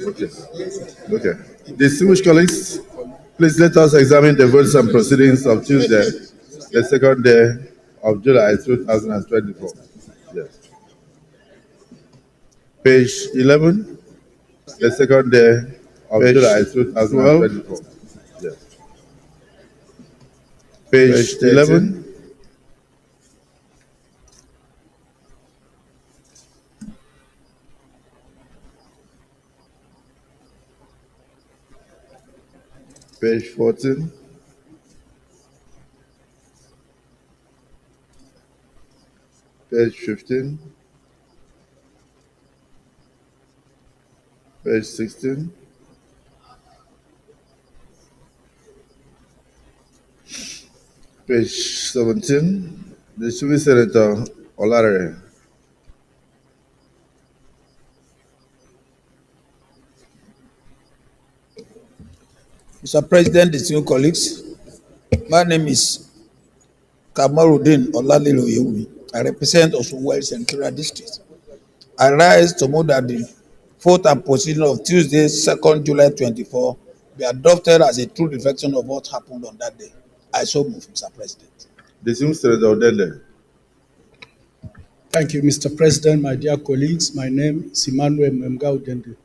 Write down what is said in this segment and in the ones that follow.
Okay. Okay. Distinguished colleagues, please let us examine the votes and proceedings of Tuesday, the second day of July 2024. Yes. Page 11, the second day of July 2024. Yes. Page 11. Page 14. Page 15. Page 16. Page 17. The Civil Senator Olare. Mr. President, distinguished colleagues, my name is Kamaruddin Olalilo Yewumi. I represent Osunwell Central District. I rise to move that the vote and proceeding of Tuesday, 2nd July 24, be adopted as a true reflection of what happened on that day. I so move, Mr. President. Distinguished Senator Odende. Thank you, Mr. President, my dear colleagues. My name is Emmanuel Memga Udende.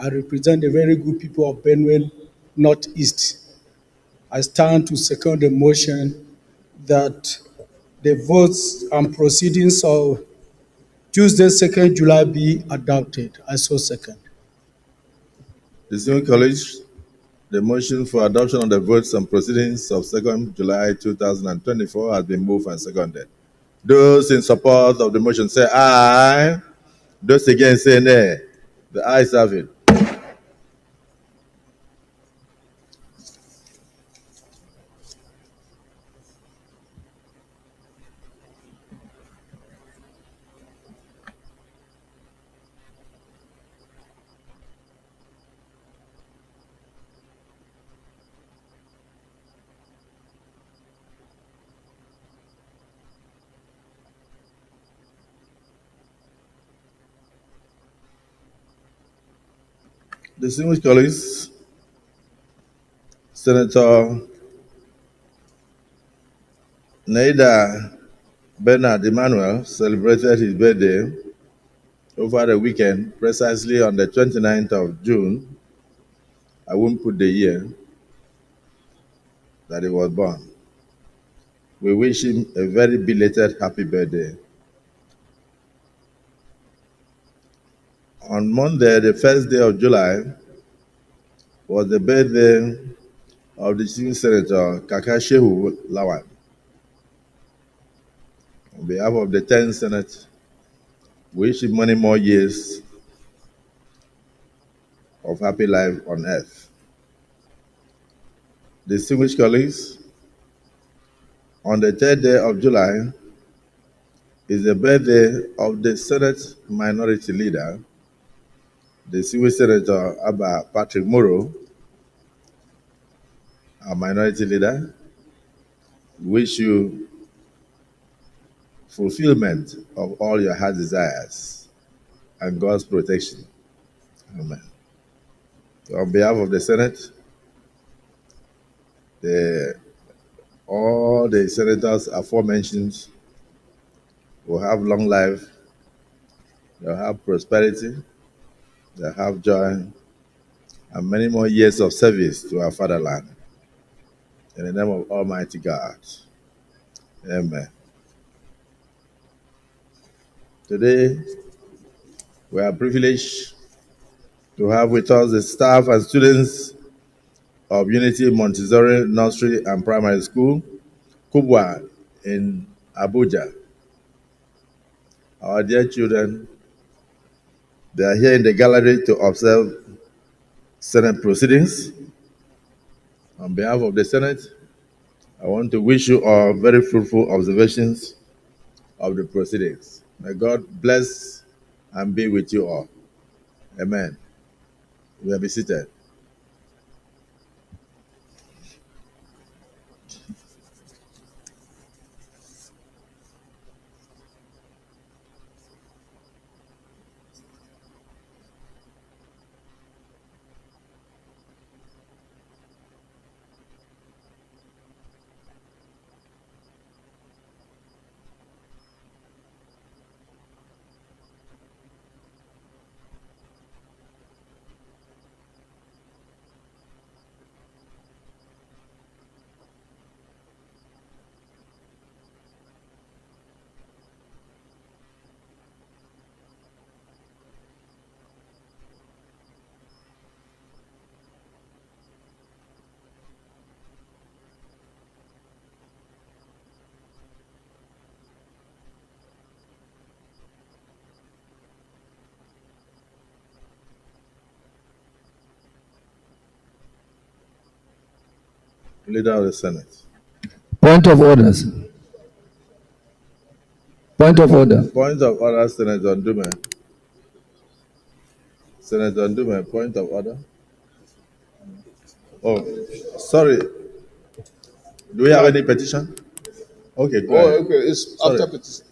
I represent the very good people of Benue Northeast. I stand to second the motion that the votes and proceedings of Tuesday, 2nd July be adopted. I so second. Distinguished colleagues, the motion for adoption of the votes and proceedings of 2nd July 2024 has been moved and seconded. Those in support of the motion say aye. Those against say nay. The ayes have it. Distinguished colleagues, Senator Neida Bernard Emmanuel celebrated his birthday over the weekend, precisely on the 29th of June. I won't put the year that he was born. We wish him a very belated happy birthday. On Monday, the first day of July, was the birthday of the senior senator Kakashehu Lawan. On behalf of the 10th Senate, we wish him many more years of happy life on earth. Distinguished colleagues, on the third day of July is the birthday of the Senate Minority Leader, the Civil Senator Abba Patrick Moro, our Minority Leader. We wish you fulfillment of all your heart desires and God's protection. Amen. On behalf of the Senate, all the senators aforementioned will have long life, they'll have prosperity, they'll have joy, and many more years of service to our fatherland. In the name of Almighty God. Amen. Today, we are privileged to have with us the staff and students of Unity Montessori Nursery and Primary School, Kubwa in Abuja. Our dear children, they are here in the gallery to observe Senate proceedings. On behalf of the Senate, I want to wish you all very fruitful observations of the proceedings. May God bless and be with you all. Amen. You may be seated. Leader of the Senate. Point of orders. Point of order. Point of order, Senator Ndume. Senator Ndume, point of order. Oh, sorry. Do we have any petition? Okay, go ahead. Okay, it's Sorry. after petition.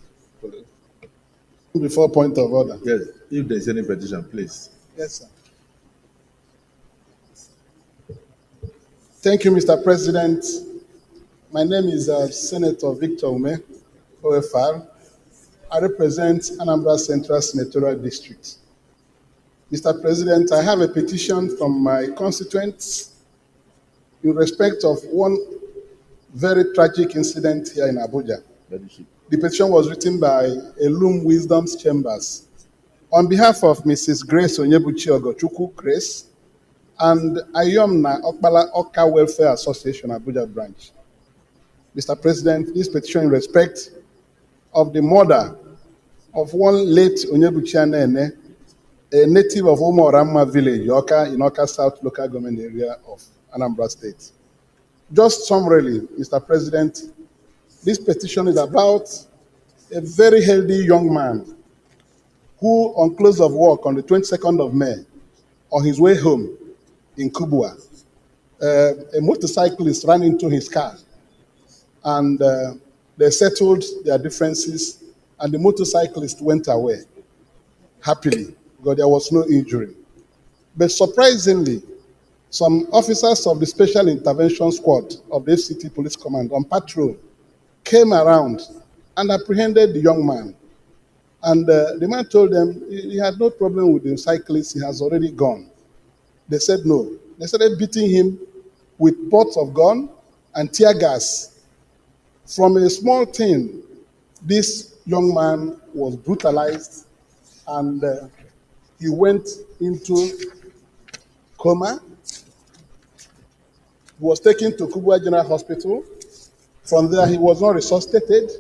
Before point of order. Yes, if there's any petition, please. Yes, sir. Thank you, Mr. President. My name is Senator Victor Ume, OFR. I represent Anambra Central Senatorial District. Mr. President, I have a petition from my constituents in respect of one very tragic incident here in Abuja. The petition was written by Elum Wisdom's Chambers on behalf of Mrs. Grace Onyebuchi Ogochukwu Grace and Ayomna Okpala Oka Welfare Association Abuja branch. Mr. President, this petition in respect of the murder of one late Onyebuchi Anene, a native of Umoramma village, Oka, in Oka South local government area of Anambra State. Just summarily, Mr. President, this petition is about a very healthy young man who, on close of work on the 22nd of May, on his way home in Kubwa, a motorcyclist ran into his car and they settled their differences and the motorcyclist went away happily because there was no injury. But surprisingly, some officers of the Special Intervention Squad of the FCT Police Command on patrol came around and apprehended the young man. And the man told them he had no problem with the cyclist, he has already gone. They said no. They started beating him with pots of gun and tear gas. From a small thing, this young man was brutalized and he went into coma. He was taken to Kubwa General Hospital. From there, he was not resuscitated.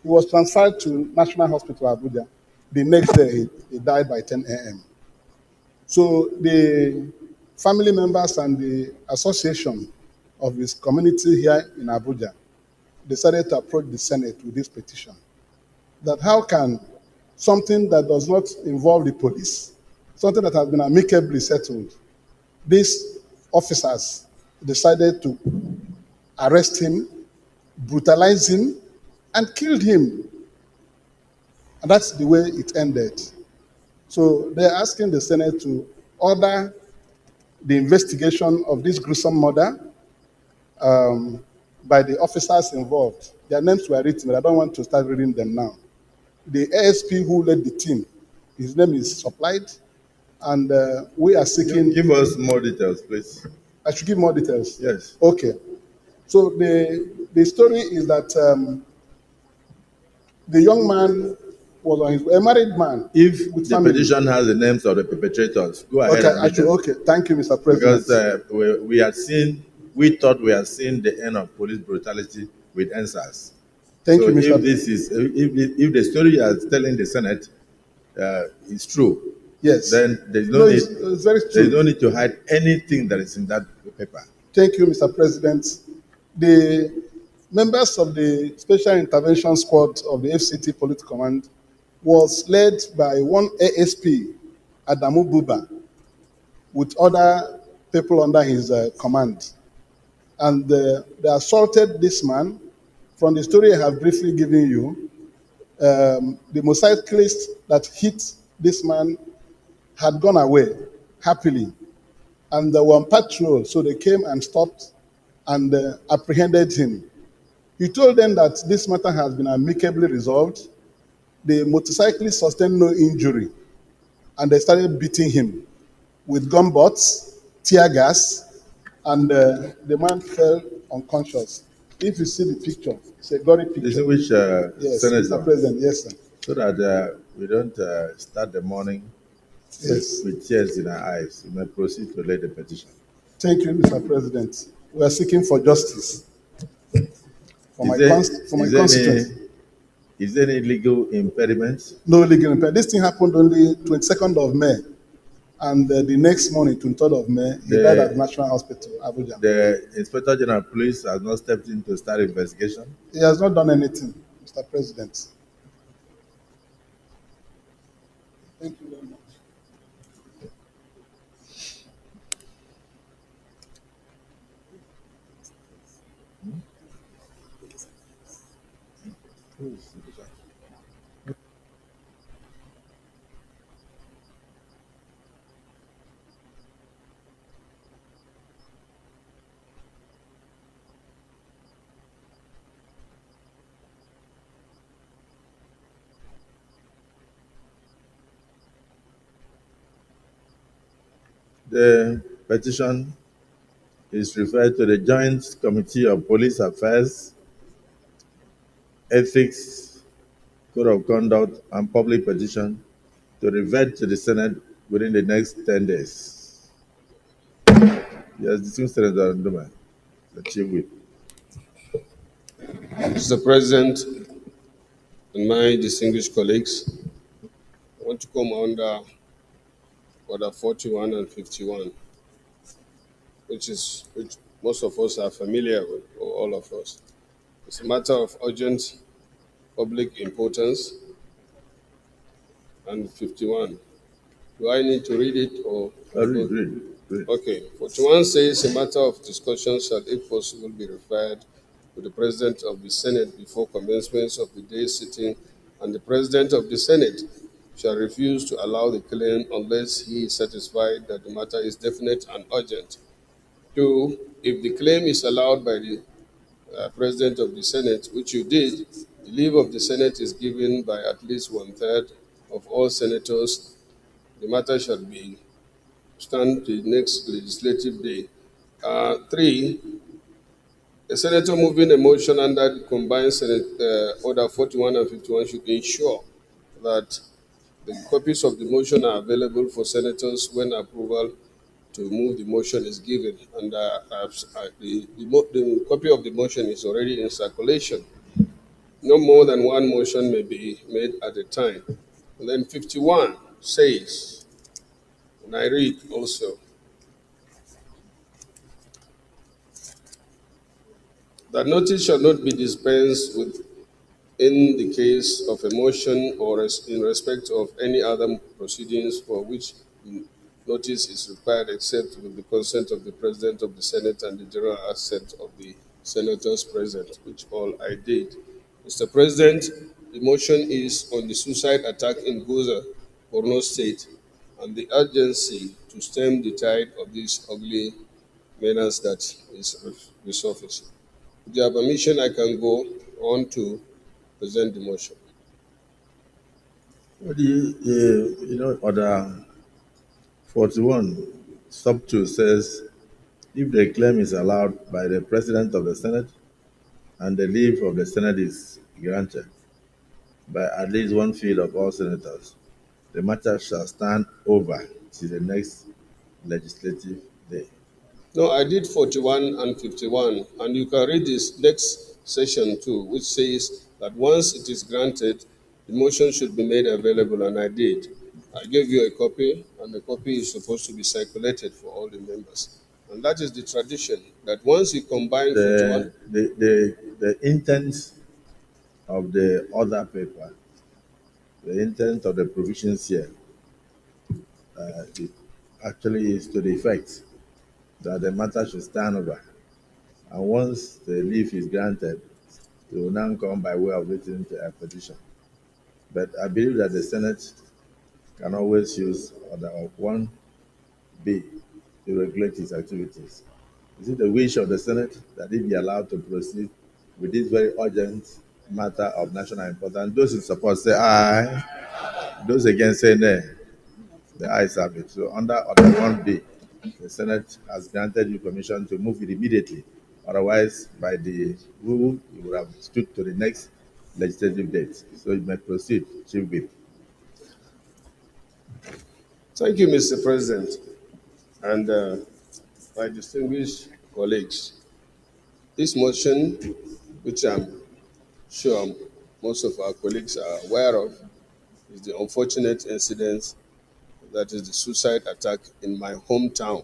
He was transferred to National Hospital Abuja. The next day, he died by 10 a.m. So the family members and the association of his community here in Abuja decided to approach the Senate with this petition. That how can something that does not involve the police, something that has been amicably settled, these officers decided to arrest him, brutalize him, and killed him. And that's the way it ended. So they're asking the Senate to order the investigation of this gruesome murder by the officers involved. Their names were written, but I don't want to start reading them now. The ASP who led the team, his name is supplied, and we are seeking... Give us more details, please. I should give more details? Yes. Okay. So the story is that the young man was on his way, a married man. If with the family. petition has the names of the perpetrators, go ahead. Okay, thank you, Mr. President. Because we thought we had seen the end of police brutality with answers. Thank you, Mr. If the story you are telling the Senate is true, yes, then there's it's very true. There's no need to hide anything that is in that paper. Thank you, Mr. President. The members of the Special Intervention Squad of the FCT Police Command was led by one ASP, Adamu Buba, with other people under his command. And they assaulted this man. From the story I have briefly given you, the motorcyclist that hit this man had gone away happily. And they were on patrol, so they came and stopped and apprehended him. He told them that this matter has been amicably resolved. The motorcyclist sustained no injury, and they started beating him with gun butts, tear gas, and the man fell unconscious. If you see the picture, it's a gory picture. This is which yes, Senator? Mr. President, yes, sir. So that we don't start the morning with tears in our eyes. You may proceed to lay the petition. Thank you, Mr. President. We are seeking for justice for my constituents. Is there any legal impediment? No legal impediment. This thing happened only 22nd of May, And the next morning, 23rd of May, he died at the National Hospital, Abuja. The Inspector General of Police has not stepped in to start investigation. He has not done anything, Mr. President. Thank you very much. The petition is referred to the Joint Committee of Police Affairs, Ethics, Code of Conduct, and Public Petition to revert to the Senate within the next 10 days. Yes, distinguished Senator Nduma, the Chief Whip. Mr. President and my distinguished colleagues, I want to come under Order 41 and 51, which most of us are familiar with, or all of us. It's a matter of urgent public importance. And 51. Do I need to read it or? Read. Okay. 41 says a matter of discussion shall, if possible, be referred to the President of the Senate before commencement of the day's sitting, and the President of the Senate shall refuse to allow the claim unless he is satisfied that the matter is definite and urgent. 2. If the claim is allowed by the President of the Senate, which you did, the leave of the Senate is given by at least 1/3 of all senators. The matter shall be stand to the next legislative day. 3. A senator moving a motion under the combined Senate Order 41 and 51 should ensure that the copies of the motion are available for senators when approval to move the motion is given. And the copy of the motion is already in circulation. No more than one motion may be made at a time. And then 51 says, and I read also, that notice shall not be dispensed with in the case of a motion or in respect of any other proceedings for which notice is required except with the consent of the President of the Senate and the general assent of the senators present, which all I did. Mr. President, the motion is on the suicide attack in Goza, Borno State, and the urgency to stem the tide of this ugly menace that is resurfacing. With your permission, I can go on to present the motion. Order 41, sub 2 says, if the claim is allowed by the President of the Senate and the leave of the Senate is granted by at least 1/5 of all senators, the matter shall stand over till the next legislative day. No, I did 41 and 51, and you can read this next section too, which says that once it is granted, the motion should be made available, and I did. I gave you a copy, and the copy is supposed to be circulated for all the members. And that is the tradition, that once you combine 41... The intent of the other paper, the intent of the provisions here, it actually is to the effect that the matter should stand over. And once the leave is granted, it will now come by way of written petition. But I believe that the Senate can always use Order of 1B to regulate its activities. Is it the wish of the Senate that it be allowed to proceed with this very urgent matter of national importance? Those in support say aye. Those against say nay. The ayes have it. So under Order 1B, the Senate has granted you permission to move it immediately. Otherwise, by the rule, you would have stood to the next legislative date. So you may proceed, Chief Whip. Thank you, Mr. President, and my distinguished colleagues. This motion, which I'm sure most of our colleagues are aware of, is the unfortunate incident that is the suicide attack in my hometown,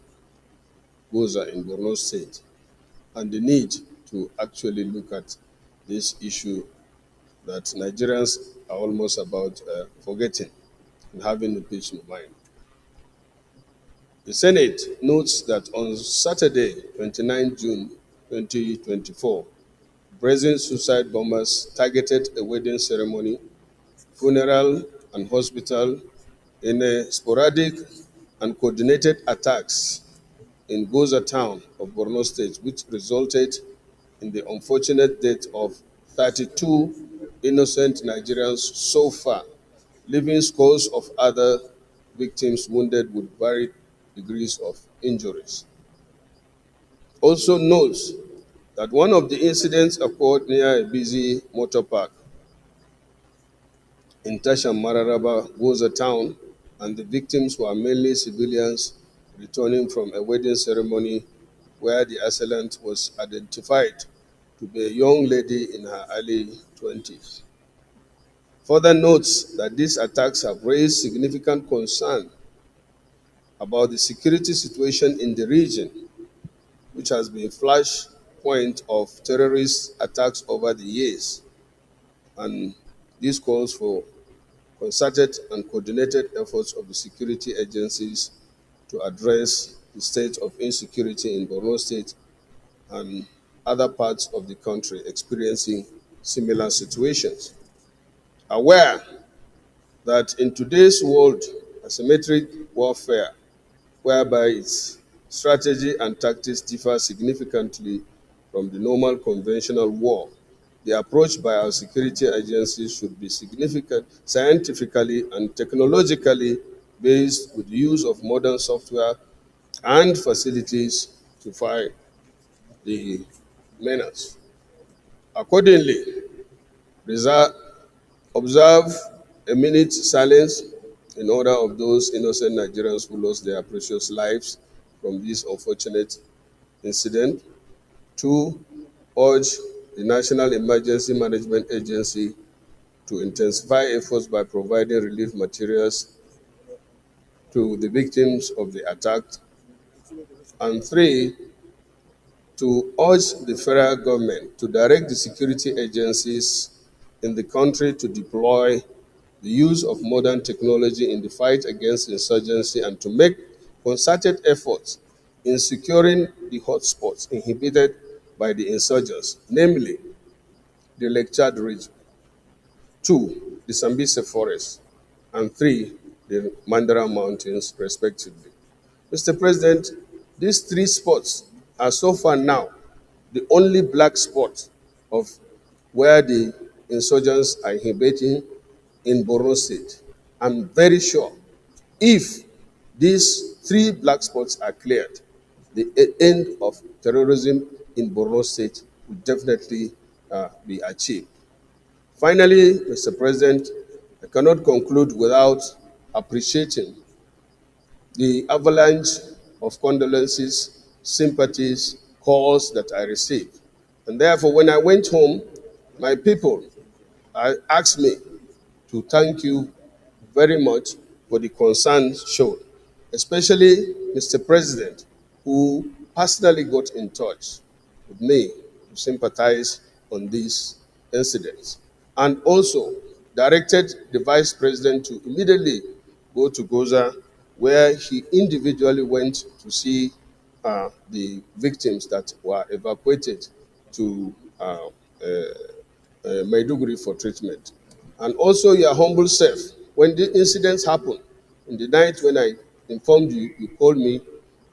Goza in Borno State, and the need to actually look at this issue that Nigerians are almost about forgetting and having a peace of mind. The Senate notes that on Saturday, 29 June 2024, brazen suicide bombers targeted a wedding ceremony, funeral, and hospital in a sporadic and coordinated attacks in Goza town of Borno State, which resulted in the unfortunate death of 32 innocent Nigerians so far, leaving scores of other victims wounded with varied degrees of injuries. Also notes that one of the incidents occurred near a busy motor park in Tasham Mararaba, Goza town, and the victims were mainly civilians returning from a wedding ceremony where the assailant was identified to be a young lady in her early 20s. Further notes that these attacks have raised significant concern about the security situation in the region, which has been flashpoint of terrorist attacks over the years. And this calls for concerted and coordinated efforts of the security agencies to address the state of insecurity in Borno State and other parts of the country experiencing similar situations. Aware that in today's world, asymmetric warfare, whereby its strategy and tactics differ significantly from the normal conventional war, the approach by our security agencies should be significant, scientifically and technologically based with the use of modern software and facilities to fight the menace. Accordingly, observe a minute silence in honor of those innocent Nigerians who lost their precious lives from this unfortunate incident. Two, urge the National Emergency Management Agency to intensify efforts by providing relief materials to the victims of the attack. And three, to urge the federal government to direct the security agencies in the country to deploy the use of modern technology in the fight against insurgency and to make concerted efforts in securing the hotspots inhibited by the insurgents, namely the Lake Chad region, two, the Sambisa forest, and three, the Mandara Mountains, respectively. Mr. President, these three spots are so far now the only black spot of where the insurgents are inhibiting in Borno State. I'm very sure if these three black spots are cleared, the end of terrorism in Borno State will definitely be achieved. Finally, Mr. President, I cannot conclude without appreciating the avalanche of condolences, sympathies, calls that I received. And therefore, when I went home, my people asked me to thank you very much for the concern shown, especially Mr. President, who personally got in touch with me to sympathize on these incidents, and also directed the Vice President to immediately go to Goza, where he individually went to see the victims that were evacuated to Maiduguri for treatment. And also your humble self, when the incidents happened, in the night when I informed you, you called me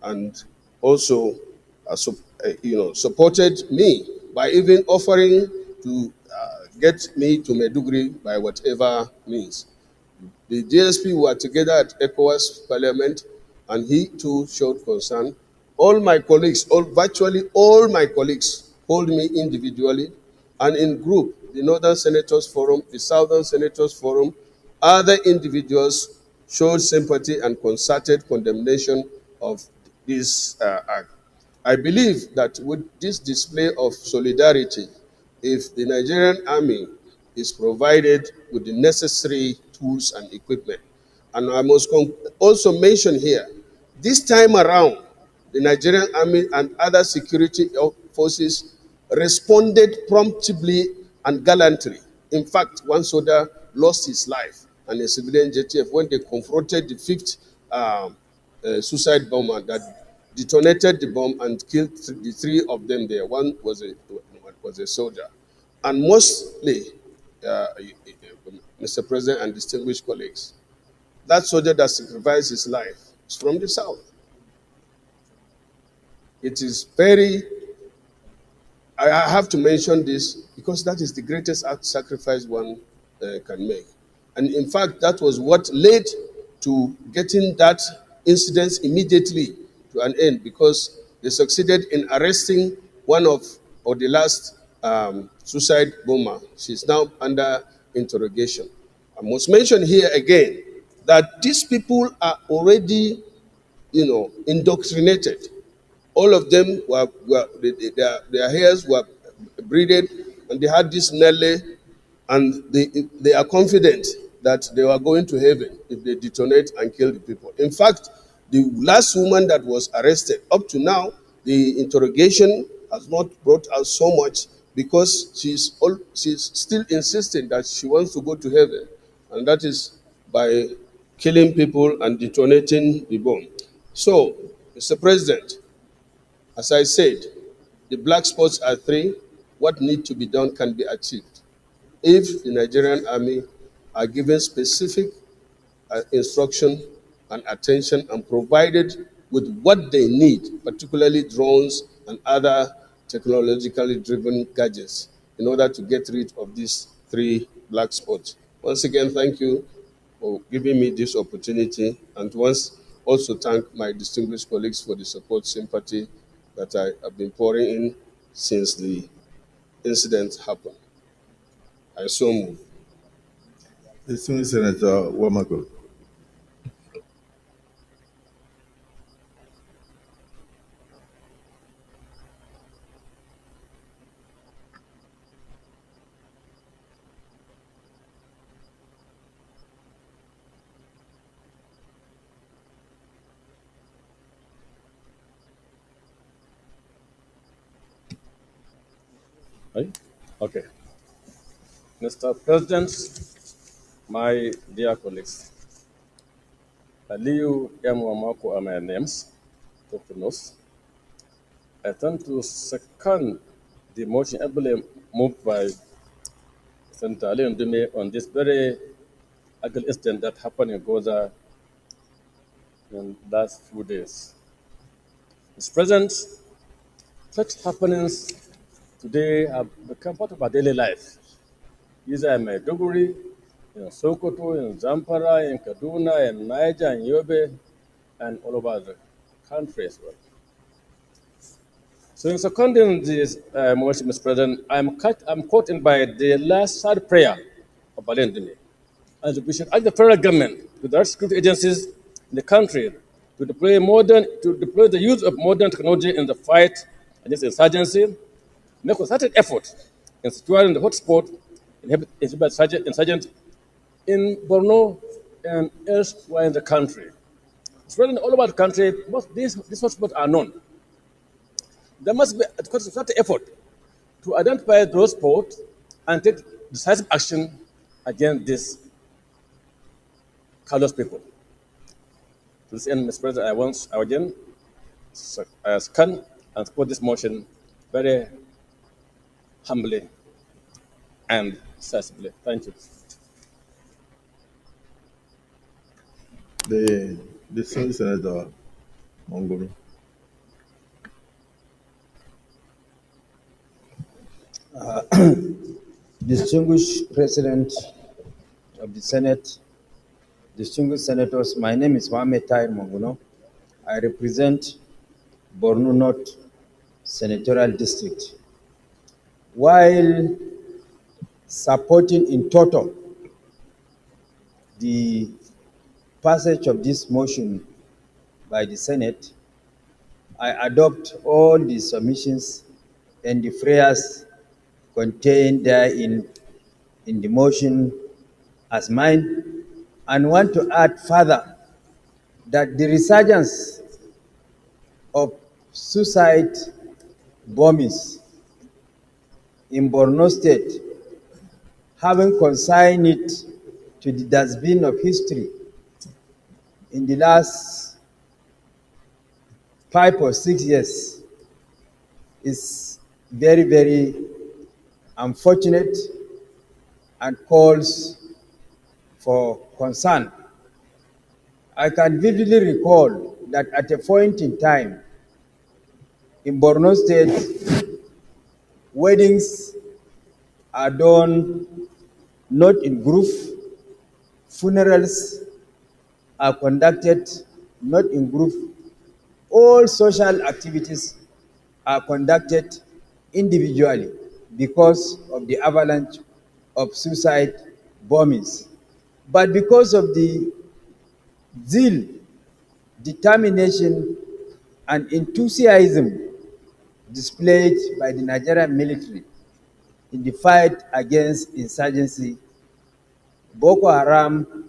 and also supported me by even offering to get me to Maiduguri by whatever means. The DSP were together at ECOWAS Parliament, and he too showed concern. All my colleagues, virtually all my colleagues, called me individually and in group. The Northern Senators Forum, the Southern Senators Forum, other individuals showed sympathy and concerted condemnation of this act. I believe that with this display of solidarity, if the Nigerian army is provided with the necessary tools and equipment, And I must also mention here, this time around, the Nigerian Army and other security forces responded promptly and gallantly. In fact, one soldier lost his life and a civilian JTF when they confronted the fifth suicide bomber that detonated the bomb and killed the three of them there. One was a soldier. And mostly, uh, Mr. President and distinguished colleagues, that soldier that sacrificed his life is from the South. It is very, I have to mention this because that is the greatest act sacrifice one can make. And in fact, that was what led to getting that incident immediately to an end, because they succeeded in arresting one of, or the last suicide bomber. She's now under interrogation. I must mention here again that these people are already, indoctrinated. All of them their hairs were braided, and they had this Nelly, and they are confident that they were going to heaven if they detonate and kill the people. In fact, the last woman that was arrested, up to now, the interrogation has not brought out so much because she's still insisting that she wants to go to heaven, and that is by killing people and detonating the bomb. So, Mr. President, as I said, the black spots are three. What needs to be done can be achieved if the Nigerian Army are given specific instruction and attention and provided with what they need, particularly drones and other technologically driven gadgets, in order to get rid of these three black spots. Once again, thank you for giving me this opportunity, and once also thank my distinguished colleagues for the support, sympathy that I have been pouring in since the incident happened. I so move. Distinguished Senator Wamako. Right? Okay. Mr. President, my dear colleagues, Aliyu M. Wamako are my names, Dr. Nos. I tend to second the motion ably moved by Senator Ali Ndume on this very ugly incident that happened in Gaza in the last few days. Mr. President, such happenings today have become part of our daily life. Either in Maiduguri, in Sokoto, in Zamfara, in Kaduna, in Niger, in Yobe, and all over the country as well. So in seconding this motion, Mr. President, I'm quoting by the last sad prayer of Balendini. And we should urge the federal government with the security agencies in the country to deploy the use of modern technology in the fight against insurgency, make a concerted effort in securing the hotspot insurgent in Borno and elsewhere in the country. Spreading all over the country, these hotspots are known. There must be a concerted effort to identify those spots and take decisive action against these callous people. To this end, Mr. President, I again scan and support this motion very humbly and sensibly. Thank you. The distinguished Senator Mongolu. Distinguished President of the Senate, distinguished senators, my name is Mohamed Tahir Monguno. I represent Borno North Senatorial District. While supporting in total the passage of this motion by the Senate, I adopt all the submissions and the prayers contained there in the motion as mine, and want to add further that the resurgence of suicide bombings in Borno State, having consigned it to the dustbin of history in the last 5 or 6 years, is very, very unfortunate and calls for concern. I can vividly recall that at a point in time in Borno State, weddings are done not in group, funerals are conducted not in group, all social activities are conducted individually because of the avalanche of suicide bombings. But because of the zeal, determination, and enthusiasm displayed by the Nigerian military in the fight against insurgency, Boko Haram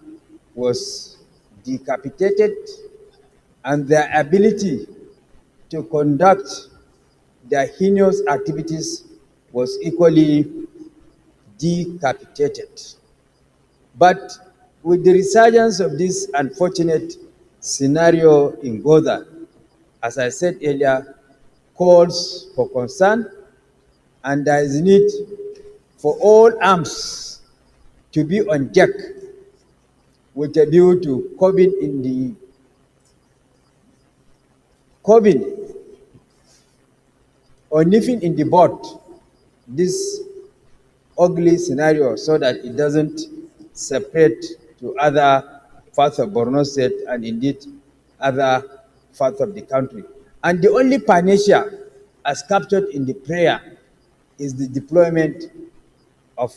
was decapitated, and their ability to conduct their heinous activities was equally decapitated. But with the resurgence of this unfortunate scenario in Gaza, as I said earlier, calls for concern, and there is need for all arms to be on deck with a view to curbing or nipping in the bud this ugly scenario so that it doesn't separate to other parts of Borno State and indeed other parts of the country. And the only panacea as captured in the prayer is the deployment of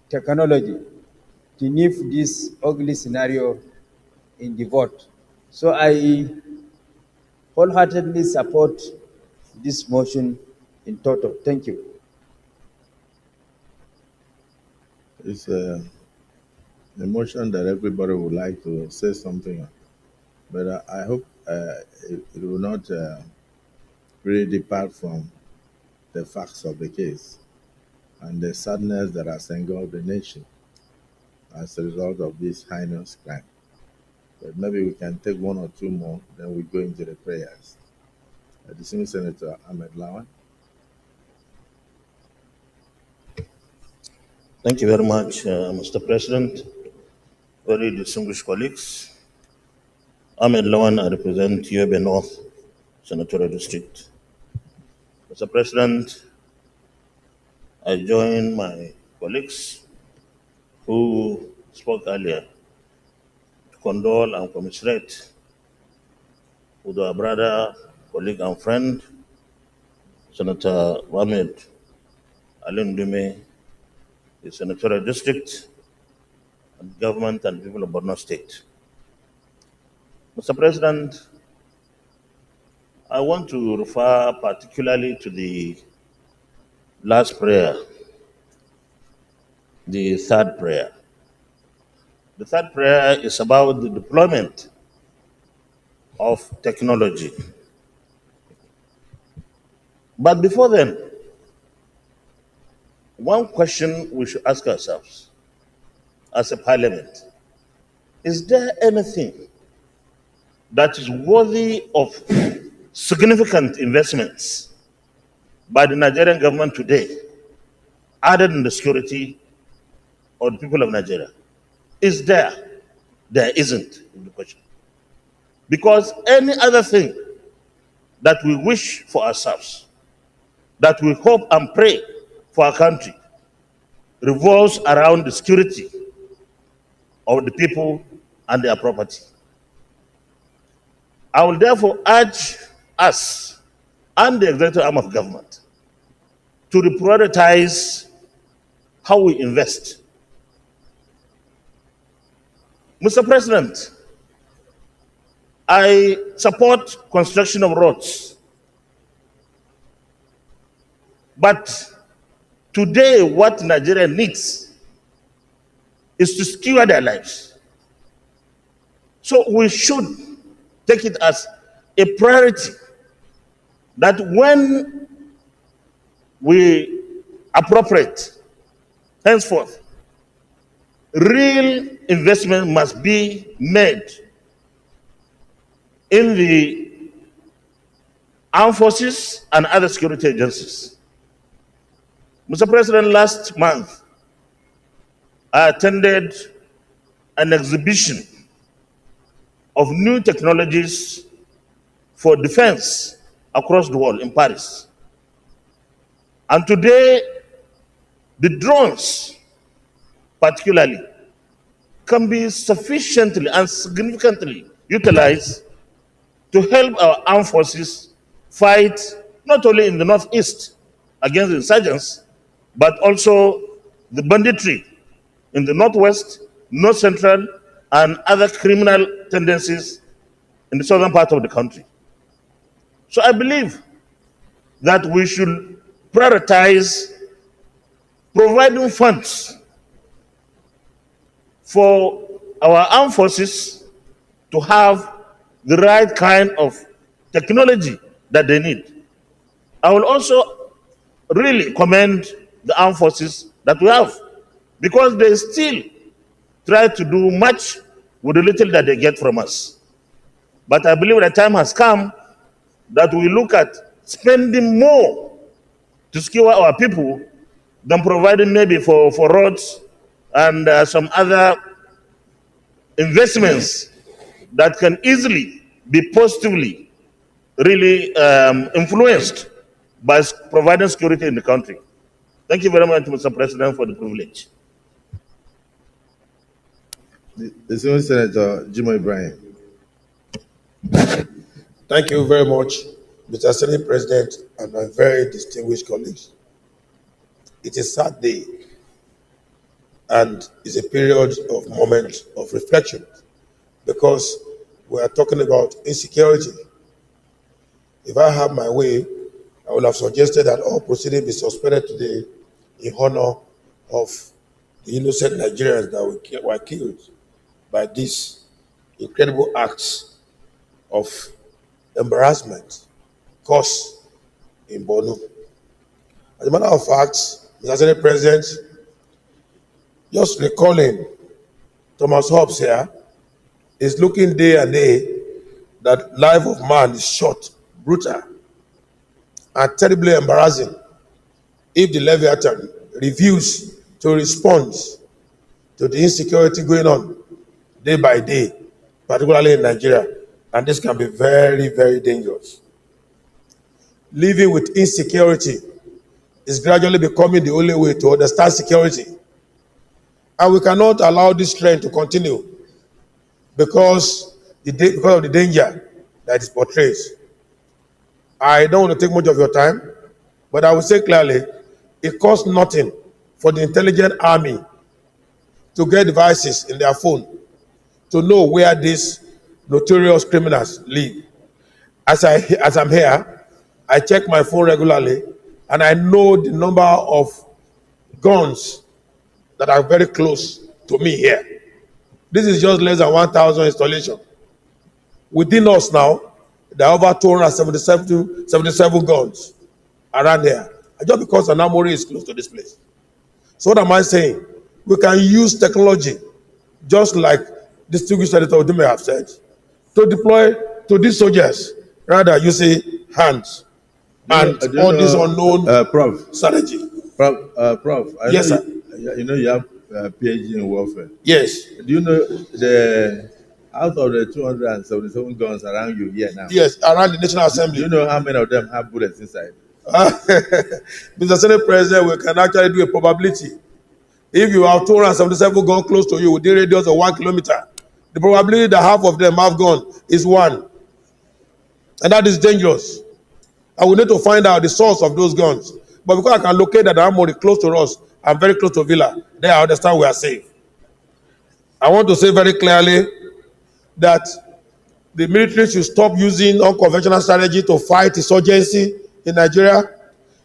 technology to nip this ugly scenario in the vote. So I wholeheartedly support this motion in total. Thank you. It's a motion that everybody would like to say something on. But I hope it will not really depart from the facts of the case and the sadness that has engulfed the nation as a result of this heinous crime. But maybe we can take one or two more, then we go into the prayers. The senior Senator Ahmed Lawan. Thank you very much, Mr. President. Very distinguished colleagues. Ahmed Lawan, I represent Yobe North Senatorial District. Mr. President, I join my colleagues who spoke earlier to condole and commiserate with our brother, colleague, and friend, Senator Mohamed Alin Dume, the Senatorial District, and government and people of Borno State. Mr. President, I want to refer particularly to the last prayer, the third prayer. The third prayer is about the deployment of technology. But before then, one question we should ask ourselves as a parliament: is there anything that is worthy of significant investments by the Nigerian government today, other than the security of the people of Nigeria? Is there? There isn't, in the question. Because any other thing that we wish for ourselves, that we hope and pray for our country, revolves around the security of the people and their property. I will therefore urge us and the executive arm of government to reprioritize how we invest. Mr. President, I support construction of roads. But today, what Nigeria needs is to secure their lives. So we should take it as a priority that when we appropriate, henceforth, real investment must be made in the armed forces and other security agencies. Mr. President, last month, I attended an exhibition of new technologies for defense across the world in Paris. And today, the drones, particularly, can be sufficiently and significantly utilized to help our armed forces fight not only in the northeast against the insurgents, but also the banditry in the northwest, north central, and other criminal tendencies in the southern part of the country. So I believe that we should prioritize providing funds for our armed forces to have the right kind of technology that they need. I will also really commend the armed forces that we have, because they still try to do much with the little that they get from us. But I believe the time has come that we look at spending more to secure our people than providing maybe for roads and some other investments that can easily be positively really influenced by providing security in the country. Thank you very much, Mr. President, for the privilege. The senior Senator Jimo Ibrahim. Thank you very much, Mr. Senate President, and my very distinguished colleagues. It is a sad day, and it's a period of moment of reflection, because we are talking about insecurity. If I had my way, I would have suggested that all proceedings be suspended today in honor of the innocent Nigerians that were killed by these incredible acts of embarrassment caused in Borno. As a matter of fact, Mr. Senate President, just recalling Thomas Hobbes here, is looking day and day that life of man is short, brutal, and terribly embarrassing if the Leviathan refuses to respond to the insecurity going on day by day, particularly in Nigeria. And this can be very, very dangerous. Living with insecurity is gradually becoming the only way to understand security. And we cannot allow this trend to continue because of the danger that is portrayed. I don't want to take much of your time, but I will say clearly, it costs nothing for the intelligent army to get devices in their phone to know where these notorious criminals live. As I'm here, I check my phone regularly, and I know the number of guns that are very close to me here. This is just less than 1,000 installation. Within us now, there are over 277 guns around here, just because Anamori is close to this place. So what am I saying? We can use technology, just like distinguished Senator Odume have said, to deploy to these soldiers, rather using hands and all this unknown strategy. Prof, Yes, sir. You know you have a PhD in warfare. Yes. Do you know out of the 277 guns around you here now? Yes, around the National Assembly. Do you know how many of them have bullets inside? Mr. Senate President, we can actually do a probability. If you have 277 guns close to you within a radius of 1 kilometer, the probability that half of them have gone is 1. And that is dangerous. And we need to find out the source of those guns. But because I can locate that armory close to us and very close to Villa, then I understand we are safe. I want to say very clearly that the military should stop using unconventional strategy to fight insurgency in Nigeria.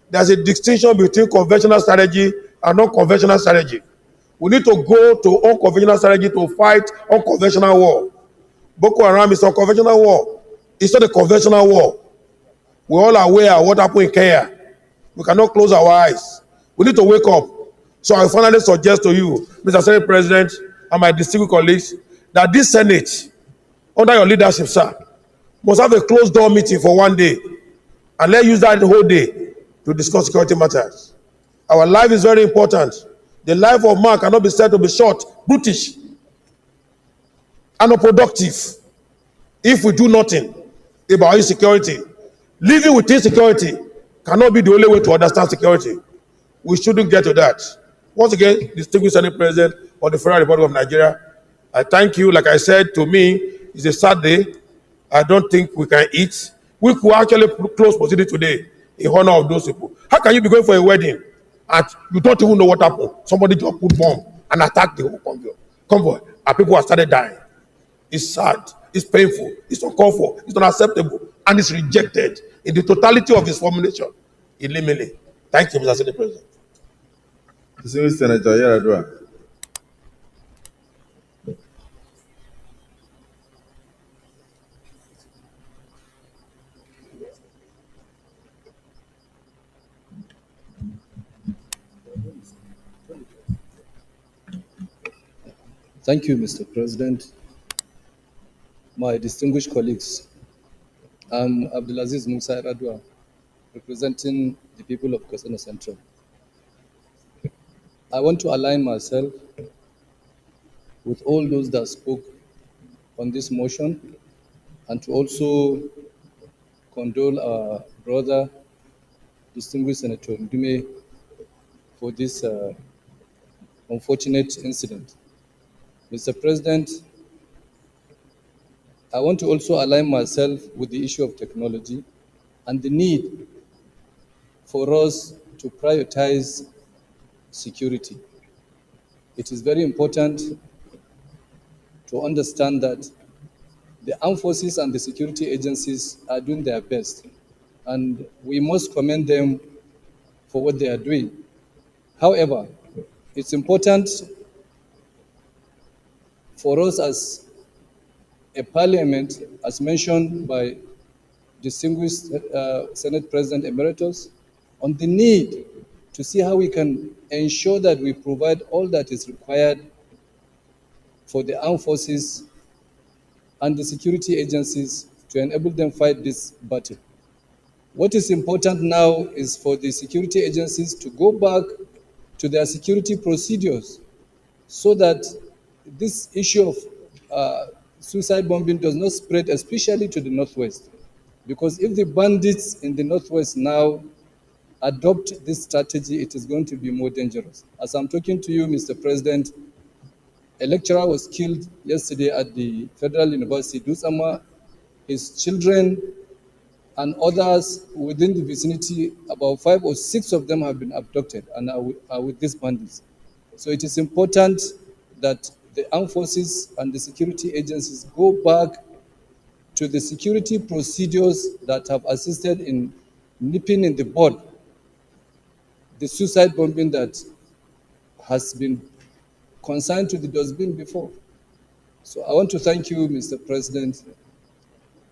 There's a distinction between conventional strategy and unconventional strategy. We need to go to unconventional strategy to fight unconventional war. Boko Haram is a conventional war. It's not a conventional war. We're all aware of what happened in Kenya. We cannot close our eyes. We need to wake up. So I finally suggest to you, Mr. Senate President, and my distinguished colleagues, that this Senate, under your leadership, sir, must have a closed door meeting for one day, and let's use that the whole day to discuss security matters. Our life is very important. The life of man cannot be said to be short, brutish, and unproductive if we do nothing about insecurity. Living with insecurity cannot be the only way to understand security. We shouldn't get to that. Once again, distinguished Senate President of the Federal Republic of Nigeria, I thank you. Like I said, to me, it's a sad day. I don't think we can eat. We could actually close proceedings today in honor of those people. How can you be going for a wedding and you don't even know what happened? Somebody just put bomb and attack the whole convoy, and people have started dying. It's sad, it's painful, it's uncalled for, it's unacceptable, and it's rejected in the totality of its formulation. Eliminate. Thank you, Mr. Senate President. Distinguished Senator Yaradua. Thank you, Mr. President. My distinguished colleagues, I'm Abdulaziz Musa Radwa, representing the people of Kasana Central. I want to align myself with all those that spoke on this motion and to also condole our brother, distinguished Senator Ndume, for this unfortunate incident. Mr. President, I want to also align myself with the issue of technology and the need for us to prioritize security. It is very important to understand that the armed forces and the security agencies are doing their best, and we must commend them for what they are doing. However, it's important for us as a parliament, as mentioned by distinguished Senate President Emeritus, on the need to see how we can ensure that we provide all that is required for the armed forces and the security agencies to enable them fight this battle. What is important now is for the security agencies to go back to their security procedures so that this issue of suicide bombing does not spread, especially to the Northwest. Because if the bandits in the Northwest now adopt this strategy, it is going to be more dangerous. As I'm talking to you, Mr. President, a lecturer was killed yesterday at the Federal University, Dusama. His children and others within the vicinity, about 5 or 6 of them have been abducted and are with these bandits. So it is important that the armed forces and the security agencies go back to the security procedures that have assisted in nipping in the bud the suicide bombing that has been consigned to the dustbin before. So I want to thank you, Mr. President,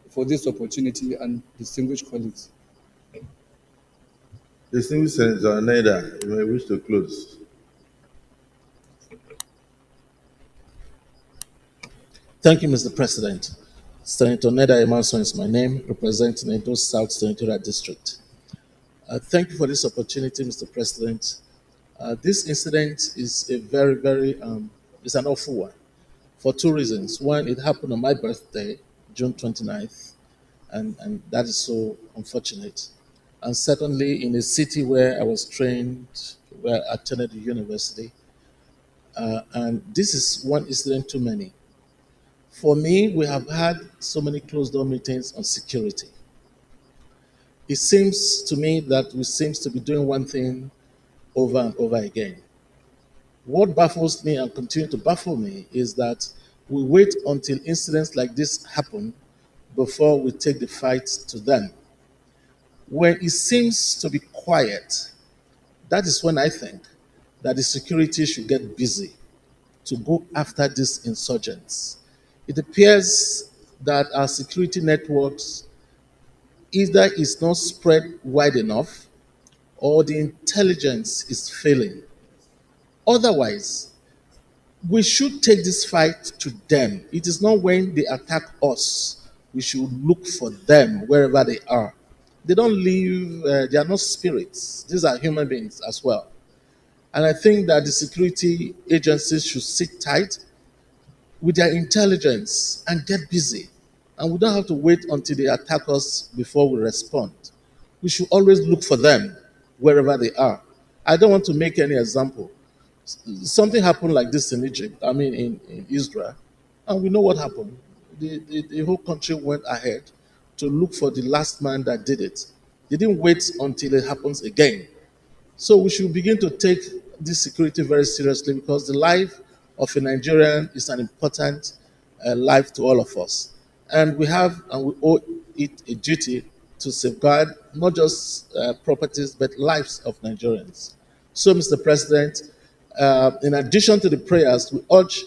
for this opportunity and distinguished colleagues. Distinguished Senator Neda, you may wish to close. Thank you, Mr. President. Senator Neda Emerson is my name, representing Edo South Senatorial District. Thank you for this opportunity, Mr. President. This incident is a it's an awful one for 2 reasons. One, it happened on my birthday, June 29th, and that is so unfortunate. And secondly, in a city where I was trained, where I attended the university, and this is one incident too many. For me, we have had so many closed-door meetings on security. It seems to me that we seem to be doing one thing over and over again. What baffles me and continues to baffle me is that we wait until incidents like this happen before we take the fight to them. When it seems to be quiet, that is when I think that the security should get busy to go after these insurgents. It appears that our security networks either is not spread wide enough or the intelligence is failing. Otherwise, we should take this fight to them. It is not when they attack us. We should look for them wherever they are. They don't live, they are not spirits. These are human beings as well. And I think that the security agencies should sit tight with their intelligence and get busy. And we don't have to wait until they attack us before we respond. We should always look for them wherever they are. I don't want to make any example. Something happened like this in Egypt, in Israel, and we know what happened. The whole country went ahead to look for the last man that did it. They didn't wait until it happens again. So we should begin to take this security very seriously because the life of a Nigerian is an important life to all of us. And we owe it a duty to safeguard not just properties, but lives of Nigerians. So, Mr. President, in addition to the prayers, we urge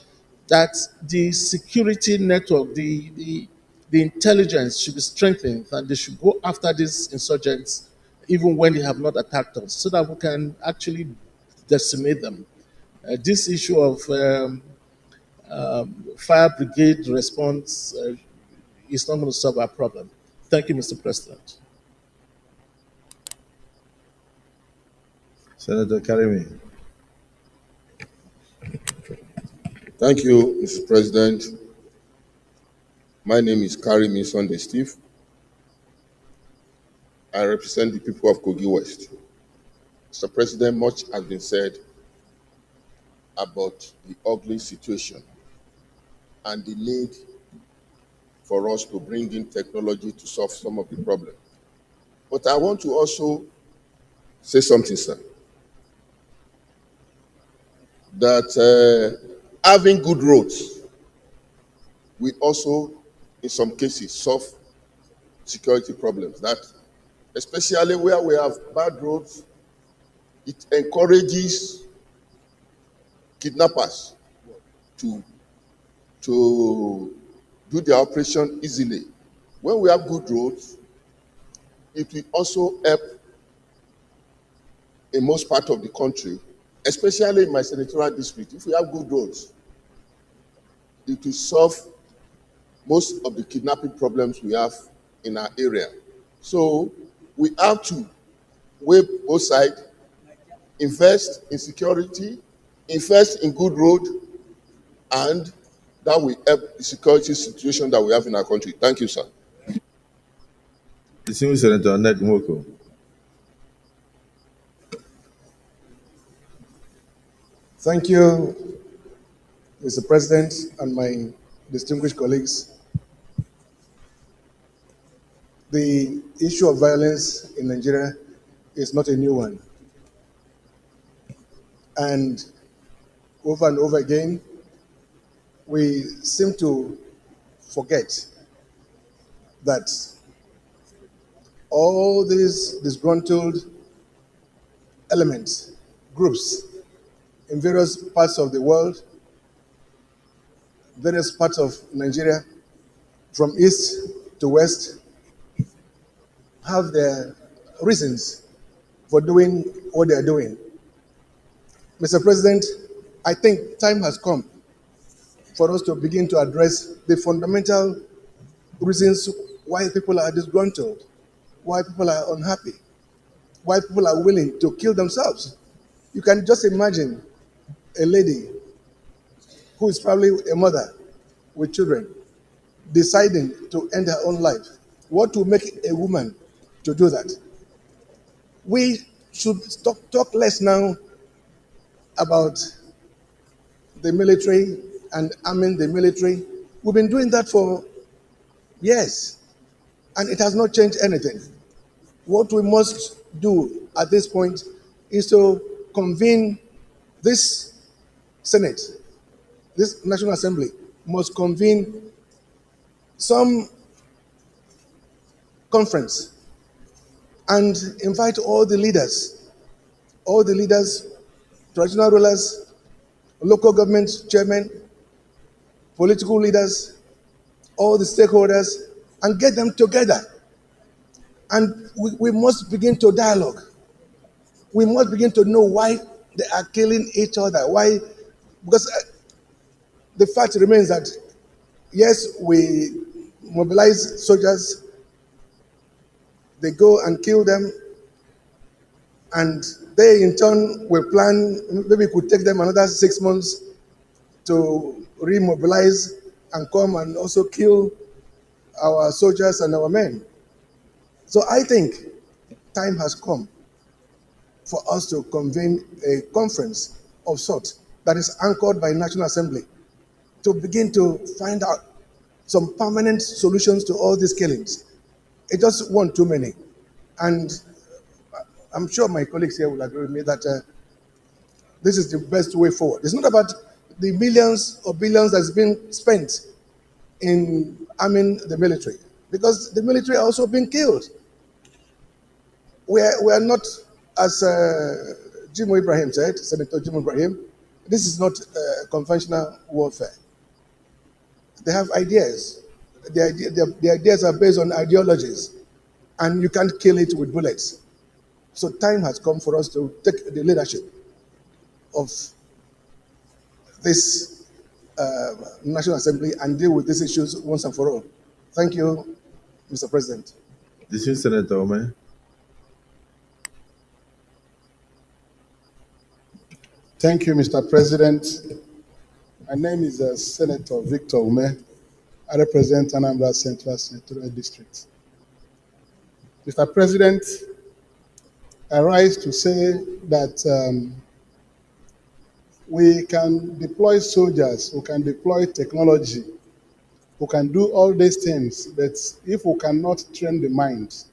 that the security network, the intelligence should be strengthened and they should go after these insurgents even when they have not attacked us so that we can actually decimate them. This issue of fire brigade response is not going to solve our problem. Thank you, Mr. President. Senator Karimi. Thank you, Mr. President. My name is Karimi Sunday Steve. I represent the people of Kogi West. Mr. President, much has been said about the ugly situation and the need for us to bring in technology to solve some of the problems. But I want to also say something, sir, that having good roads will also, in some cases, solve security problems. That, especially where we have bad roads, it encourages kidnappers to do their operation easily. When we have good roads, it will also help in most part of the country, especially in my senatorial district. If we have good roads, it will solve most of the kidnapping problems we have in our area. So we have to weigh both sides, invest in security, invest in good road, and that will help the security situation that we have in our country. Thank you, sir. Distinguished Senator Ned Nwoko. Thank you, Mr. President, and my distinguished colleagues. The issue of violence in Nigeria is not a new one. And over again, we seem to forget that all these disgruntled elements, groups, in various parts of the world, various parts of Nigeria, from east to west, have their reasons for doing what they are doing. Mr. President, I think time has come for us to begin to address the fundamental reasons why people are disgruntled, why people are unhappy, why people are willing to kill themselves. You can just imagine a lady who is probably a mother with children deciding to end her own life. What will make a woman to do that? We should talk less now about the military and arming the military. We've been doing that for years, and it has not changed anything. What we must do at this point is to convene this Senate, this National Assembly must convene some conference and invite all the leaders, traditional rulers, local government chairmen, political leaders, all the stakeholders and get them together. And we must begin to dialogue. We must begin to know why they are killing each other. Why? Because the fact remains that, yes, we mobilize soldiers, they go and kill them, and they in turn will plan, maybe it could take them another 6 months to remobilize and come and also kill our soldiers and our men. So I think time has come for us to convene a conference of sorts that is anchored by National Assembly to begin to find out some permanent solutions to all these killings. It just one too many. And I'm sure my colleagues here will agree with me that this is the best way forward. It's not about the millions or billions that's been spent in arming the military, because the military are also being killed. We are not, as Jim Ibrahim said, Senator Jim Ibrahim, this is not conventional warfare. They have ideas. The ideas are based on ideologies, and you can't kill it with bullets. So time has come for us to take the leadership of this National Assembly and deal with these issues once and for all. Thank you, Mr. President. This is Senator Omen. Thank you, Mr. President. My name is Senator Victor Ume. I represent Anambra Central Senatorial District. Mr. President, I rise to say that we can deploy soldiers, we can deploy technology, we can do all these things, but if we cannot train the mind,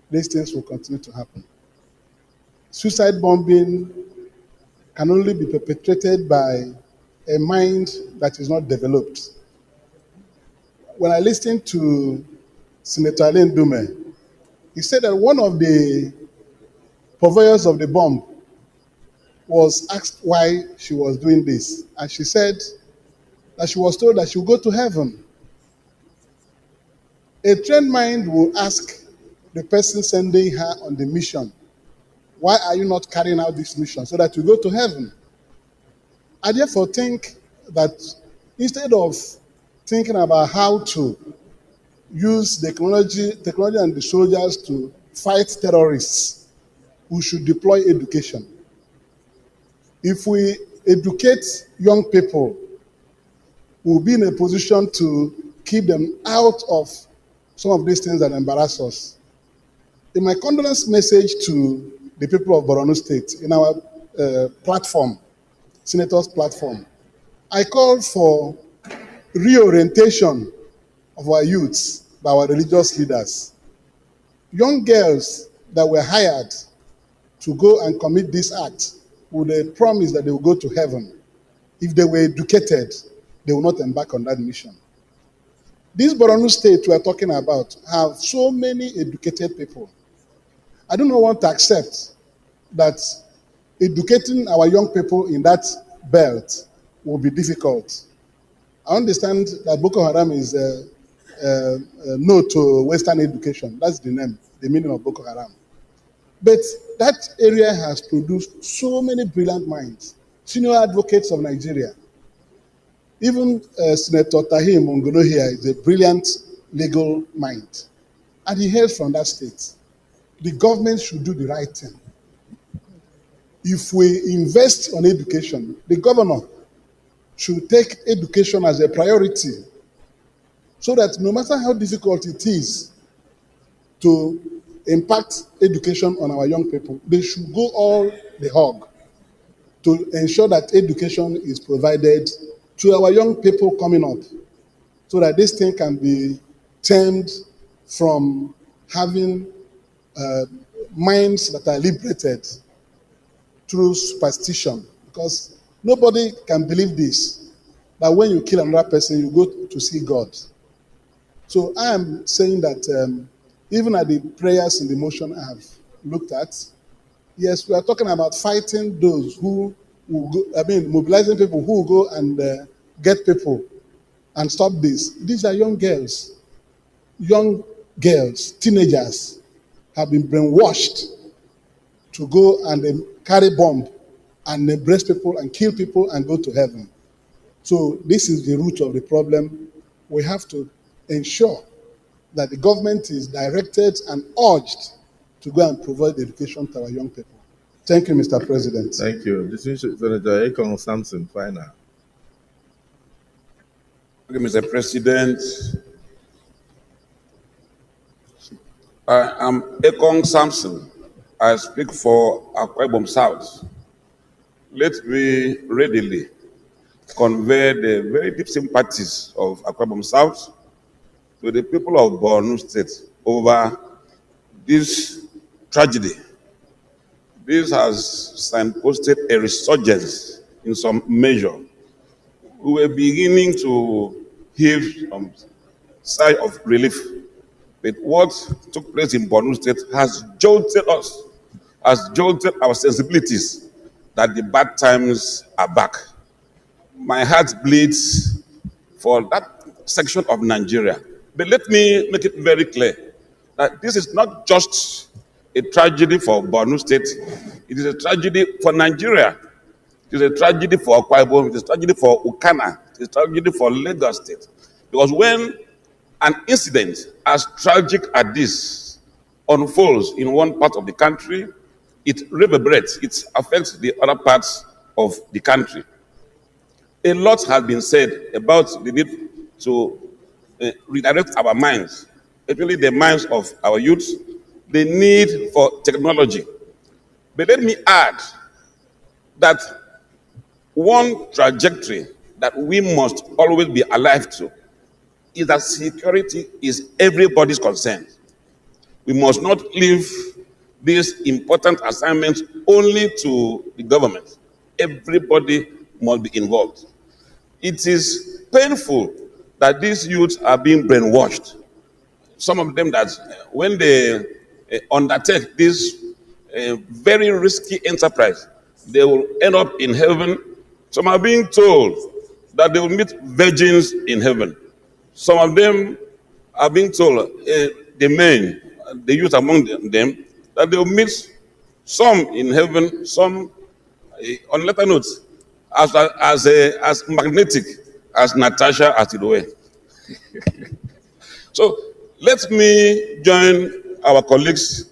these things will continue to happen. Suicide bombing can only be perpetrated by a mind that is not developed. When I listened to Senator Alain Dume, he said that one of the purveyors of the bomb was asked why she was doing this, and she said that she was told that she would go to heaven. A trained mind will ask the person sending her on the mission, why are you not carrying out this mission so that you go to heaven? I therefore think that instead of thinking about how to use technology and the soldiers to fight terrorists, we should deploy education. If we educate young people, we'll be in a position to keep them out of some of these things that embarrass us. In my condolence message to the people of Borno State, in our platform, Senator's platform, I called for reorientation of our youths by our religious leaders. Young girls that were hired to go and commit this act with a promise that they will go to heaven. If they were educated, they will not embark on that mission. This Borno State we are talking about have so many educated people. I do not want to accept that educating our young people in that belt will be difficult. I understand that Boko Haram is no to Western education. That's the name, the meaning of Boko Haram. But that area has produced so many brilliant minds, senior advocates of Nigeria. Even Senator Tahir Mongono here is a brilliant legal mind, and he hails from that state. The government should do the right thing. If we invest on education, the governor should take education as a priority so that no matter how difficult it is to impact education on our young people, they should go all the hog to ensure that education is provided to our young people coming up so that this thing can be turned from having minds that are liberated through superstition, because nobody can believe this, that when you kill another person, you go to see God. So I am saying that even at the prayers in the motion I have looked at, yes, we are talking about fighting those who will go, mobilizing people who will go and get people and stop this. These are young girls, teenagers, have been brainwashed to go and carry bomb and embrace people and kill people and go to heaven. So this is the root of the problem. We have to ensure that the government is directed and urged to go and provide education to our young people. Thank you, Mr. President. Thank you. Distinguished Senator Ekong Samson, final. Thank you, Mr. President. I am Ekong Samson. I speak for Akwa Ibom South. Let me readily convey the very deep sympathies of Akwa Ibom South to the people of Borno State over this tragedy. This has signposted a resurgence in some measure. We were beginning to heave some sigh of relief. But what took place in Borno State has jolted us, has jolted our sensibilities that the bad times are back. My heart bleeds for that section of Nigeria. But let me make it very clear that this is not just a tragedy for Borno State, it is a tragedy for Nigeria. It is a tragedy for Akwa Ibom, it is a tragedy for Ukana, it is a tragedy for Lagos State. Because when an incident as tragic as this unfolds in one part of the country, it reverberates, it affects the other parts of the country. A lot has been said about the need to redirect our minds, especially the minds of our youth, the need for technology. But let me add that one trajectory that we must always be alive to is that security is everybody's concern. We must not leave this important assignment only to the government. Everybody must be involved. It is painful that these youths are being brainwashed. Some of them that when they undertake this very risky enterprise, they will end up in heaven. Some are being told that they will meet virgins in heaven. Some of them are being told, the men, the youth among them, that they will meet some in heaven, some on letter notes, as magnetic as Natasha as it were. So let me join our colleagues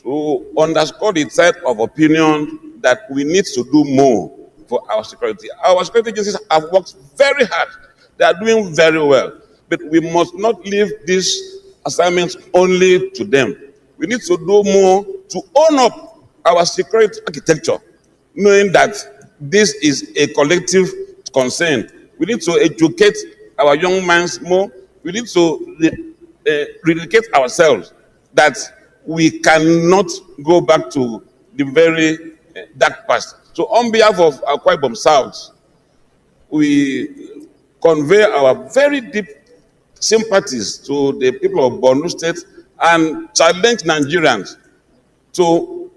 to underscore the type of opinion that we need to do more for our security. Our security agencies have worked very hard. They are doing very well. But we must not leave this assignment only to them. We need to do more to own up our security architecture, knowing that this is a collective concern. We need to educate our young minds more. We need to rededicate ourselves that we cannot go back to the very dark past. So on behalf of Akwa Ibom South, we convey our very deep sympathies to the people of Borno State and challenge Nigerians to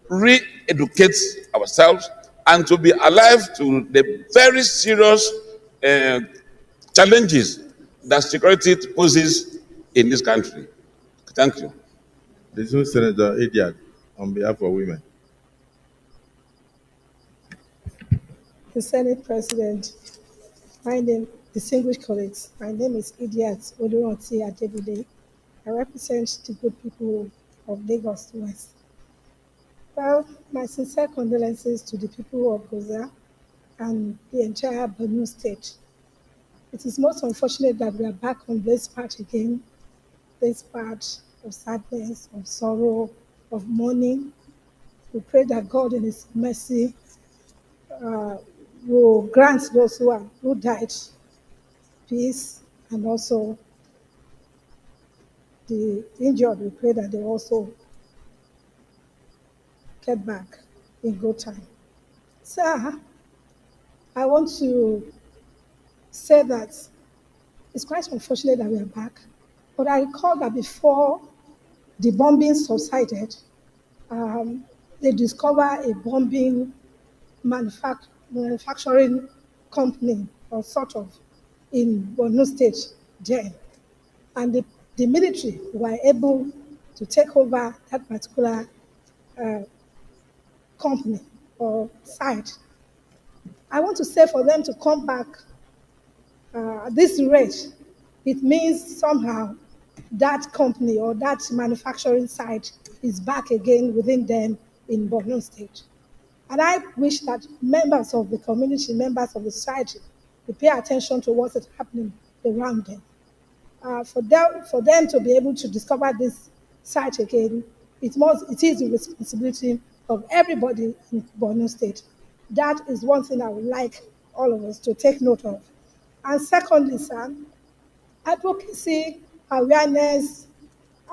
re-educate ourselves and to be alive to the very serious challenges that security poses in this country. Thank you. This is Senator Idiad on behalf of women. The Senate President, distinguished colleagues, my name is Idiat Oduranti Adebide. I represent the good people of Lagos West. Well, my sincere condolences to the people of Goza and the entire Borno State. It is most unfortunate that we are back on this part again, this part of sadness, of sorrow, of mourning. We pray that God in His mercy will grant those who died peace, and also the injured. We pray that they also get back in good time. Sir, I want to say that it's quite unfortunate that we are back, but I recall that before the bombing subsided, they discovered a bombing manufacturing company, or sort of. in Borno State then. And the military were able to take over that particular uh, company or site. I want to say for them to come back at this rate, it means somehow that company or that manufacturing site is back again within them in Borno State. And I wish that members of the community, members of the society, will pay attention to what is happening around them. For them to be able to discover this site again, it is the responsibility of everybody in Borno State. That is one thing I would like all of us to take note of. And secondly, sir, advocacy, awareness,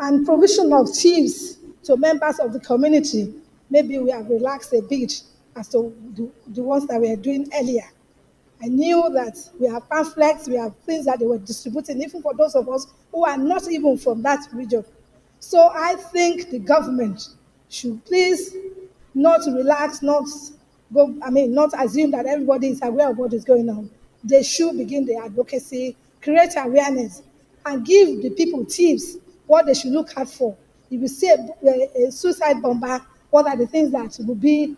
and provision of chiefs to members of the community. Maybe we have relaxed a bit as to the ones that we were doing earlier. I knew that we have pamphlets, we have things that they were distributing, even for those of us who are not even from that region. So I think the government should please not relax, not assume that everybody is aware of what is going on. They should begin the advocacy, create awareness, and give the people tips what they should look out for. If you see a suicide bomber, what are the things that will be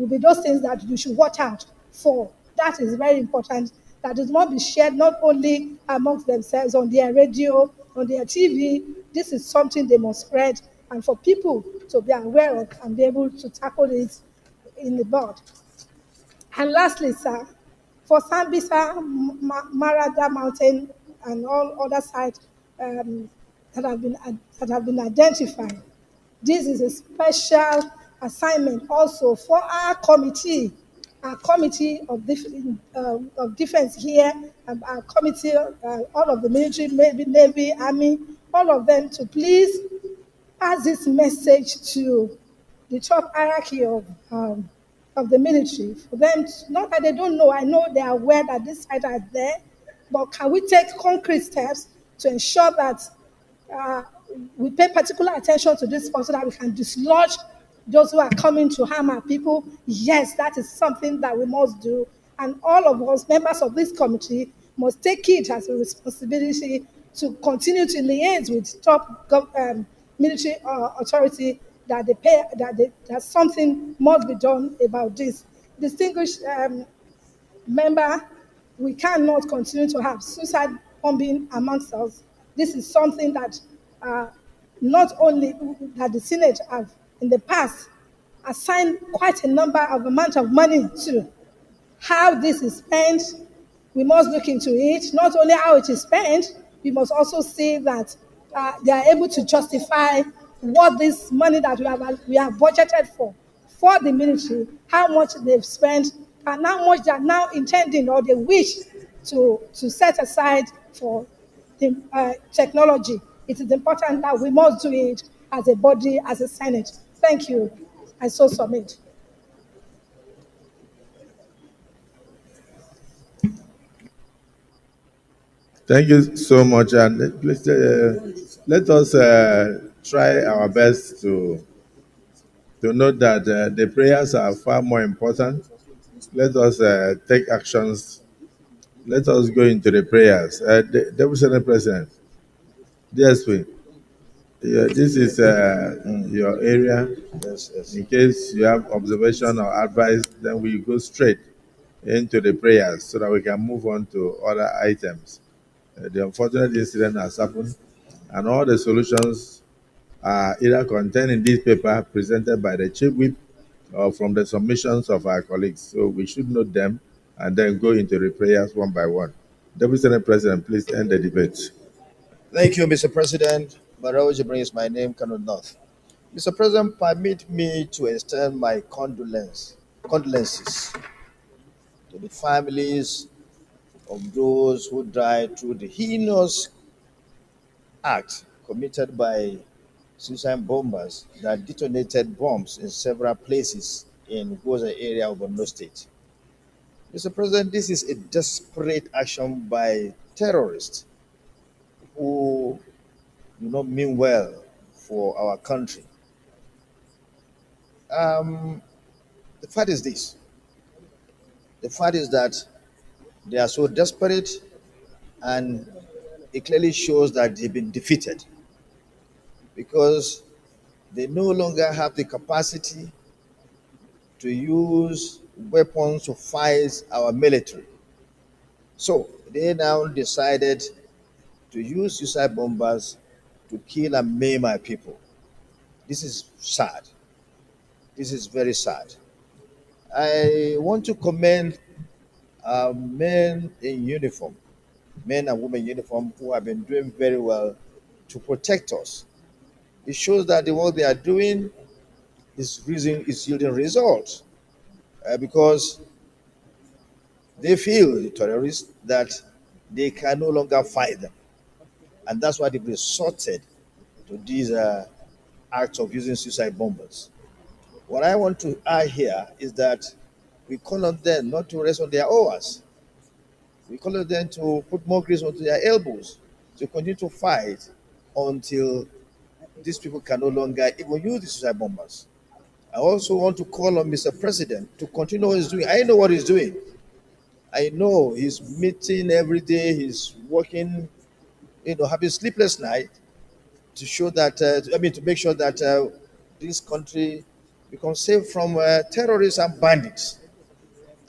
those things that you should watch out for. That is very important. That it must be shared not only amongst themselves on their radio, on their TV. This is something they must spread and for people to be aware of and be able to tackle it in the bud. And lastly, sir, for Sambisa, Marada Mountain, and all other sites that have been identified, this is a special assignment also for our committee of defense here, our committee, all of the military, maybe Navy, Army, all of them to please pass this message to the top hierarchy of the military. For them, not that they don't know, I know they are aware that this site is there, but can we take concrete steps to ensure that uh, we pay particular attention to this so that we can dislodge those who are coming to harm our people? Yes, that is something that we must do. And all of us, members of this committee, must take it as a responsibility to continue to liaise with top military authority that that something must be done about this. Distinguished member, we cannot continue to have suicide bombing amongst us. This is something that not only that the Senate have in the past assigned quite a number of amount of money to. How this is spent, we must look into it. Not only how it is spent, we must also see that they are able to justify what this money that we have budgeted for the military, how much they've spent, and how much they are now intending or they wish to set aside for the technology. It is important that we must do it as a body, as a Senate. Thank you. I so submit. Thank you so much. And please, let us try our best to note that the prayers are far more important. Let us take actions. Let us go into the prayers. Deputy Senate President, DSP, yeah, this is your area. Yes, yes. In case you have observation or advice, then we go straight into the prayers so that we can move on to other items. The unfortunate incident has happened, and all the solutions are either contained in this paper presented by the Chief Whip or from the submissions of our colleagues. So we should note them and then go into the prayers one by one. Deputy Senate President, please end the debate. Thank you, Mr. President. Barrow Jibrin is my name, Kano North. Mr. President, permit me to extend my condolences to the families of those who died through the heinous act committed by suicide bombers that detonated bombs in several places in Goza area of Borno State. Mr. President, this is a desperate action by terrorists who do not mean well for our country. Um, the fact is this. The fact is that they are so desperate And it clearly shows that they've been defeated because they no longer have the capacity to use weapons to fight our military. So they now decided to use suicide bombers to kill and maim our people. This is sad. This is very sad. I want to commend men in uniform, men and women in uniform who have been doing very well to protect us. It shows that the work they are doing is yielding results because they feel, the terrorists, that they can no longer fight them. And that's why they've resorted to these acts of using suicide bombers. What I want to add here is that we call on them not to rest on their oars. We call on them to put more grease onto their elbows, to continue to fight until these people can no longer even use the suicide bombers. I also want to call on Mr. President to continue what he's doing. I know what he's doing. I know he's meeting every day, he's working, having sleepless night to show that, to make sure that this country becomes safe from terrorists and bandits.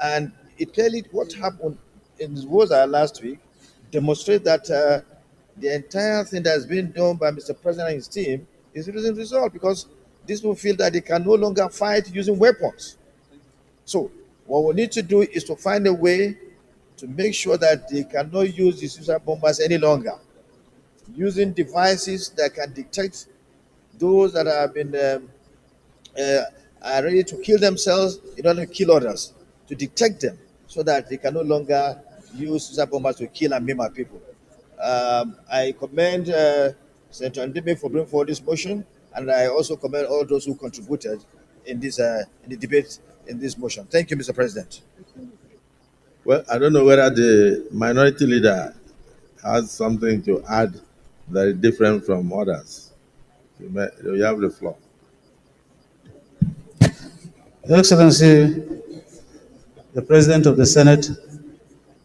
And it clearly, what happened in Woza last week demonstrate that the entire thing that has been done by Mr. President and his team is losing result because these people feel that they can no longer fight using weapons. So what we need to do is to find a way to make sure that they cannot use the suicide bombers any longer, using devices that can detect those that have been are ready to kill themselves in order to kill others, to detect them so that they can no longer use suicide bombers to kill and maim our people. I commend Senator Ndime for bringing forward this motion, and I also commend all those who contributed in this in the debate in this motion. Thank you, Mr. President. Well, I don't know whether the minority leader has something to add that is different from others. You have the floor. Your Excellency, the President of the Senate,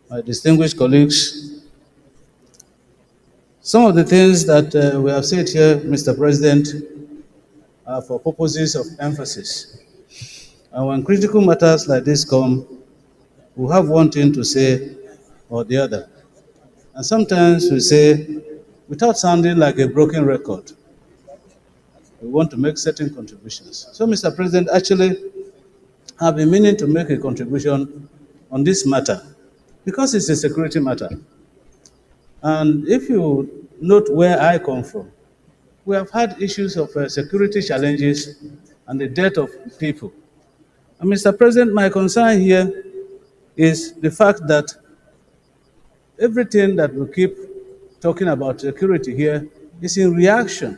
my distinguished colleagues, some of the things that we have said here, Mr. President, are for purposes of emphasis. And when critical matters like this come, we have one thing to say or the other. And sometimes we say, without sounding like a broken record, we want to make certain contributions. So, Mr. President, actually, I've been meaning to make a contribution on this matter because it's a security matter. And if you note where I come from, we have had issues of security challenges and the death of people. And Mr. President, my concern here is the fact that everything that we keep talking about security here is in reaction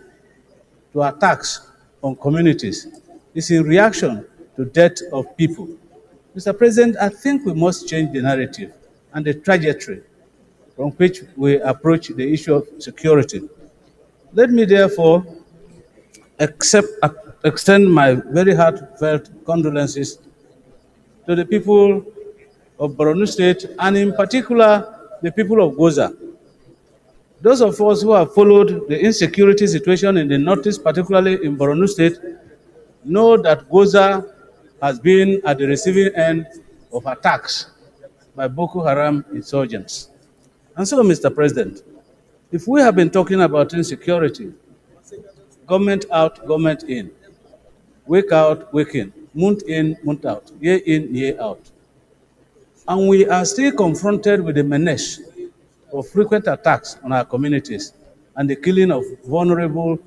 to attacks on communities. It's in reaction to death of people. Mr. President, I think we must change the narrative and the trajectory from which we approach the issue of security. Let me therefore extend my very heartfelt condolences to the people of Borno State, and in particular, the people of Goza. Those of us who have followed the insecurity situation in the Northeast, particularly in Borno State, know that Goza has been at the receiving end of attacks by Boko Haram insurgents. And so, Mr. President, if we have been talking about insecurity, government out, government in, week out, week in, month out, year in, year out, and we are still confronted with the menace of frequent attacks on our communities and the killing of vulnerable,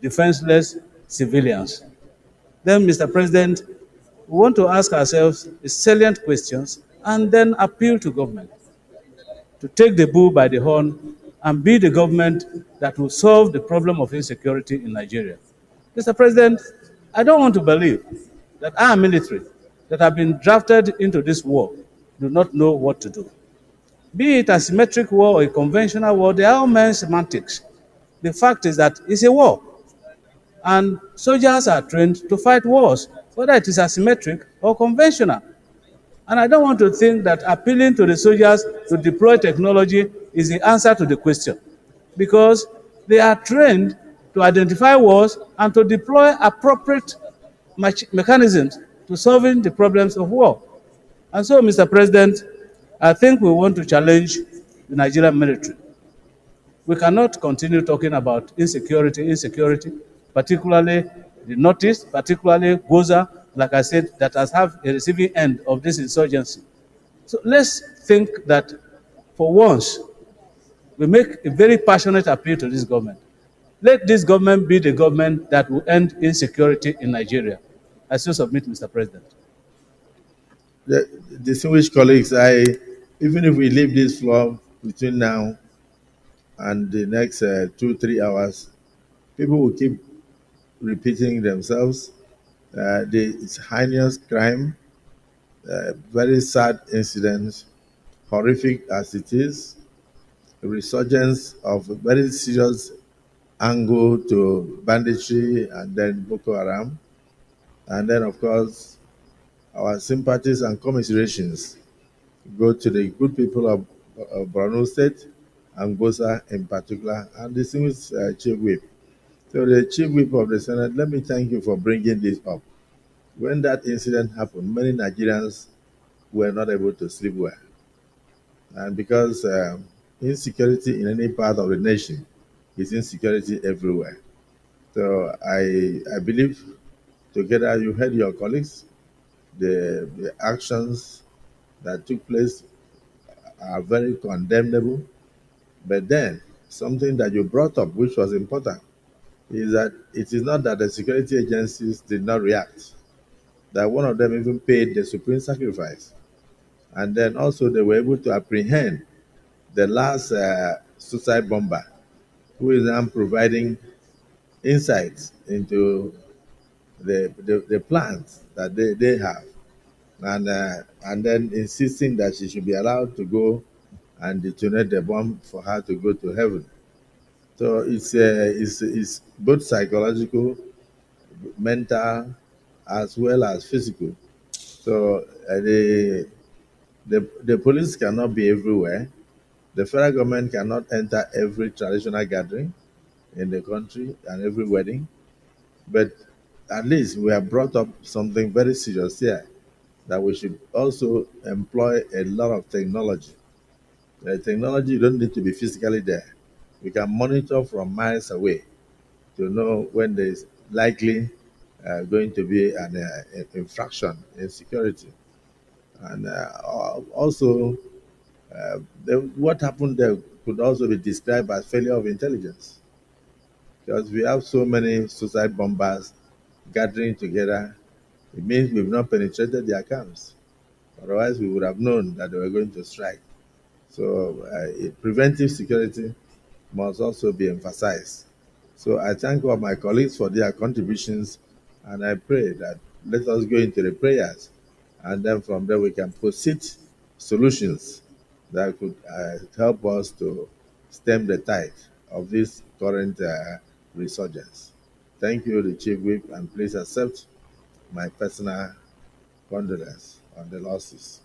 defenseless civilians, then, Mr. President, we want to ask ourselves salient questions and then appeal to government to take the bull by the horn and be the government that will solve the problem of insecurity in Nigeria. Mr. President, I don't want to believe that our military that have been drafted into this war do not know what to do. Be it a symmetric war or a conventional war, they are all mere semantics. The fact is that it's a war. And soldiers are trained to fight wars, whether it is asymmetric or conventional. And I don't want to think that appealing to the soldiers to deploy technology is the answer to the question, because they are trained to identify wars and to deploy appropriate mechanisms to solving the problems of war. And so, Mr. President, I think we want to challenge the Nigerian military. We cannot continue talking about insecurity, particularly the Northeast, particularly Goza, like I said, that has had a receiving end of this insurgency. So let's think that for once, we make a very passionate appeal to this government. Let this government be the government that will end insecurity in Nigeria. I still submit, Mr. President. The distinguished colleagues, even if we leave this floor between now and the next 2-3 hours, people will keep repeating themselves. It's heinous crime, very sad incident, horrific as it is, a resurgence of a very serious angle to banditry and then Boko Haram. And then, of course, our sympathies and commiserations go to the good people of Borno State and Goza in particular, and distinguished Chief Whip. So the Chief Whip of the Senate, let me thank you for bringing this up. When that incident happened, many Nigerians were not able to sleep well. And because insecurity in any part of the nation is insecurity everywhere. So I believe together you heard your colleagues, the actions that took place are very condemnable. But then something that you brought up, which was important, is that it is not that the security agencies did not react, that one of them even paid the supreme sacrifice. And then also they were able to apprehend the last suicide bomber, who is now providing insights into the plans that they have, and then insisting that she should be allowed to go and detonate the bomb for her to go to heaven. So it's both psychological, mental, as well as physical. So the police cannot be everywhere. The federal government cannot enter every traditional gathering in the country and every wedding. But at least we have brought up something very serious here, that we should also employ a lot of technology. The technology, you don't need to be physically there. We can monitor from miles away to know when there is likely going to be an infraction in security. And also, what happened there could also be described as failure of intelligence, because we have so many suicide bombers gathering together. It means we've not penetrated their camps. Otherwise, we would have known that they were going to strike. So preventive security must also be emphasized. So I thank all my colleagues for their contributions, and I pray that let us go into the prayers, and then from there we can proceed solutions that could help us to stem the tide of this current resurgence. Thank you, the Chief Whip, and please accept my personal condolence on the losses.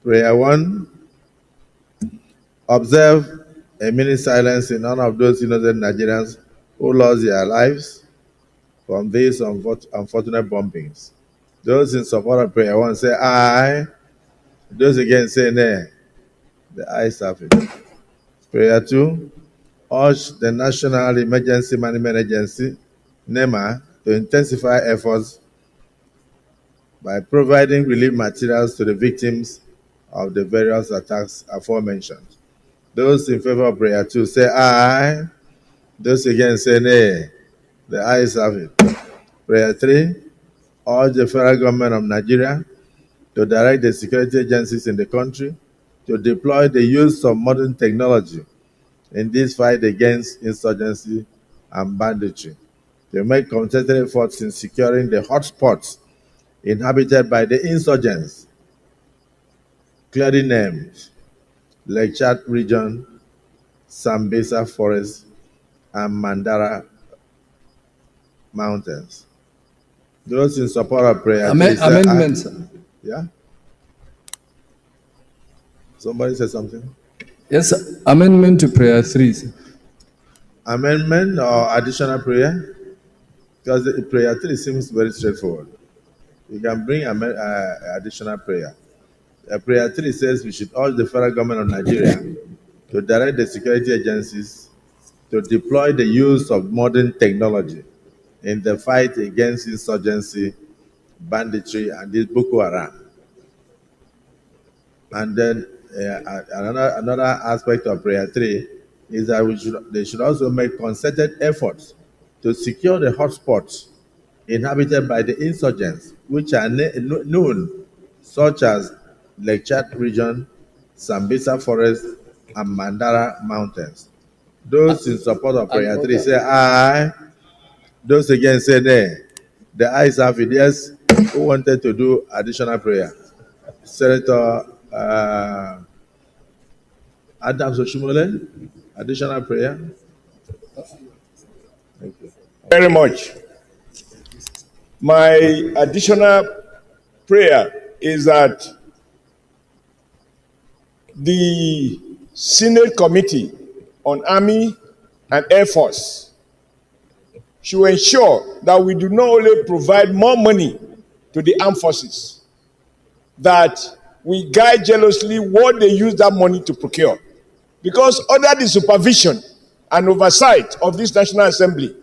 Prayer 1. Observe a minute silence in honor of those innocent Nigerians who lost their lives from these unfortunate bombings. Those in support of prayer 1 say aye. Those against say nay. The ayes have it. Prayer 2. Urge the National Emergency Management Agency, NEMA, to intensify efforts by providing relief materials to the victims of the various attacks aforementioned. Those in favor of prayer 2 say aye. Those against say nay. The ayes have it. Prayer 3. Urge the federal government of Nigeria to direct the security agencies in the country to deploy the use of modern technology in this fight against insurgency and banditry, to make concerted efforts in securing the hotspots inhabited by the insurgents, clearly named Lake Chad region, Sambisa Forest, and Mandara Mountains. Those in support of prayer. Amendments. Yeah? Somebody said something? Yes, amendment to prayer 3. Amendment or additional prayer? Because the prayer 3 seems very straightforward. You can bring additional prayer. Prayer 3 says we should urge the federal government of Nigeria to direct the security agencies to deploy the use of modern technology in the fight against insurgency, banditry, and this Boko Haram. And then another aspect of prayer 3 is that they should also make concerted efforts to secure the hotspots inhabited by the insurgents, which are known, such as Lake Chad region, Sambisa Forest, and Mandara Mountains. Those in support of prayer 3 say aye. Those against say nay. The ayes have it. Yes, who wanted to do additional prayer? Senator Adams Oshimole, additional prayer. Thank you. Very much. My additional prayer is that the Senate Committee on Army and Air Force should ensure that we do not only provide more money to the armed forces, that we guide jealously what they use that money to procure. Because under the supervision and oversight of this National Assembly,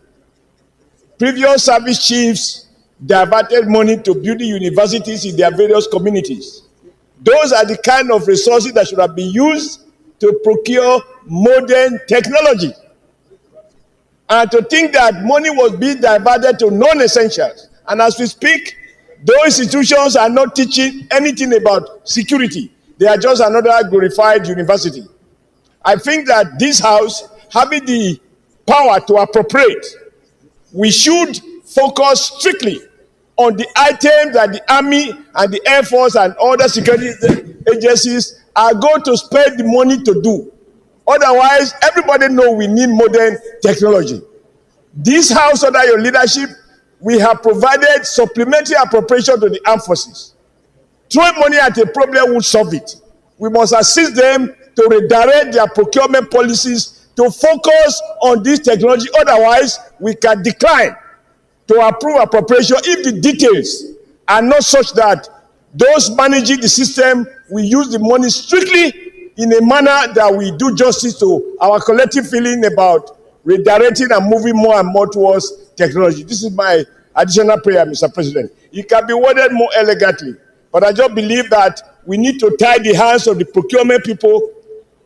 previous service chiefs diverted money to building universities in their various communities. Those are the kind of resources that should have been used to procure modern technology. And to think that money was being diverted to non-essentials. And as we speak, those institutions are not teaching anything about security. They are just another glorified university. I think that this House, having the power to appropriate, we should focus strictly on the items that the Army and the Air Force and other security agencies are going to spend the money to do. Otherwise, everybody knows we need modern technology. This House, under your leadership, we have provided supplementary appropriation to the armed forces. Throwing money at a problem will solve it. We must assist them to redirect their procurement policies to focus on this technology. Otherwise, we can decline to approve appropriation if the details are not such that those managing the system will use the money strictly in a manner that we do justice to our collective feeling about redirecting and moving more and more towards technology. This is my additional prayer, Mr. President. It can be worded more elegantly, but I just believe that we need to tie the hands of the procurement people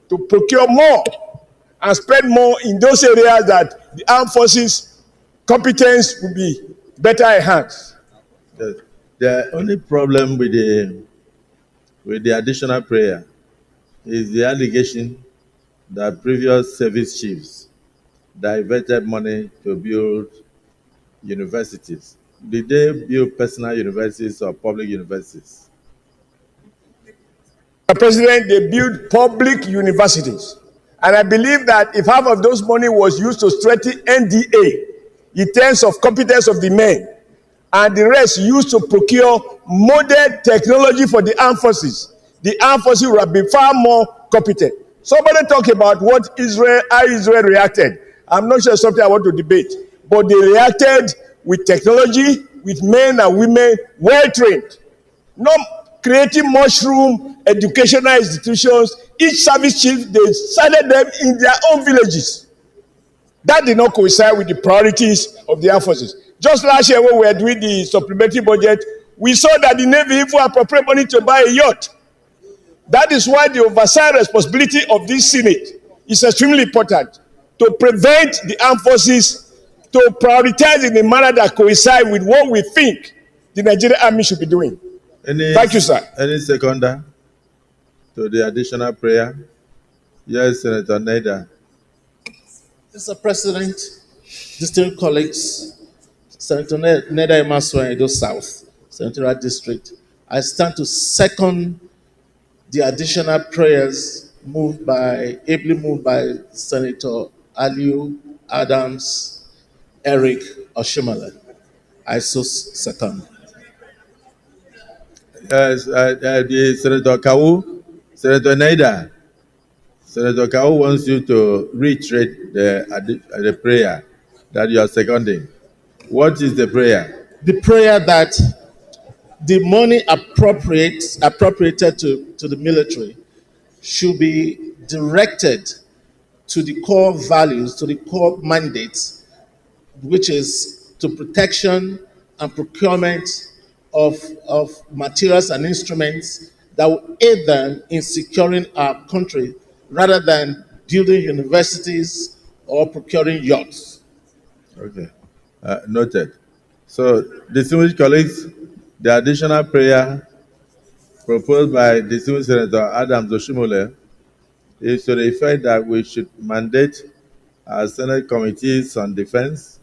to procure more and spend more in those areas that the armed forces competence will be better enhanced. The only problem with the additional prayer is the allegation that previous service chiefs diverted money to build universities. Did they build personal universities or public universities? Mr. President, they build public universities. And I believe that if half of those money was used to strengthen NDA in terms of competence of the men, and the rest used to procure modern technology for the armed forces, the armed forces would have been far more competent. Somebody talk about how Israel reacted. I'm not sure it's something I want to debate, but they reacted with technology, with men and women well trained, not creating mushroom educational institutions. Each service chief, they started them in their own villages. That did not coincide with the priorities of the armed forces. Just last year when we were doing the supplementary budget, we saw that the Navy even appropriate money to buy a yacht. That is why the oversight responsibility of this Senate is extremely important, to prevent the armed forces to prioritize in a manner that coincides with what we think the Nigerian Army should be doing. Thank you, sir. Any seconder to the additional prayer? Yes, Senator Neda. Mr. President, distinguished colleagues, Senator Neda Emaswa, Edo South, Senatorial District, I stand to second the additional prayers ably moved by Senator Aliu, Adams, Eric, Oshimale. I so second. Yes, Senator Kawu, Senator Neda. Senator Kau wants you to reiterate the prayer that you are seconding. What is the prayer? The prayer that the money appropriated to the military should be directed to the core values, to the core mandates, which is to protection and procurement of materials and instruments that will aid them in securing our country rather than building universities or procuring yachts. Okay, noted. So, distinguished colleagues, the additional prayer proposed by distinguished Senator Adams Oshimole is to the effect that we should mandate our Senate committees on defense,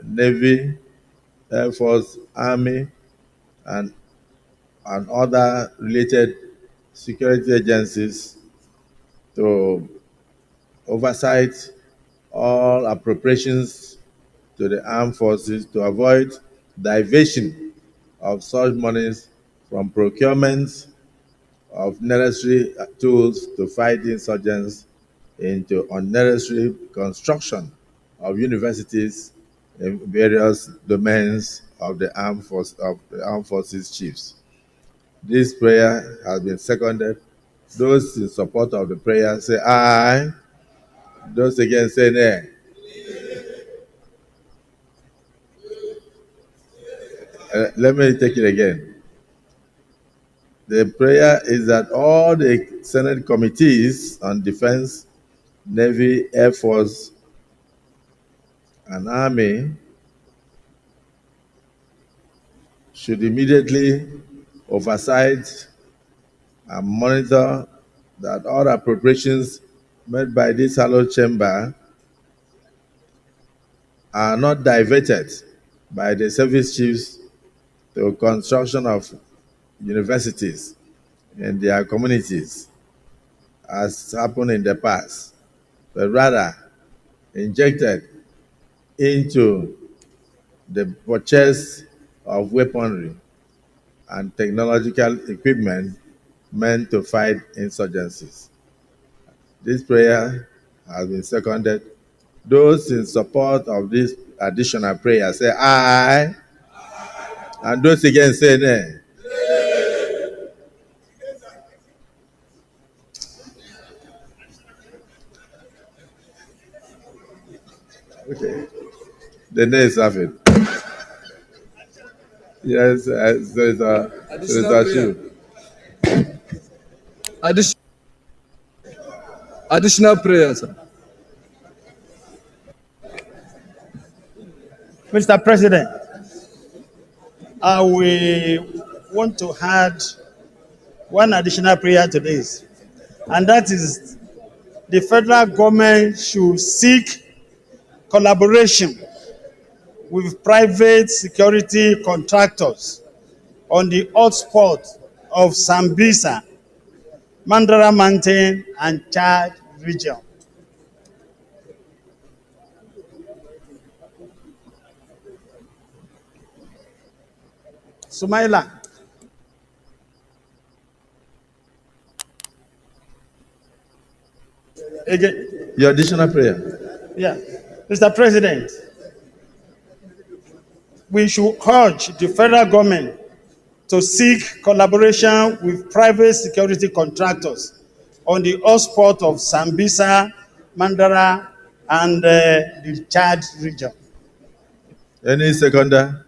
Navy, Air Force, Army, and other related security agencies to oversight all appropriations to the armed forces to avoid diversion of such monies from procurement of necessary tools to fight insurgents into unnecessary construction of universities in various domains of the armed forces chiefs. This prayer has been seconded. Those in support of the prayer say aye. Those against say nay. Let me take it again. The prayer is that all the Senate committees on defense, Navy, Air Force, and Army should immediately oversight and monitor that all appropriations made by this hallowed chamber are not diverted by the service chiefs to construction of universities in their communities, as happened in the past, but rather injected into the purchase of weaponry and technological equipment meant to fight insurgencies. This prayer has been seconded. Those in support of this additional prayer say aye, and those against say nay. Okay. The nays have it. Yes, there's a shoe. Additional prayer, sir. Mr. President, we want to add one additional prayer to this, and that is the federal government should seek collaboration with private security contractors on the hotspot of Sambisa, Mandara Mountain, and Chad region. Sumaila. Again. Your additional prayer. Yeah. Mr. President, we should urge the federal government to seek collaboration with private security contractors on the hotspot of Sambisa, Mandara, and the Chad region. Any seconder?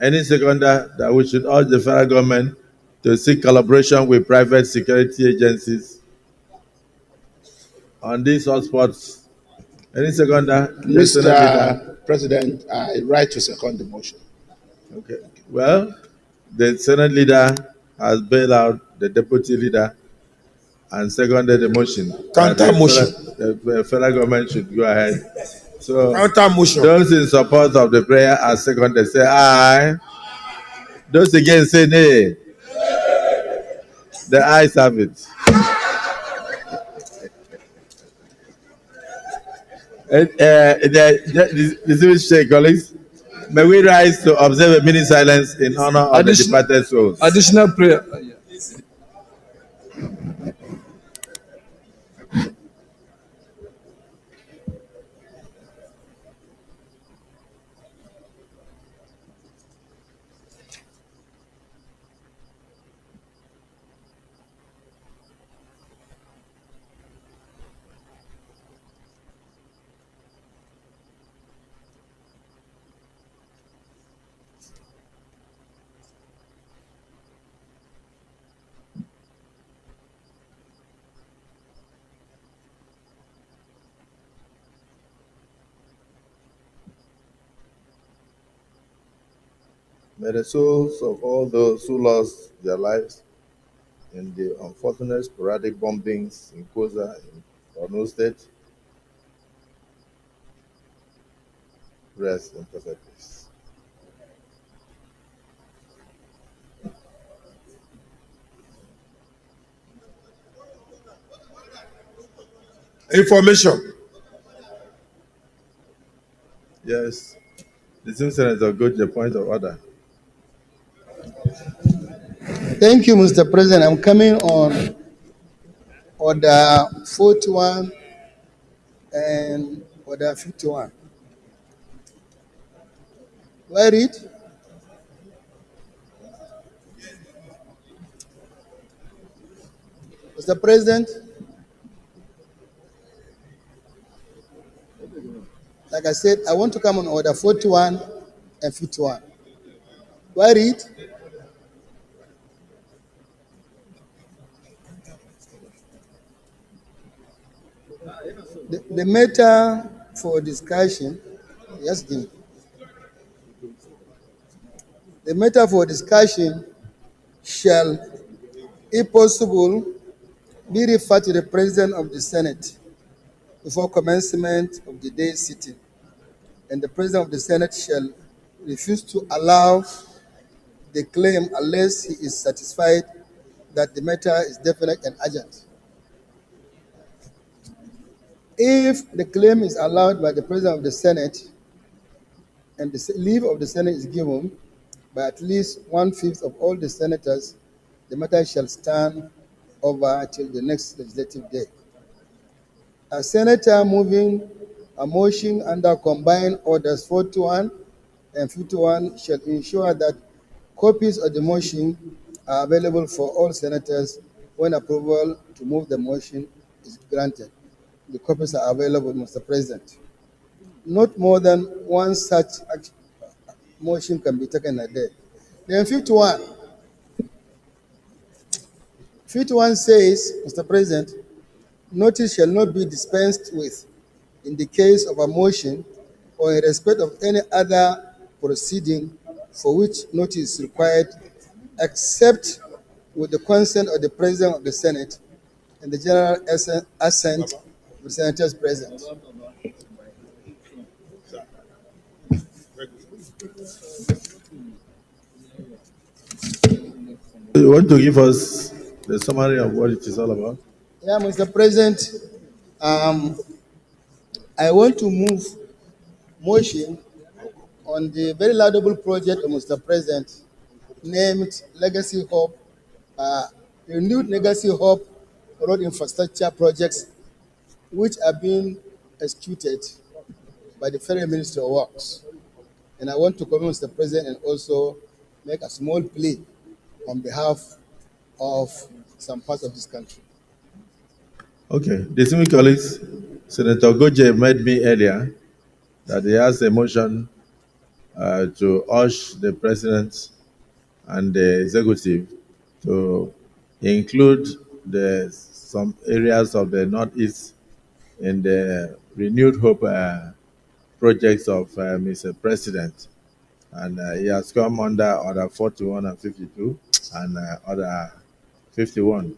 Any seconder that we should urge the federal government to seek collaboration with private security agencies on these hotspots? Any seconder? Mr. President, I write to second the motion. Okay. Well, the Senate leader has bailed out the deputy leader and seconded the motion. Counter motion. The federal government should go ahead. So, counter motion. Those in support of the prayer are seconded say aye. Those against say nay. The ayes have it. Distinguished colleagues, may we rise to observe a minute silence in honor of the departed souls. Additional prayer. May the souls of all those who lost their lives in the unfortunate sporadic bombings in Koza in Borno State rest in perfect peace. Information. Yes, the Team Senator go to the point of order. Thank you, Mr. President. I'm coming on order 41 and order 51. Do I read? Mr. President, like I said, I want to come on order 41 and 51. Do I read? The matter for discussion, yes, Dean. The matter for discussion shall, if possible, be referred to the President of the Senate before commencement of the day's sitting, and the President of the Senate shall refuse to allow the claim unless he is satisfied that the matter is definite and urgent. If the claim is allowed by the President of the Senate and the leave of the Senate is given by at least 1/5 of all the senators, the matter shall stand over till the next legislative day. A senator moving a motion under combined orders 41 and 51 shall ensure that copies of the motion are available for all senators when approval to move the motion is granted. The copies are available, Mr. President. Not more than one such motion can be taken a day. Then 51. 51 says, Mr. President, notice shall not be dispensed with in the case of a motion or in respect of any other proceeding for which notice is required, except with the consent of the President of the Senate and the general assent of the senators present. You want to give us the summary of what it is all about? Yeah, Mr. President, I want to move motion on the very laudable project of Mr. President named Legacy Hope, renewed Legacy Hope road infrastructure projects, which are being executed by the Federal Ministry of Works. And I want to commend Mr. President and also make a small plea on behalf of some parts of this country. Okay, distinguished colleagues, Senator Goje made me earlier that he has a motion to urge the President and the Executive to include some areas of the Northeast in the renewed hope projects of Mr. President. And he has come under Order 41 and 52 and Order 51.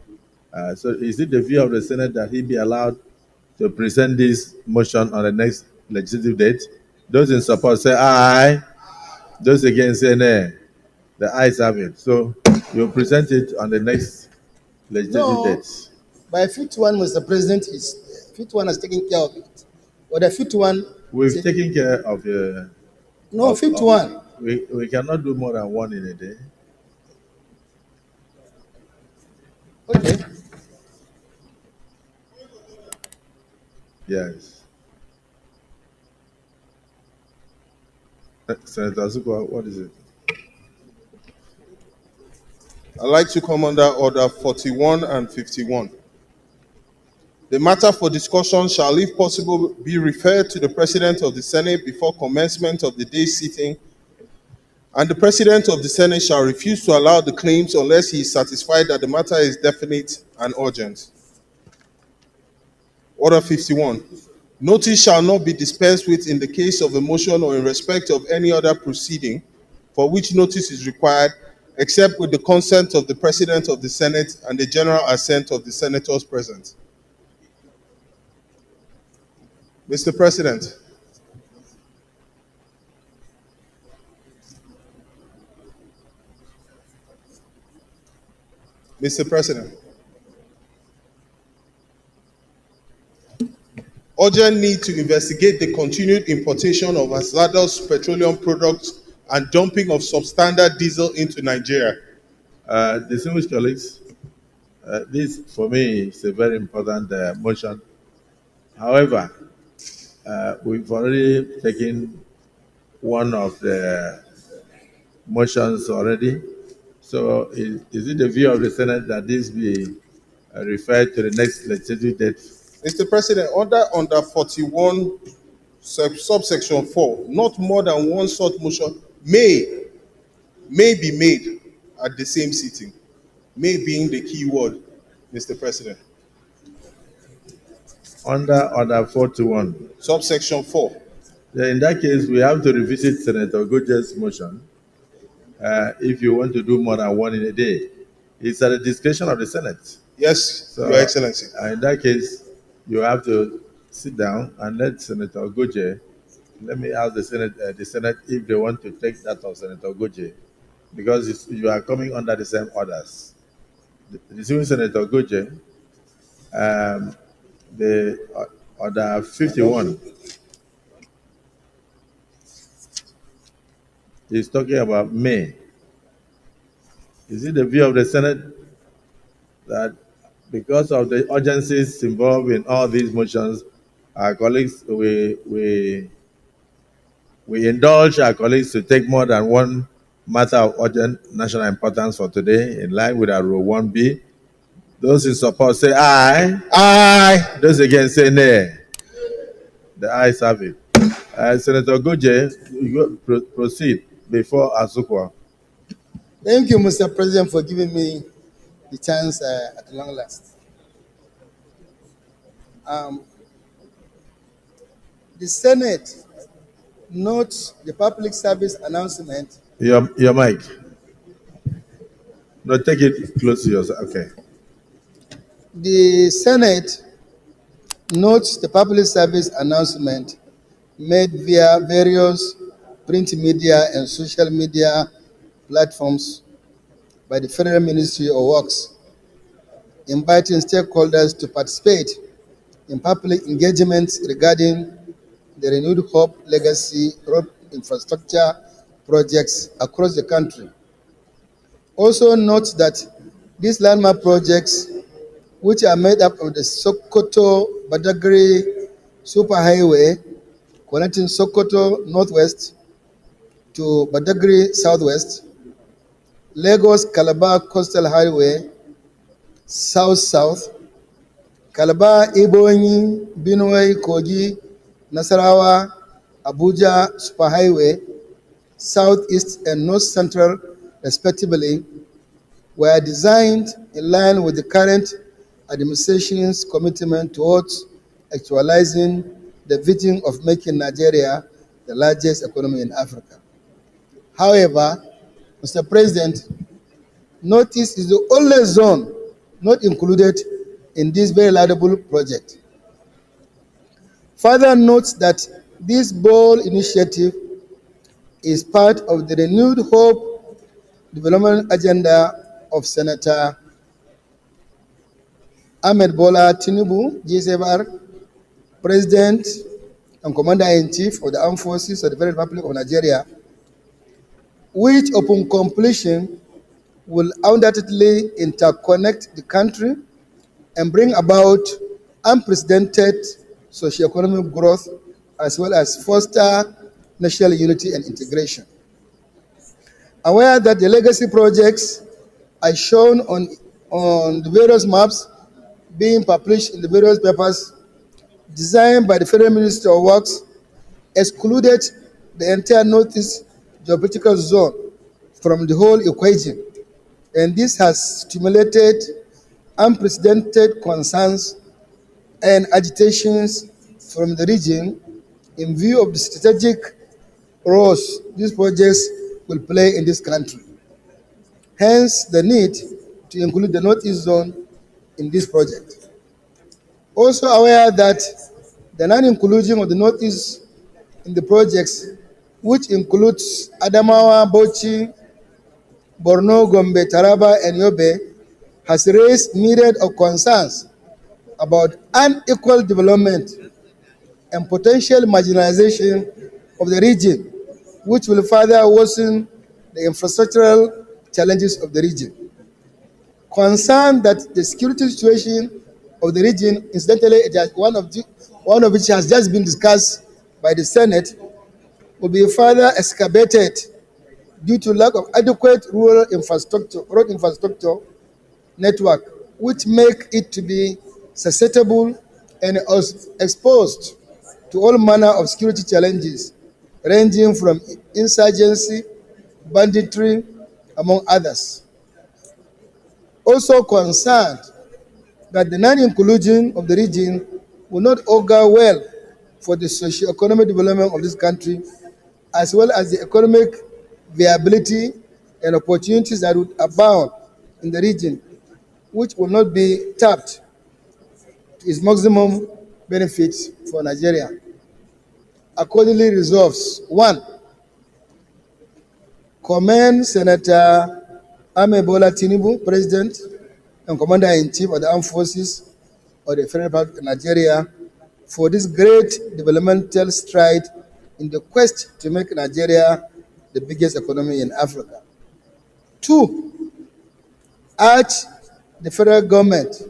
So is it the view of the Senate that he be allowed to present this motion on the next legislative date? Those in support say aye. Those against say nay. The ayes have it. So you present it on the next legislative date. By 51, Mr. President, 51 has taken care of it. Or the 51... We've taken care of no, 51. We cannot do more than one in a day. Okay. Yes. Senator Asukwa, what is it? I'd like to come under Order 41 and 51. The matter for discussion shall, if possible, be referred to the President of the Senate before commencement of the day's sitting, and the President of the Senate shall refuse to allow the claims unless he is satisfied that the matter is definite and urgent. Order 51. Notice shall not be dispensed with in the case of a motion or in respect of any other proceeding for which notice is required, except with the consent of the President of the Senate and the general assent of the senators present. Mr. President, Mr. President, urgent need to investigate the continued importation of hazardous petroleum products and dumping of substandard diesel into Nigeria. Distinguished colleagues, this for me is a very important motion. However, we've already taken one of the motions already. So is it the view of the Senate that this be referred to the next legislative date? Mr. President, under 41 subsection 4, not more than one such motion may be made at the same sitting. May being the key word, Mr. President. Under order 41. Subsection 4. Yeah, in that case, we have to revisit Senator Goje's motion if you want to do more than one in a day. It's at the discretion of the Senate. Yes, so, Your Excellency. In that case, you have to sit down and let Senator Goje, let me ask the Senate if they want to take that of Senator Goje, because you are coming under the same orders. The Senator Goje, the order 51 is talking about May. Is it the view of the Senate that because of the urgencies involved in all these motions, our colleagues, we indulge our colleagues to take more than one matter of urgent national importance for today in line with our Rule 1B? Those in support say aye. Aye. Those against say nay. The ayes have it. Senator Goje, you proceed before Asukwa. Thank you, Mr. President, for giving me the chance at long last. The Senate notes the public service announcement. Your mic. No, take it close to yourself. Okay. The Senate notes the public service announcement made via various print media and social media platforms by the Federal Ministry of Works, inviting stakeholders to participate in public engagements regarding the Renewed Hope Legacy road infrastructure projects across the country. Also note that these landmark projects, which are made up of the Sokoto-Badagry Superhighway connecting Sokoto Northwest to Badagry Southwest, Lagos-Calabar Coastal Highway South-South, Calabar-Ebonyi, Benue, Kogi, Nasarawa, Abuja Superhighway, Southeast and North Central, respectively, were designed in line with the current administration's commitment towards actualizing the vision of making Nigeria the largest economy in Africa. However, Mr. President, Northeast is the only zone not included in this very laudable project. Further notes that this bold initiative is part of the Renewed Hope development agenda of Senator Ahmed Bola Tinubu, GSFR, President and Commander-in-Chief of the Armed Forces of the Federal Republic of Nigeria, which upon completion will undoubtedly interconnect the country and bring about unprecedented socio-economic growth as well as foster national unity and integration. Aware that the legacy projects are shown on the various maps being published in the various papers designed by the Federal Ministry of Works, excluded the entire Northeast geopolitical zone from the whole equation, and this has stimulated unprecedented concerns and agitations from the region in view of the strategic roles these projects will play in this country. Hence, the need to include the Northeast Zone in this project. Also aware that the non-inclusion of the Northeast in the projects, which includes Adamawa, Bauchi, Borno, Gombe, Taraba, and Yobe, has raised myriad of concerns about unequal development and potential marginalization of the region, which will further worsen the infrastructural challenges of the region. Concerned that the security situation of the region, incidentally, one of which has just been discussed by the Senate, will be further exacerbated due to lack of adequate rural infrastructure, road infrastructure network, which make it to be susceptible and exposed to all manner of security challenges, ranging from insurgency, banditry, among others. Also concerned that the non-inclusion of the region will not augur well for the socio-economic development of this country, as well as the economic viability and opportunities that would abound in the region, which will not be tapped to its maximum benefits for Nigeria. Accordingly resolves, 1, commend Senator Bola Tinubu, President and Commander-in-Chief of the Armed Forces of the Federal Republic of Nigeria, for this great developmental stride in the quest to make Nigeria the biggest economy in Africa. 2, urge the federal government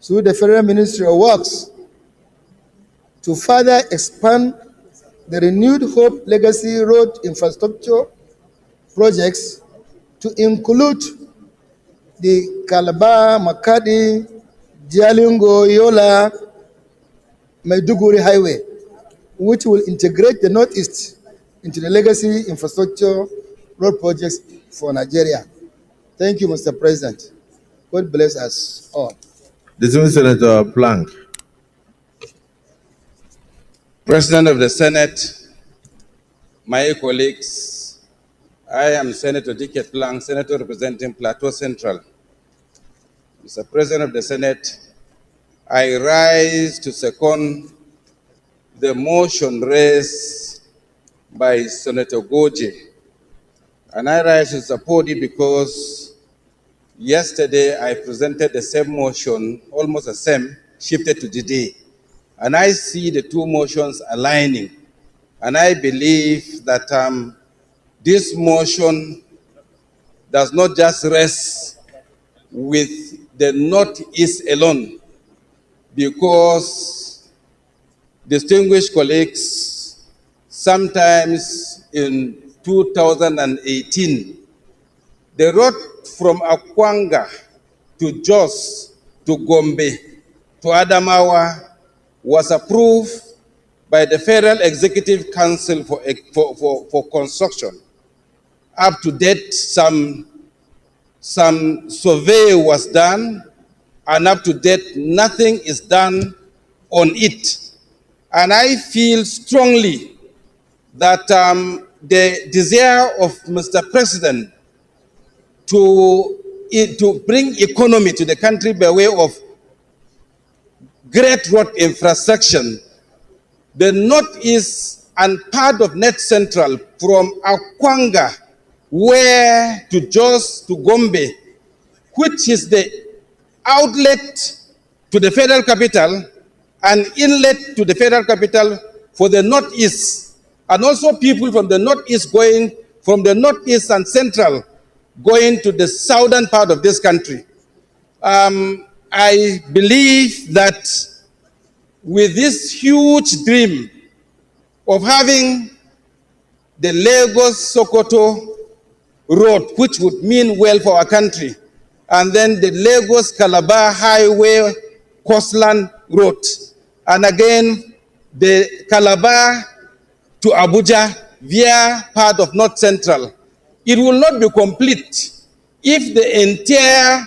through the Federal Ministry of Works to further expand the Renewed Hope Legacy Road infrastructure projects to include the Calabar, Makadi, Jalingo, Yola, Maiduguri Highway, which will integrate the Northeast into the legacy infrastructure road projects for Nigeria. Thank you, Mr. President. God bless us all. Distinguished Senator Plank. President of the Senate, my colleagues, I am Senator Dicket Plank, Senator representing Plateau Central. Mr. President of the Senate, I rise to second the motion raised by Senator Goje. And I rise to support it because yesterday I presented the same motion, almost the same, shifted to today. And I see the two motions aligning. And I believe that this motion does not just rest with the Northeast alone, because distinguished colleagues, sometimes in 2018, the road from Akwanga to Jos to Gombe to Adamawa was approved by the Federal Executive Council for construction. Up to date, some survey was done, and up to date, nothing is done on it. And I feel strongly that the desire of Mr. President to bring economy to the country by way of great road infrastructure, the Northeast and part of Net Central from Akwanga, where to Jos to Gombe, which is the outlet to the federal capital and inlet to the federal capital for the Northeast, and also people from the Northeast going from the Northeast and Central going to the southern part of this country. I believe that with this huge dream of having the Lagos-Sokoto road, which would mean well for our country, and then the Lagos-Calabar Highway Coastland Road, and again the Calabar to Abuja via part of North Central, it will not be complete if the entire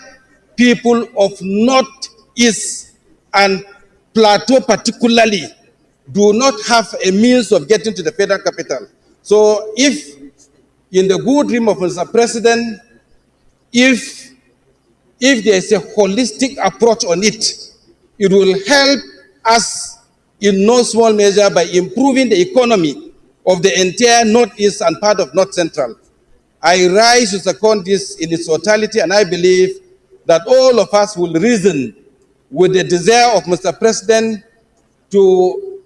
people of Northeast and Plateau particularly do not have a means of getting to the federal capital. So if in the good dream of Mr. President, if there is a holistic approach on it, it will help us in no small measure by improving the economy of the entire Northeast and part of North Central. I rise to second this in its totality, and I believe that all of us will reason with the desire of Mr. President to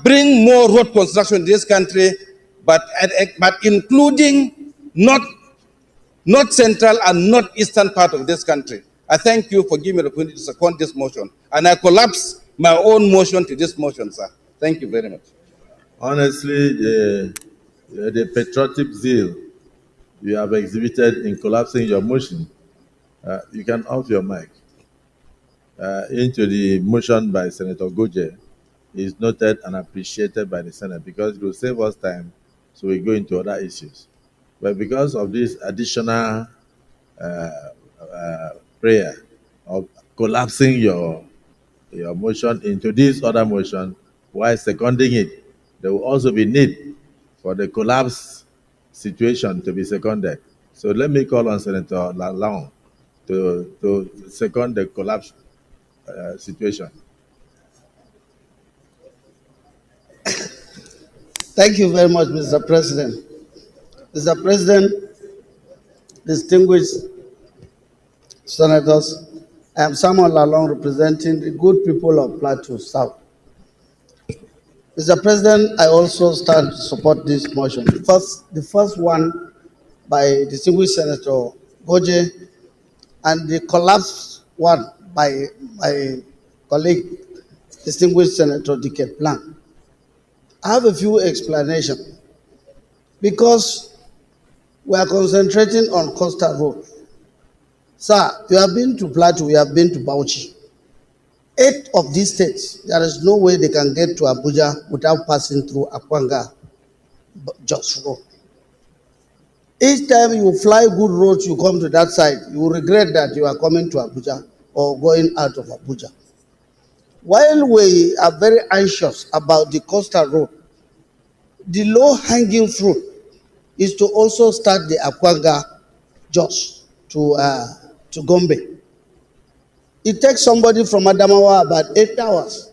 bring more road construction in this country, but including North Central and North Eastern part of this country. I thank you for giving me the opportunity to second this motion, and I collapse my own motion to this motion, sir. Thank you very much. Honestly, the patriotic zeal you have exhibited in collapsing your motion, you can off your mic. Into the motion by Senator Goje is noted and appreciated by the Senate because it will save us time, so we go into other issues. But because of this additional prayer of collapsing your motion into this other motion while seconding it, there will also be need for the collapse situation to be seconded. So let me call on Senator Lalong to second the collapse situation. Thank you very much, Mr. President. Mr. President, distinguished senators, I am Samuel Lalong representing the good people of Plateau South. Mr. President, I also stand to support this motion. The first one by distinguished Senator Goje, and the collapse one by my colleague, distinguished Senator Dicket Plank. I have a few explanations. Because we are concentrating on coastal road. Sir, you have been to Plateau, we have been to Bauchi. 8 of these states, there is no way they can get to Abuja without passing through Akwanga, Jos Road. Each time you fly good roads, you come to that side, you will regret that you are coming to Abuja or going out of Abuja. While we are very anxious about the coastal road, the low-hanging fruit is to also start the Akwanga Jos to Gombe. It takes somebody from Adamawa about 8 hours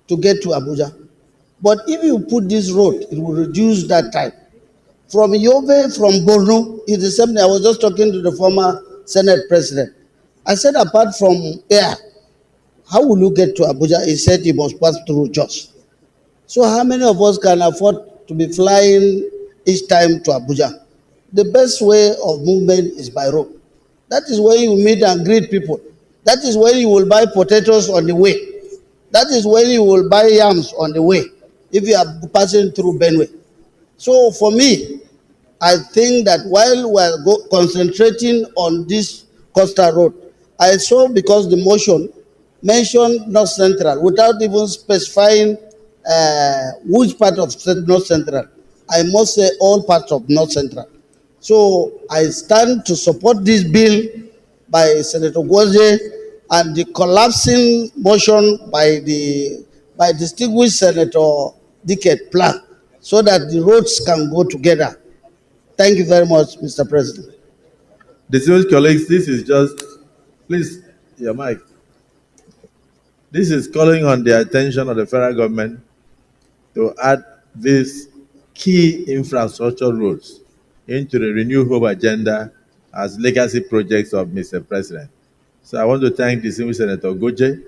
to get to Abuja. But if you put this road, it will reduce that time. From Yobe, from Borno, it's the same thing. I was just talking to the former Senate President. I said, apart from air, how will you get to Abuja? He said you must pass through Jos. So how many of us can afford to be flying each time to Abuja? The best way of movement is by road. That is where you meet and greet people. That is where you will buy potatoes on the way. That is where you will buy yams on the way if you are passing through Benue. So for me, I think that while we are concentrating on this coastal road, I saw because the motion mentioned North Central without even specifying which part of North Central. I must say all parts of North Central. So I stand to support this bill by Senator Goje and the collapsing motion by distinguished Senator Dicket Plank, so that the roads can go together. Thank you very much, Mr. President. Distinguished colleagues, this is just, please, your mic. This is calling on the attention of the federal government to add these key infrastructure roads into the Renew Hope agenda as legacy projects of Mr. President. So I want to thank distinguished Senator Goje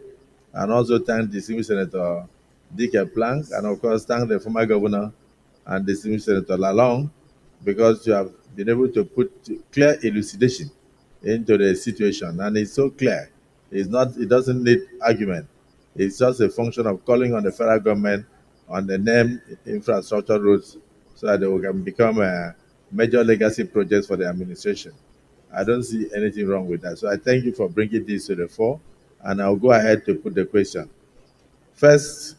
and also thank distinguished Senator Dicket Plank, and of course thank the former governor and distinguished Senator Lalong, because you have been able to put clear elucidation into the situation, and it's so clear. It doesn't need argument. It's just a function of calling on the federal government on the named infrastructure roads so that they can become major legacy projects for the administration. I don't see anything wrong with that. So I thank you for bringing this to the fore, and I'll go ahead to put the question. First,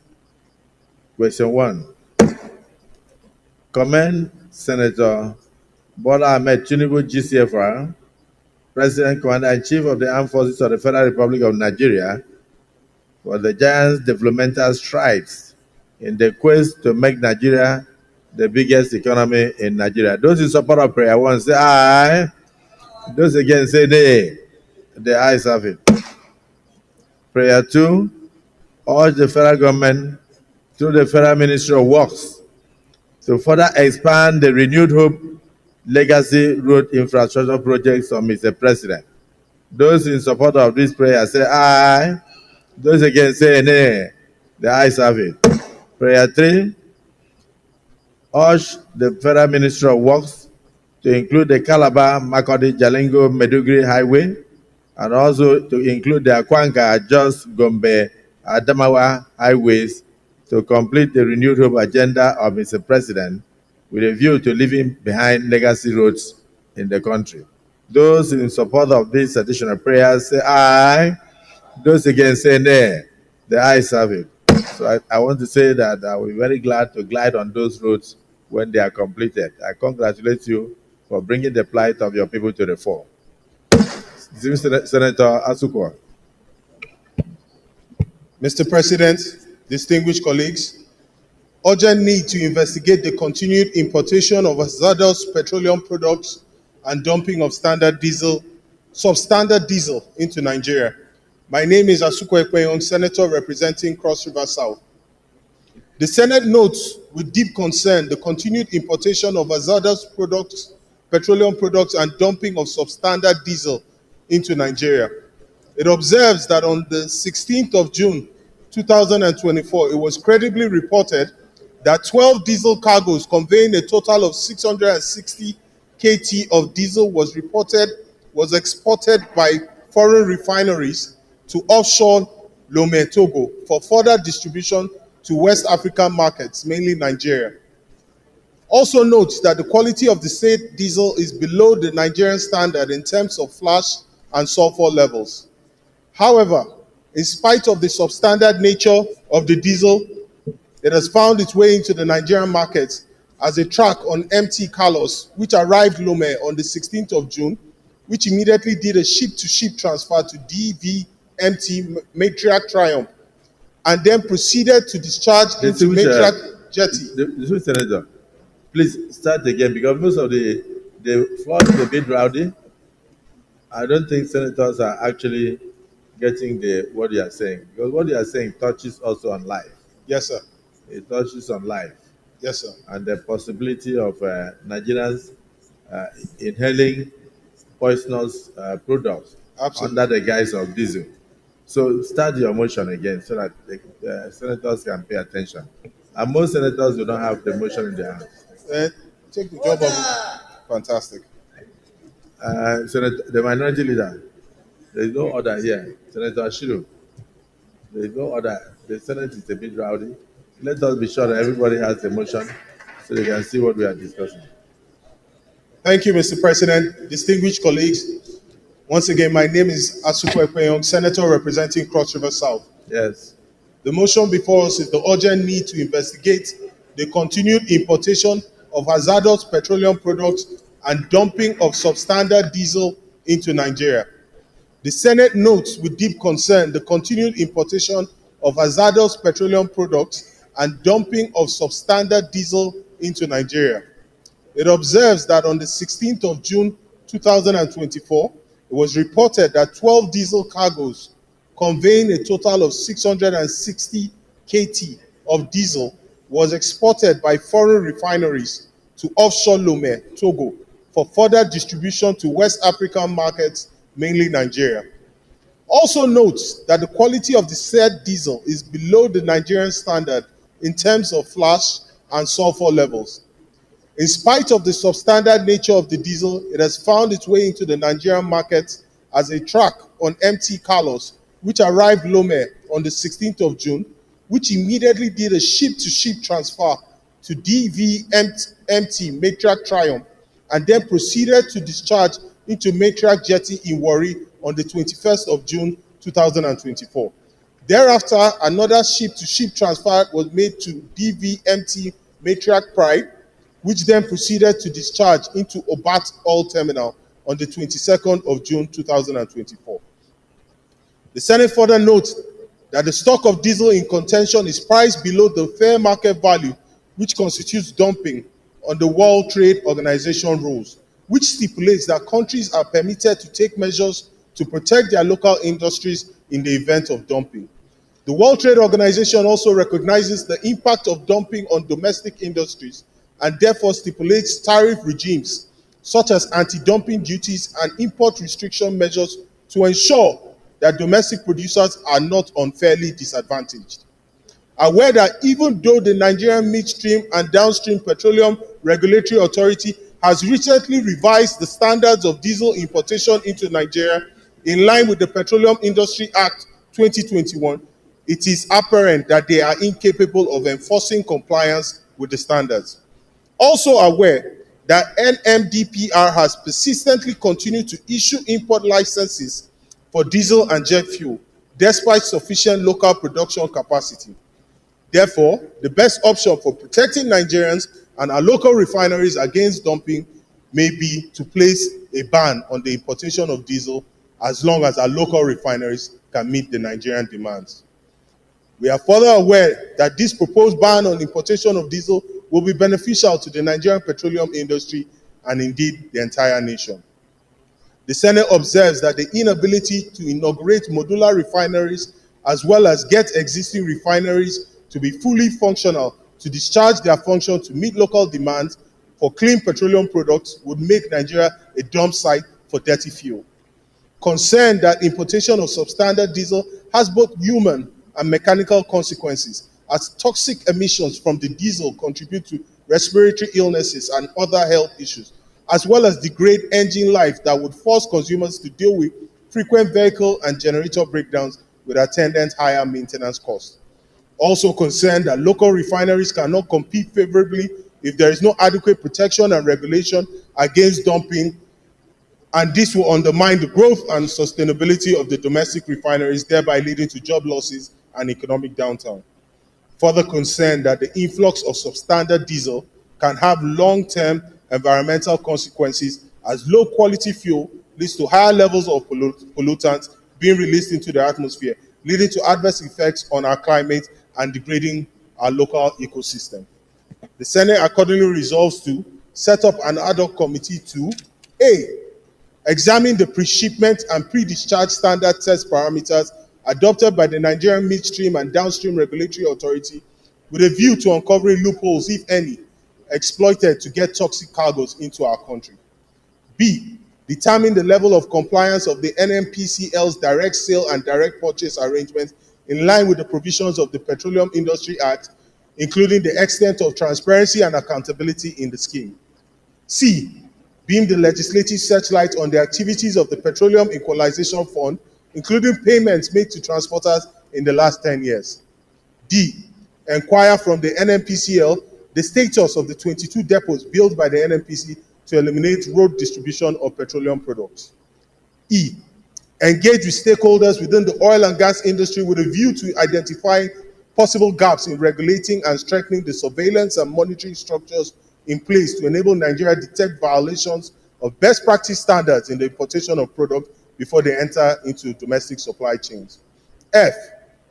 question 1. Commend Senator Bola Ahmed Tinubu, GCFR, President, Commander-in-Chief of the Armed Forces of the Federal Republic of Nigeria, for the giant developmental strides in the quest to make Nigeria the biggest economy in Nigeria. Those in support of prayer one say aye. Those against say nay. The ayes have it. Prayer two, urge the federal government through the Federal Ministry of Works to further expand the Renewed Hope legacy road infrastructure projects of Mr. President. Those in support of this prayer say aye. Those against say nay. The ayes have it. Prayer three, urge the Federal Ministry of Works to include the Calabar, Makodi, Jalingo, Meduguri Highway, and also to include the Akwanka, Jos, Gombe, Adamawa highways to complete the Renewed Hope agenda of Mr. President with a view to leaving behind legacy roads in the country. Those in support of these additional prayers say aye. Those against say nay. The ayes have it. So I want to say that I will be very glad to glide on those roads when they are completed. I congratulate you for bringing the plight of your people to the fore. Senator Asukwa. Mr. President, distinguished colleagues, urgent need to investigate the continued importation of hazardous petroleum products and dumping of substandard diesel into Nigeria. My name is Asukwa Ekpenyong, Senator representing Cross River South. The Senate notes with deep concern the continued importation of hazardous products, petroleum products, and dumping of substandard diesel into Nigeria. It observes that on the 16th of June 2024, it was credibly reported that 12 diesel cargoes conveying a total of 660 KT of diesel was exported by foreign refineries to offshore Lome, Togo, for further distribution to West African markets, mainly Nigeria. Also note that the quality of the said diesel is below the Nigerian standard in terms of flash and sulfur levels. However, in spite of the substandard nature of the diesel, it has found its way into the Nigerian market as a truck on MT Carlos, which arrived Lome on the 16th of June, which immediately did a ship-to-ship transfer to DVMT Matriarch Triumph, and then proceeded to discharge into Matriarch Jetty. Senator, please start again, because most of the floor is a bit rowdy. I don't think senators are actually getting what you are saying, because what you are saying touches also on life. Yes, sir. It touches on life. Yes, sir. And the possibility of Nigerians inhaling poisonous products under the guise of diesel. So start your motion again so that the senators can pay attention. And most senators do not have the motion in their hands. Take the job of fantastic. Senator, the minority leader, there is no order here. Senator Ashiru, there is no order. The Senate is a bit rowdy. Let us be sure that everybody has the motion so they can see what we are discussing. Thank you, Mr. President, distinguished colleagues. Once again, my name is Asukwa Ekpenyong, Senator representing Cross River South. Yes. The motion before us is the urgent need to investigate the continued importation of hazardous petroleum products and dumping of substandard diesel into Nigeria. The Senate notes with deep concern the continued importation of hazardous petroleum products and dumping of substandard diesel into Nigeria. It observes that on the 16th of June 2024, it was reported that 12 diesel cargoes conveying a total of 660 KT of diesel was exported by foreign refineries to offshore Lome, Togo, for further distribution to West African markets, mainly Nigeria. Also notes that the quality of the said diesel is below the Nigerian standard in terms of flash and sulfur levels. In spite of the substandard nature of the diesel, it has found its way into the Nigerian market as a truck on MT Carlos, which arrived Lome on the 16th of June, which immediately did a ship-to-ship transfer to DVMT Matriarch Triumph, and then proceeded to discharge into Matriarch Jetty in Warri on the 21st of June 2024. Thereafter, another ship-to-ship transfer was made to DVMT Matriarch Pride, which then proceeded to discharge into Obat Oil Terminal on the 22nd of June 2024. The Senate further notes that the stock of diesel in contention is priced below the fair market value which constitutes dumping, on the World Trade Organization rules, which stipulates that countries are permitted to take measures to protect their local industries in the event of dumping. The World Trade Organization also recognizes the impact of dumping on domestic industries and therefore stipulates tariff regimes such as anti-dumping duties and import restriction measures to ensure that domestic producers are not unfairly disadvantaged. Aware that even though the Nigerian Midstream and Downstream Petroleum Regulatory Authority has recently revised the standards of diesel importation into Nigeria in line with the Petroleum Industry Act 2021, it is apparent that they are incapable of enforcing compliance with the standards. Also aware that NMDPR has persistently continued to issue import licenses for diesel and jet fuel, despite sufficient local production capacity. Therefore, the best option for protecting Nigerians and our local refineries against dumping may be to place a ban on the importation of diesel as long as our local refineries can meet the Nigerian demands. We are further aware that this proposed ban on importation of diesel will be beneficial to the Nigerian petroleum industry and indeed the entire nation. The Senate observes that the inability to inaugurate modular refineries as well as get existing refineries to be fully functional to discharge their function to meet local demands for clean petroleum products would make Nigeria a dump site for dirty fuel. Concerned that importation of substandard diesel has both human and mechanical consequences, as toxic emissions from the diesel contribute to respiratory illnesses and other health issues, as well as degrade engine life that would force consumers to deal with frequent vehicle and generator breakdowns with attendant higher maintenance costs. Also concerned that local refineries cannot compete favorably if there is no adequate protection and regulation against dumping, and this will undermine the growth and sustainability of the domestic refineries, thereby leading to job losses and economic downturn. Further concerned that the influx of substandard diesel can have long-term environmental consequences as low-quality fuel leads to higher levels of pollutants being released into the atmosphere, leading to adverse effects on our climate and degrading our local ecosystem. The Senate accordingly resolves to set up an ad hoc committee to A, examine the pre-shipment and pre-discharge standard test parameters adopted by the Nigerian Midstream and Downstream Regulatory Authority with a view to uncovering loopholes, if any, exploited to get toxic cargoes into our country. B, determine the level of compliance of the NMPCL's direct sale and direct purchase arrangements in line with the provisions of the Petroleum Industry Act, including the extent of transparency and accountability in the scheme. C, beam the legislative searchlight on the activities of the Petroleum Equalization Fund, including payments made to transporters in the last 10 years. D, inquire from the NMPCL the status of the 22 depots built by the NMPC to eliminate road distribution of petroleum products. E, engage with stakeholders within the oil and gas industry with a view to identifying possible gaps in regulating and strengthening the surveillance and monitoring structures in place to enable Nigeria to detect violations of best practice standards in the importation of products before they enter into domestic supply chains. F,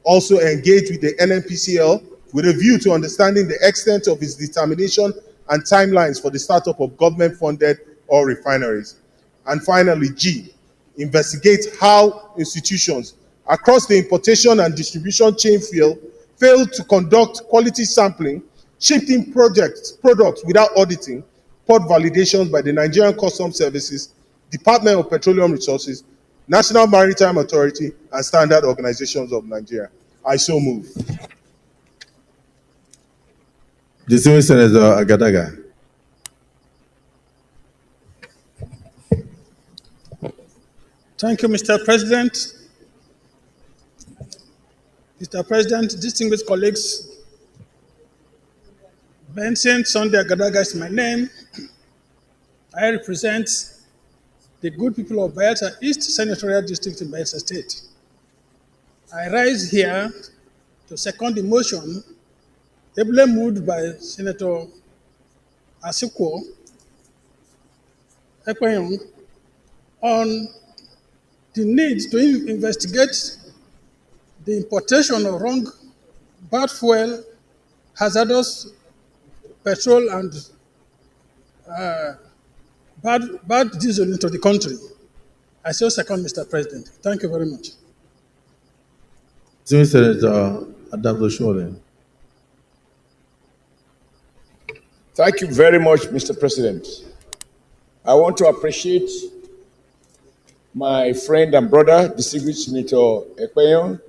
also engage with the NNPCL with a view to understanding the extent of its determination and timelines for the startup of government-funded oil refineries. And finally, G, investigate how institutions across the importation and distribution chain failed to conduct quality sampling, shipped in products without auditing, port validations by the Nigerian Customs Services, Department of Petroleum Resources, National Maritime Authority, and Standard Organizations of Nigeria. I so move. Distinguished Senator Agadaga. Thank you, Mr. President. Mr. President, distinguished colleagues, Benson Sunday Agadaga is my name. I represent the good people of Bayelsa East Senatorial District in Bayelsa State. I rise here to second the motion ably moved by Senator Asikwo Ekpenyong on the need to investigate the importation of wrong, bad fuel, hazardous petrol and bad diesel into the country. I still second Mr. President. Thank you very much. Senator Adams Oshole. Thank you very much, Mr. President. I want to appreciate my friend and brother, distinguished Senator Ekpeyon,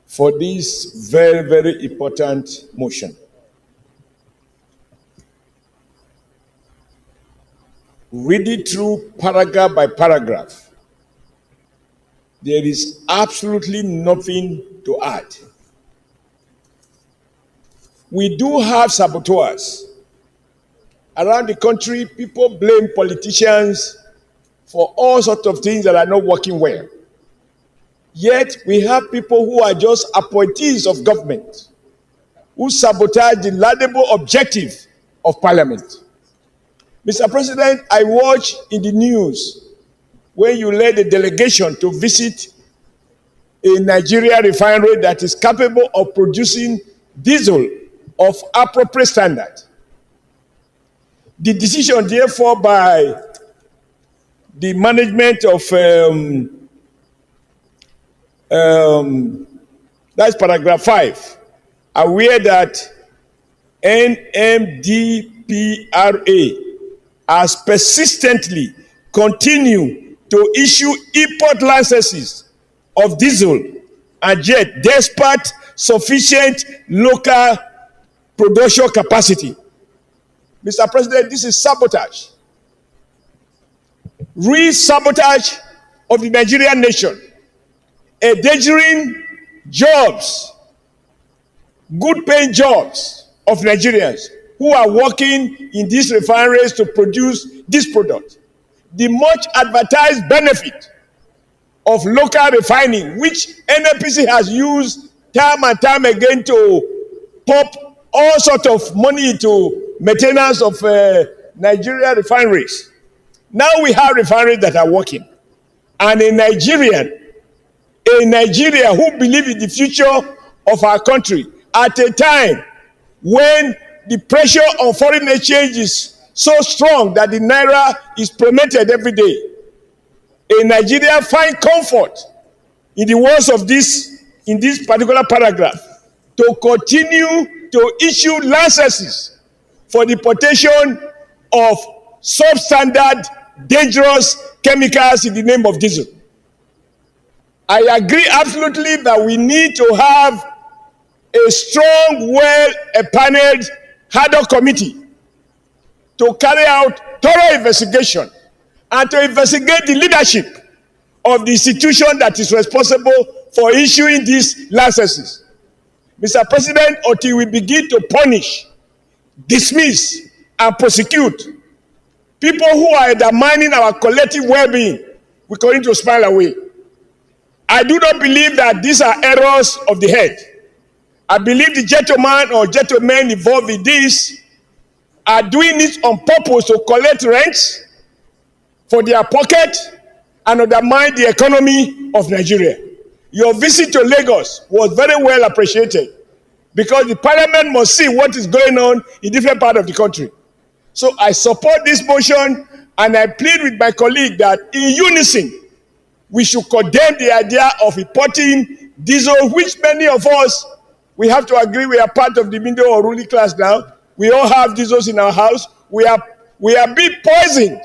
for this very, very important motion. Read it through paragraph by paragraph. There is absolutely nothing to add. We do have saboteurs. Around the country, people blame politicians for all sorts of things that are not working well. Yet, we have people who are just appointees of government, who sabotage the laudable objective of parliament. Mr. President, I watched in the news when you led a delegation to visit a Nigeria refinery that is capable of producing diesel of appropriate standard. The decision, therefore, by the management of that's paragraph 5, aware that NMDPRA has persistently continued to issue import licenses of diesel and jet despite sufficient local production capacity. Mr. President, this is sabotage. Real sabotage of the Nigerian nation. Endangering jobs, good paying jobs of Nigerians who are working in these refineries to produce this product. The much advertised benefit of local refining, which NNPC has used time and time again to pump all sorts of money into maintenance of Nigeria refineries. Now we have refineries that are working. And a Nigeria who believes in the future of our country at a time when the pressure on foreign exchange is so strong that the naira is plummeted every day. A Nigeria find comfort in the words of this particular paragraph to continue to issue licenses for the importation of substandard, dangerous chemicals in the name of diesel. I agree absolutely that we need to have a strong, well-paneled ad hoc committee to carry out thorough investigation and to investigate the leadership of the institution that is responsible for issuing these licenses. Mr. President, until we begin to punish, dismiss, and prosecute people who are undermining our collective well-being, we're going to smile away. I do not believe that these are errors of the head. I believe the gentleman or gentlemen involved in this are doing it on purpose to collect rents for their pocket and undermine the economy of Nigeria. Your visit to Lagos was very well appreciated because the parliament must see what is going on in different parts of the country. So I support this motion and I plead with my colleague that in unison, we should condemn the idea of importing diesel, which many of us, we have to agree we are part of the middle or ruling class now. We all have diesels in our house. We are being poisoned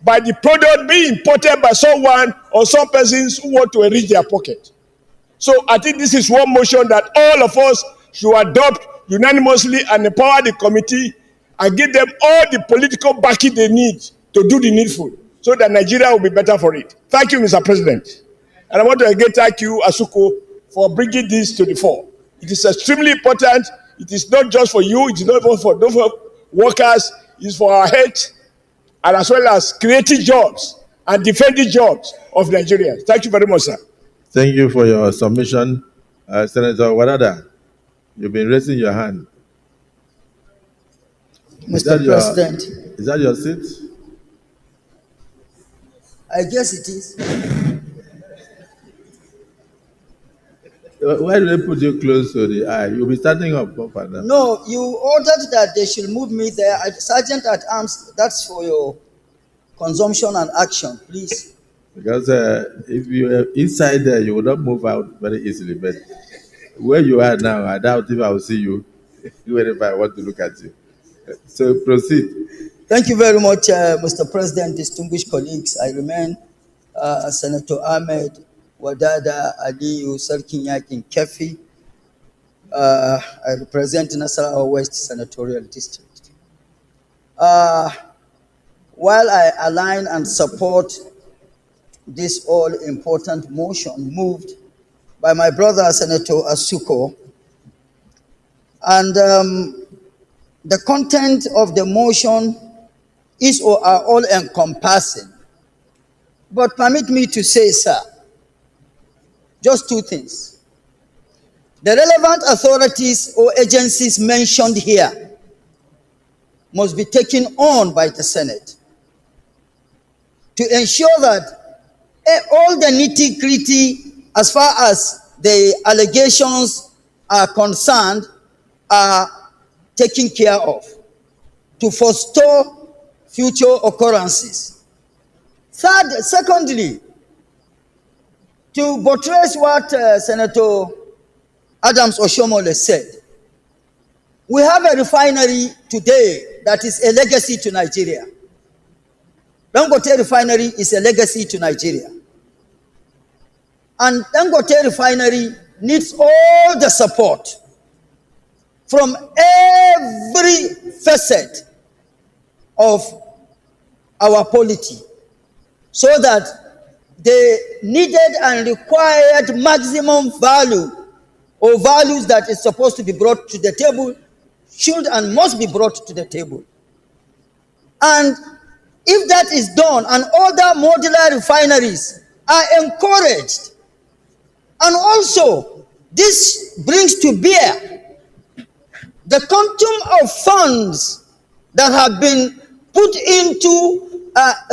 by the product being imported by someone or some persons who want to enrich their pocket. So I think this is one motion that all of us should adopt unanimously and empower the committee and give them all the political backing they need to do the needful so that Nigeria will be better for it. Thank you, Mr. President. And I want to again thank you, Asuko, for bringing this to the fore. It is extremely important. It is not just for you. It is not for workers. It is for our health and as well as creating jobs and defending jobs of Nigerians. Thank you very much, sir. Thank you for your submission. Senator Wadada, you've been raising your hand. Mr. President. Is that your seat? I guess it is. Why do they put you close to the eye? You'll be standing up, Papa. Now. No, you ordered that they should move me there. Sergeant at Arms, that's for your consumption and action, please. Because if you are inside there, you will not move out very easily. But where you are now, I doubt if I will see you whenever I want to look at you. So proceed. Thank you very much, Mr. President, distinguished colleagues. I remain Senator Ahmed Wadada Aliyu Sarkin Yakin Kefi. I represent Nasarawa West Senatorial District. While I align and support this all-important motion moved by my brother, Senator Asuko, and the content of the motion is or are all-encompassing. But permit me to say, sir, just two things. The relevant authorities or agencies mentioned here must be taken on by the Senate to ensure that all the nitty-gritty as far as the allegations are concerned are taken care of to forestall future occurrences. Secondly, to buttress what Senator Adams Oshomole said, we have a refinery today that is a legacy to Nigeria. Dangote refinery is a legacy to Nigeria. And Dangote refinery needs all the support from every facet of our polity so that the needed and required maximum value or values that is supposed to be brought to the table should and must be brought to the table. And if that is done and other modular refineries are encouraged, and also this brings to bear the quantum of funds that have been put into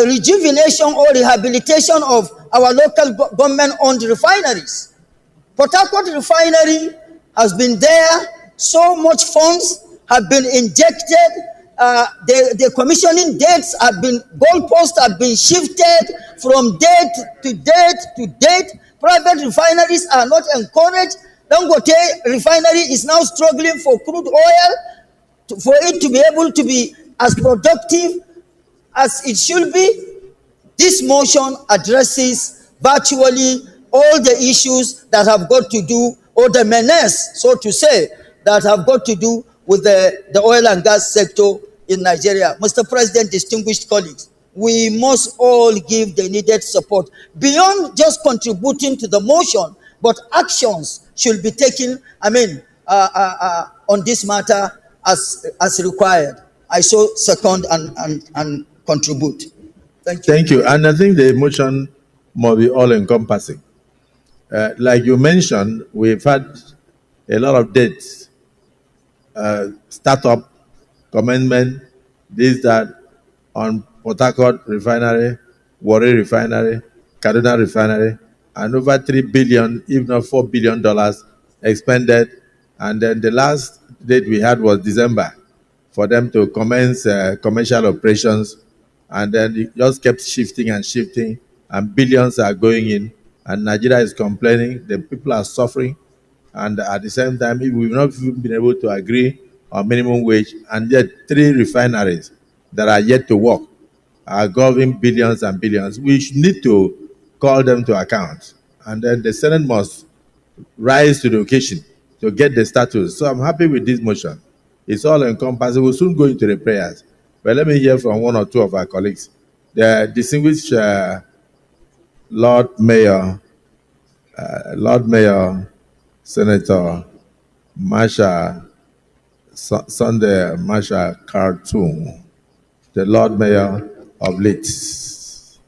rejuvenation or rehabilitation of our local government-owned refineries. Port Harcourt refinery has been there, so much funds have been injected, the commissioning dates have been, goalposts have been shifted from date to date to date. Private refineries are not encouraged. Dangote refinery is now struggling for crude oil, for it to be able to be as productive as it should be. This motion addresses virtually all the issues that have got to do, or the menace, so to say, that have got to do with the oil and gas sector in Nigeria. Mr. President, distinguished colleagues, we must all give the needed support beyond just contributing to the motion, but actions should be taken, on this matter as required. I so second and contribute. Thank you. Thank you. And I think the motion must be all-encompassing. Like you mentioned, we've had a lot of dates, startup, commencement, this, that, on Port Harcourt refinery, Warri refinery, Kaduna refinery, and over $3 billion, if not $4 billion expended. And then the last date we had was December for them to commence commercial operations. And then it just kept shifting and shifting, and billions are going in, and Nigeria is complaining, the people are suffering, and at the same time, we've not been able to agree on minimum wage, and yet 3 refineries that are yet to work are governing billions and billions. We need to call them to account, and then the Senate must rise to the occasion to get the status. So I'm happy with this motion. It's all encompassing. We'll soon go into the prayers. But let me hear from one or two of our colleagues. The distinguished Lord Mayor, Senator Masha Sunday Masha Khartoum, the Lord Mayor of Leeds.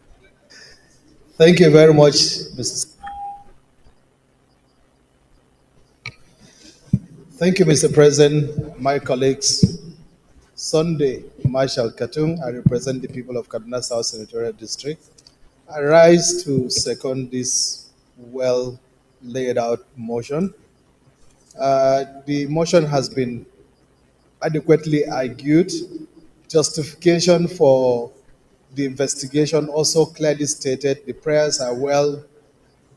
Thank you very much, Thank you, Mr. President, my colleagues. Sunday Marshal Khartoum, I represent the people of Kaduna South Senatorial District. I rise to second this well laid out motion. The motion has been adequately argued. Justification for the investigation also clearly stated. The prayers are well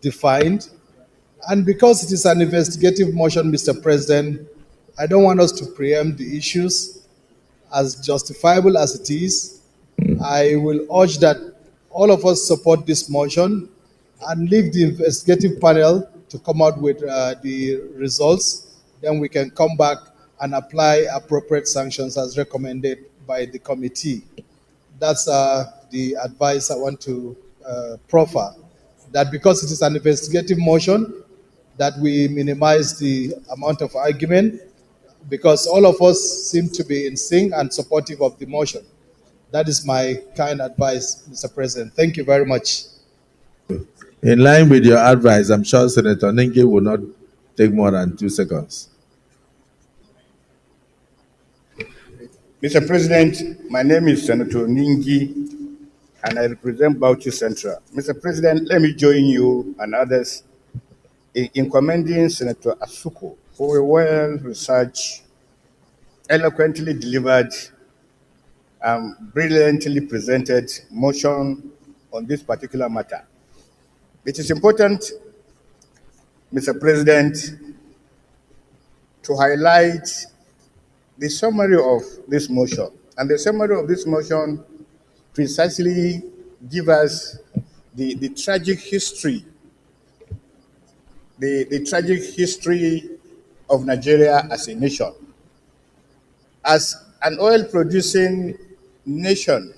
defined. And because it is an investigative motion, Mr. President, I don't want us to preempt the issues. As justifiable as it is, I will urge that all of us support this motion and leave the investigative panel to come out with the results. Then we can come back and apply appropriate sanctions as recommended by the committee. That's the advice I want to proffer, that because it is an investigative motion, that we minimize the amount of argument, because all of us seem to be in sync and supportive of the motion. That is my kind advice, Mr. President. Thank you very much. In line with your advice, I'm sure Senator Ningi will not take more than 2 seconds. Mr. President, my name is Senator Ningi, and I represent Bauchi Central. Mr. President, let me join you and others in commending Senator Asuko for a well-researched, eloquently delivered, brilliantly presented motion on this particular matter. It is important, Mr. President, to highlight the summary of this motion. And the summary of this motion precisely gives us the tragic history, the tragic history of Nigeria as a nation. As an oil-producing nation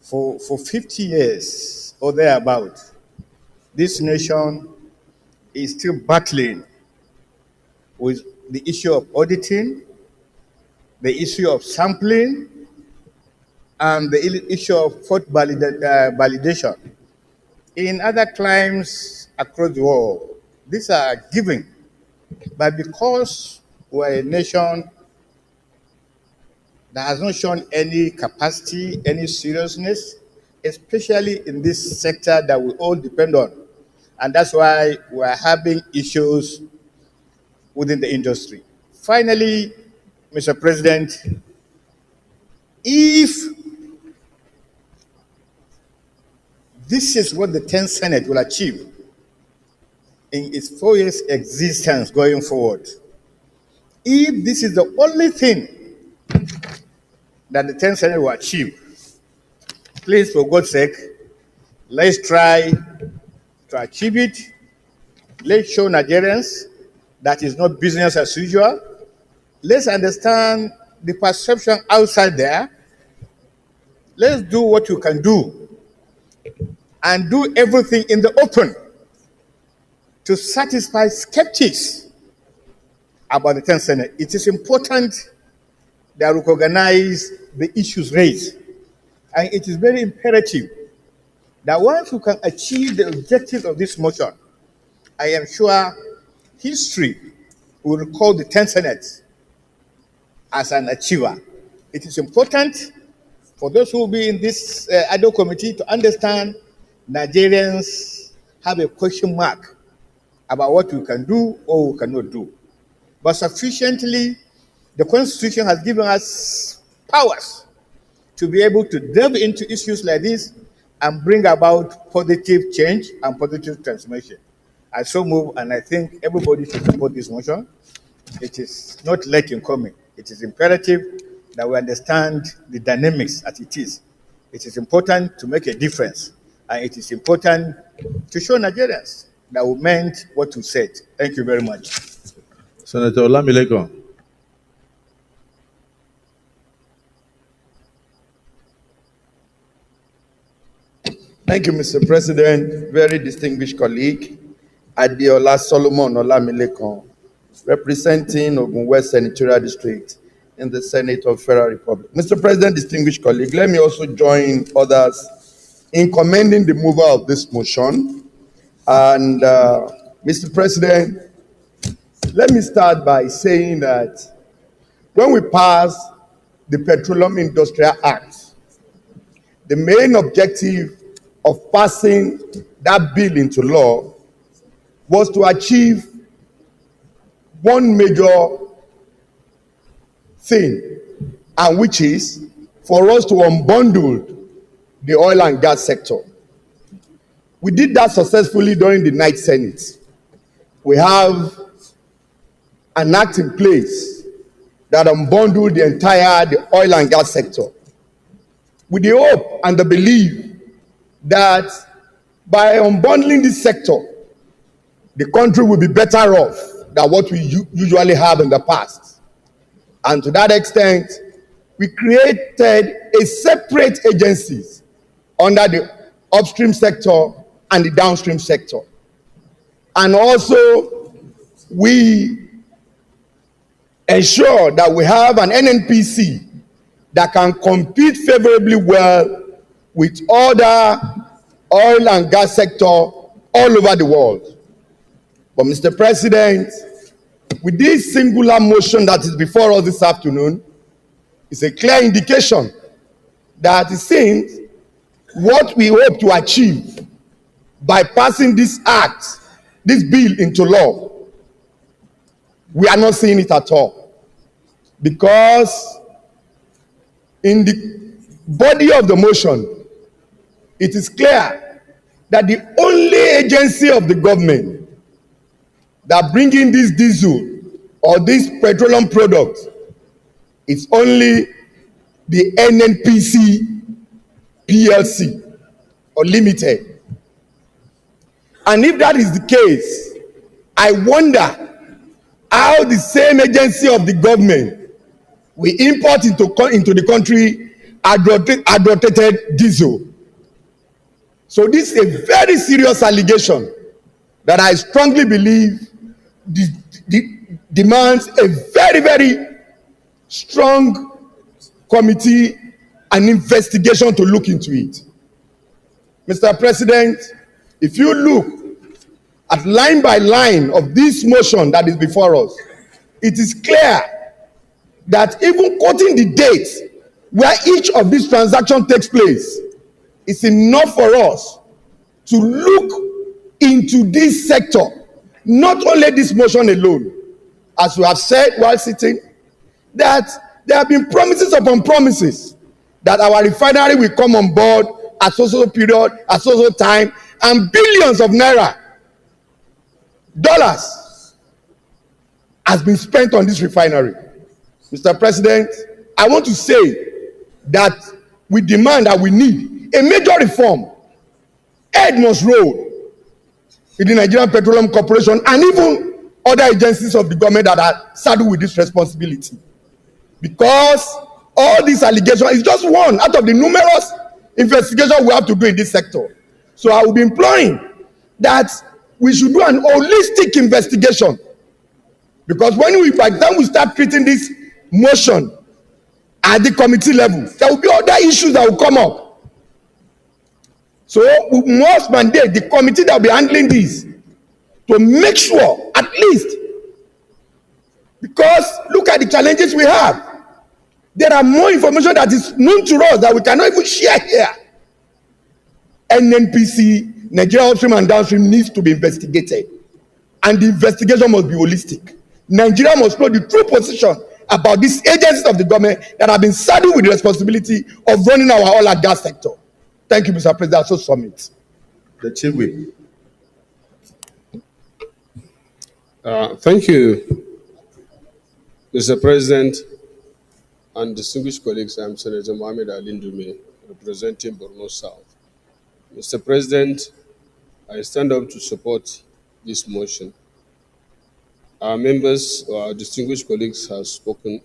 for 50 years or thereabout, this nation is still battling with the issue of auditing, the issue of sampling, and the issue of fault validation. In other climes across the world, these are given, but because we're a nation that has not shown any capacity, any seriousness, especially in this sector that we all depend on. And that's why we're having issues within the industry. Finally, Mr. President, if this is what the 10th Senate will achieve in its 4 years existence going forward, if this is the only thing that the 10th Senate will achieve, please, for God's sake, let's try to achieve it. Let's show Nigerians that is not business as usual. Let's understand the perception outside there. Let's do what you can do and do everything in the open to satisfy skeptics about the 10th Senate. It is important that we recognize the issues raised. And it is very imperative that once we can achieve the objectives of this motion, I am sure history will recall the 10th Senate as an achiever. It is important for those who will be in this ad hoc committee to understand Nigerians have a question mark about what we can do or we cannot do. But sufficiently, the Constitution has given us powers to be able to delve into issues like this and bring about positive change and positive transformation. I so move, and I think everybody should support this motion. It is not late in coming. It is imperative that we understand the dynamics as it is. It is important to make a difference, and it is important to show Nigerians that we meant what we said. Thank you very much. Senator Olamileko. Thank you, Mr. President. Very distinguished colleague, Adeola Solomon Olamileko, representing Ogun West Senatorial District in the Senate of Federal Republic. Mr. President, distinguished colleague, let me also join others in commending the mover of this motion. And Mr. President, let me start by saying that when we passed the Petroleum Industrial Act, the main objective of passing that bill into law was to achieve one major thing, and which is for us to unbundle the oil and gas sector. We did that successfully during the night Senate. We have an act in place that unbundled the oil and gas sector, with the hope and the belief that by unbundling this sector, the country will be better off than what we usually have in the past. And to that extent, we created a separate agencies under the upstream sector and the downstream sector. And also, we ensure that we have an NNPC that can compete favorably well with other oil and gas sector all over the world. But Mr. President, with this singular motion that is before us this afternoon, it's a clear indication that it seems what we hope to achieve by passing this act, this bill into law, we are not seeing it at all. Because in the body of the motion, it is clear that the only agency of the government that bring in this diesel or this petroleum product is only the NNPC PLC or Limited. And if that is the case, I wonder how the same agency of the government will import into the country adulterated diesel. So this is a very serious allegation that I strongly believe demands a very, very strong committee and investigation to look into it. Mr. President, if you look at line by line of this motion that is before us, it is clear that even quoting the date where each of these transactions takes place is enough for us to look into this sector. Not only this motion alone, as we have said while sitting, that there have been promises upon promises that our refinery will come on board at so period, at so time, and billions of dollars has been spent on this refinery. Mr. President, I want to say that we demand that we need a major reform. Head must roll in the Nigerian Petroleum Corporation and even other agencies of the government that are saddled with this responsibility. Because all these allegations is just one out of the numerous investigations we have to do in this sector. So I will be imploring that we should do an holistic investigation. Because by the time we start treating this motion at the committee level, there will be other issues that will come up. So we must mandate the committee that will be handling this to make sure, at least, because look at the challenges we have. There are more information that is known to us that we cannot even share here. NNPC, Nigeria upstream and downstream, needs to be investigated. And the investigation must be holistic. Nigeria must know the true position about these agencies of the government that have been saddled with the responsibility of running our oil and gas sector. Thank you, Mr. President. So submit. The Chief Whip. Thank you, Mr. President and distinguished colleagues. I'm Senator Mohamed Ali Ndume, representing Borno South. Mr. President, I stand up to support this motion. Our members, or our distinguished colleagues, have spoken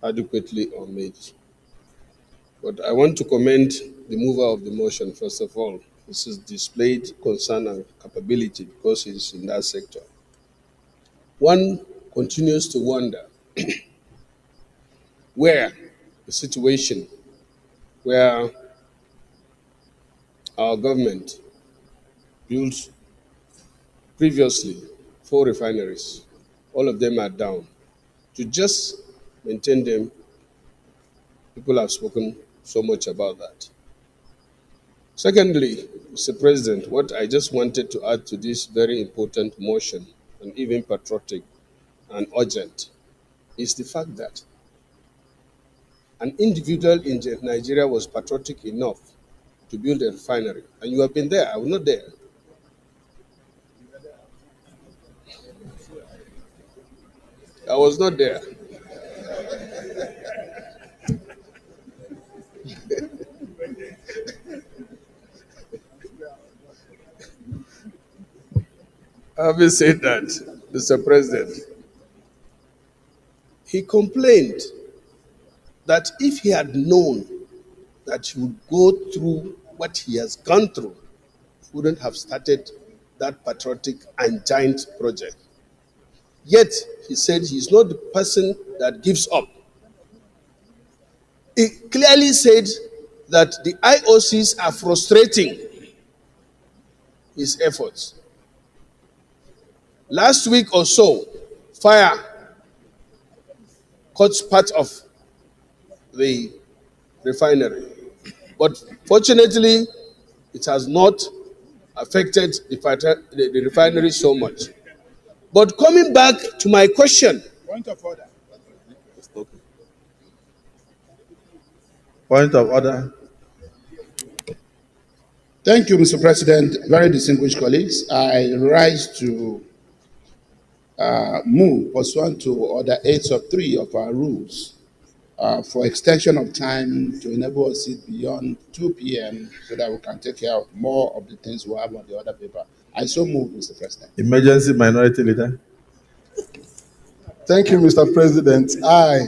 adequately on it. But I want to commend the mover of the motion, first of all. This is displayed concern and capability because he is in that sector. One continues to wonder where the situation where our government built previously 4 refineries, all of them are down. To just maintain them, people have spoken so much about that. Secondly, Mr. President, what I just wanted to add to this very important motion, and even patriotic and urgent, is the fact that an individual in Nigeria was patriotic enough to build a refinery. And you have been there, I was not there. I was not there. Having said that, Mr. President, he complained that if he had known that he would go through what he has gone through, he wouldn't have started that patriotic and giant project. Yet, he said he's not the person that gives up. He clearly said that the IOCs are frustrating his efforts. Last week or so, fire caught part of the refinery. But fortunately, it has not affected the refinery so much. But coming back to my question. Point of order. Point of order. Thank you, Mr. President. Very distinguished colleagues. I rise to move pursuant to Order 8 of 3 of our rules for extension of time to enable us to sit beyond 2 p.m. so that we can take care of more of the things we have on the other paper. I so move, Mr. President. Emergency Minority Leader. Thank you, Mr. President. I,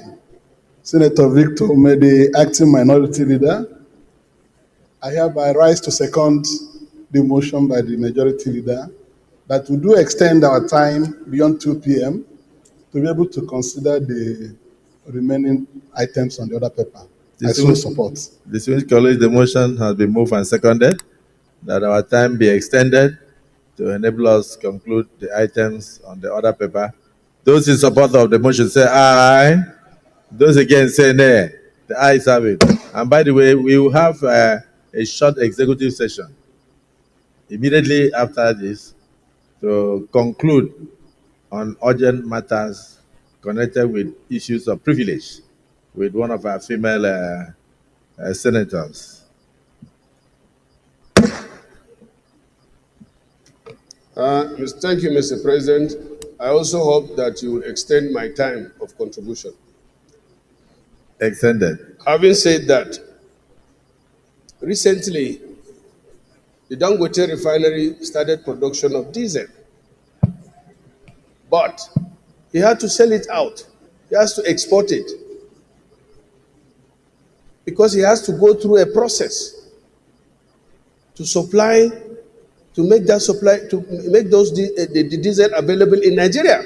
Senator Victor Umede, Acting Minority Leader, I hereby rise to second the motion by the Majority Leader that we do extend our time beyond 2 p.m. to be able to consider the remaining items on the other paper. I so support. Distinguished colleagues, the motion has been moved and seconded that our time be extended to enable us to conclude the items on the other paper. Those in support of the motion say aye. Those against say nay. The ayes have it. And by the way, we will have a short executive session immediately after this to conclude on urgent matters connected with issues of privilege with one of our female senators. Thank you, Mr. President. I also hope that you will extend my time of contribution. Extended. Having said that, recently, the Dangote refinery started production of diesel. But he had to sell it out. He has to export it. Because he has to go through a process to supply, to make that supply, to make those the diesel available in Nigeria.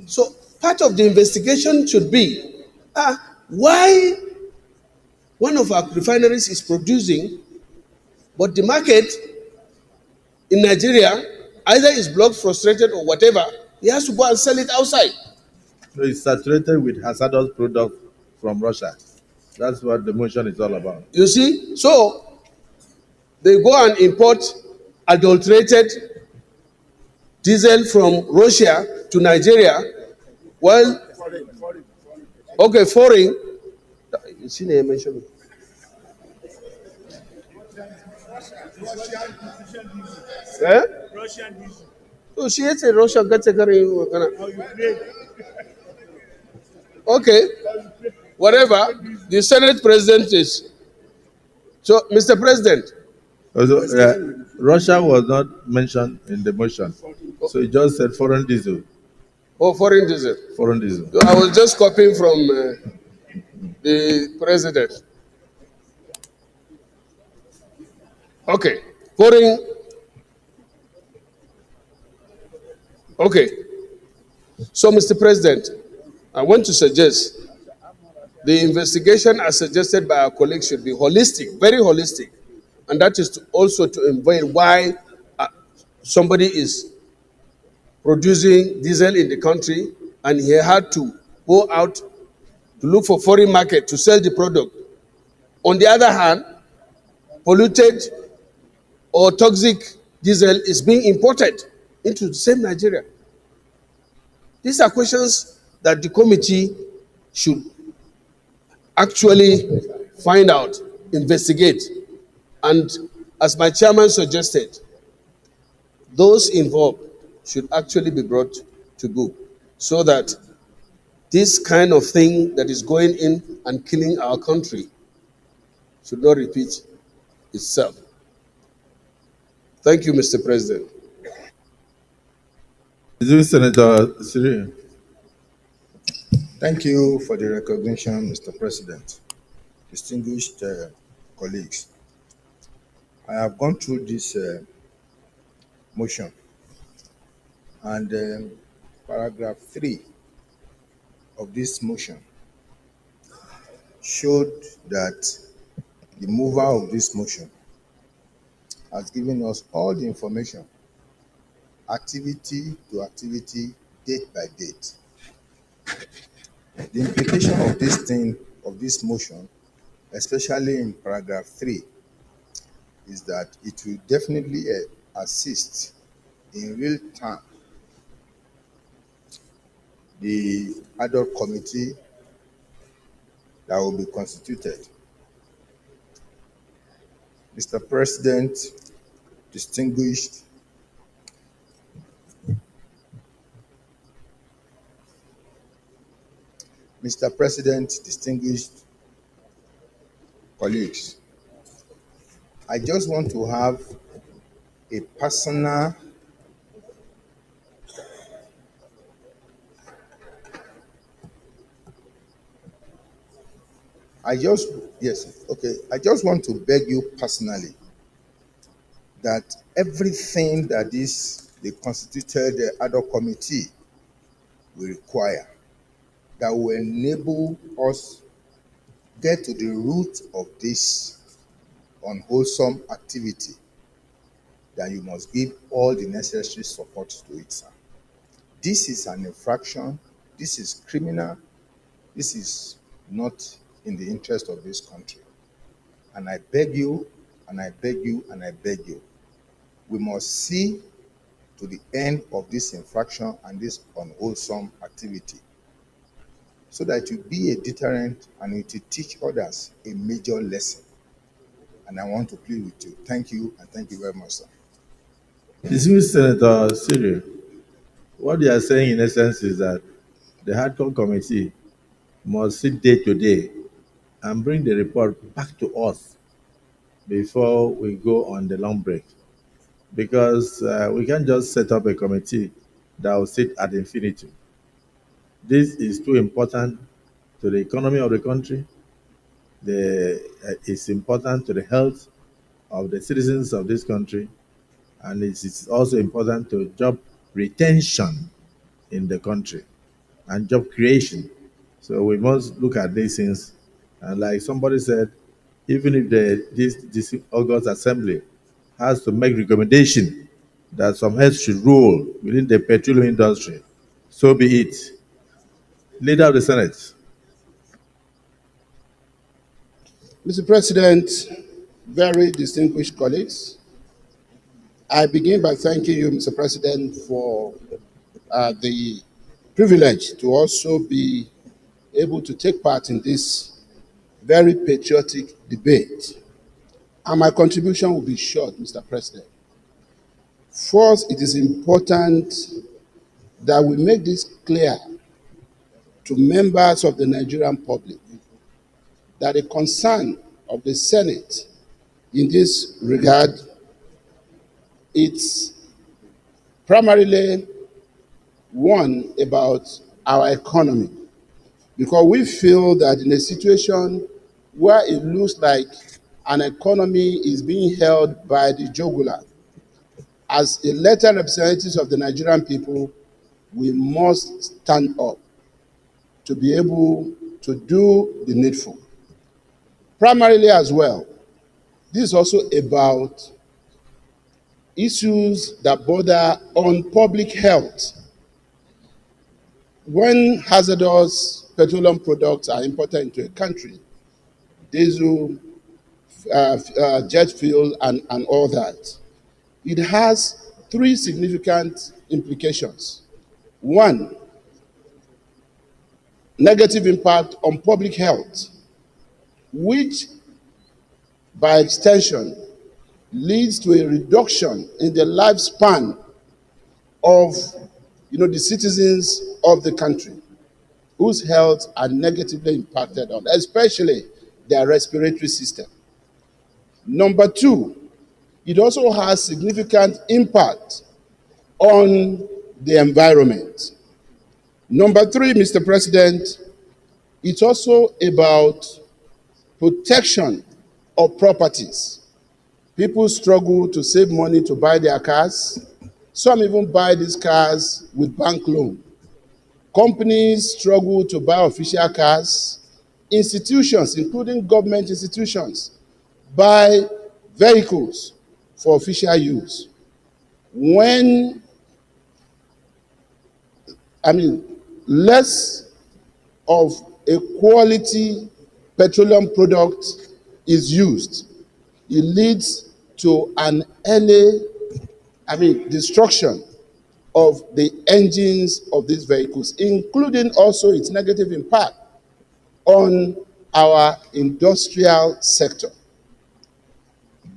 So part of the investigation should be why one of our refineries is producing, but the market in Nigeria either is blocked, frustrated, or whatever. He has to go and sell it outside. So it's saturated with hazardous products from Russia. That's what the motion is all about. You see, so they go and import adulterated diesel from Russia to Nigeria. Well, okay, foreign. You see, they mentioned. Eh? Russian diesel. So she is a Russian category. Okay, whatever. The Senate President is. So, Mr. President. Also, Russia was not mentioned in the motion. So it just said foreign diesel. Oh, foreign diesel. Foreign diesel. So I was just copying from the President. Okay, foreign. Okay. So, Mr. President, I want to suggest the investigation as suggested by our colleagues should be holistic, very holistic. And that is also to involve why somebody is producing diesel in the country and he had to go out to look for foreign market to sell the product. On the other hand, polluted or toxic diesel is being imported into the same Nigeria? These are questions that the committee should actually find out, investigate, and as my chairman suggested, those involved should actually be brought to book so that this kind of thing that is going in and killing our country should not repeat itself. Thank you, Mr. President. Is this Senator Siri? Thank you for the recognition, Mr. President. Distinguished colleagues, I have gone through this motion, and paragraph 3 of this motion showed that the mover of this motion has given us all the information, activity to activity, date by date. The implication of this motion, especially in paragraph 3, is that it will definitely assist in real time the ad hoc committee that will be constituted. Mr. President, distinguished Mr. President, distinguished colleagues, I just want to have a personal I just want to beg you personally that everything that the constituted ad hoc committee will require that will enable us get to the root of this unwholesome activity, that you must give all the necessary support to it, sir. This is an infraction. This is criminal. This is not in the interest of this country. And I beg you, and I beg you, and I beg you, we must see to the end of this infraction and this unwholesome activity, so that it will be a deterrent and it will teach others a major lesson. And I want to plead with you. Thank you, and thank you very much, sir. Dismissed Senator Siri. What they are saying in essence is that the hardcore committee must sit day to day and bring the report back to us before we go on the long break. Because we can't just set up a committee that will sit ad infinitum. This is too important to the economy of the country. It's important to the health of the citizens of this country, and it is also important to job retention in the country and job creation. So we must look at these things. And like somebody said, even if this August Assembly has to make recommendation that some heads should rule within the petroleum industry, so be it. Leader of the Senate. Mr. President, very distinguished colleagues, I begin by thanking you, Mr. President, for the privilege to also be able to take part in this very patriotic debate. And my contribution will be short, Mr. President. First, it is important that we make this clear to members of the Nigerian public that the concern of the Senate in this regard, it's primarily one about our economy, because we feel that in a situation where it looks like an economy is being held by the jugular, as elected representatives of the Nigerian people, we must stand up to be able to do the needful. Primarily as well, this is also about issues that border on public health. When hazardous petroleum products are imported into a country, diesel, jet fuel and all that. It has three significant implications. One, negative impact on public health, which by extension leads to a reduction in the lifespan of the citizens of the country whose health are negatively impacted on, especially their respiratory system. Number two, it also has significant impact on the environment. Number three, Mr. President, it's also about protection of properties. People struggle to save money to buy their cars. Some even buy these cars with bank loan. Companies struggle to buy official cars. Institutions, including government institutions, buy vehicles for official use. When, less of a quality petroleum product is used, it leads to an early, destruction of the engines of these vehicles, including also its negative impact on our industrial sector.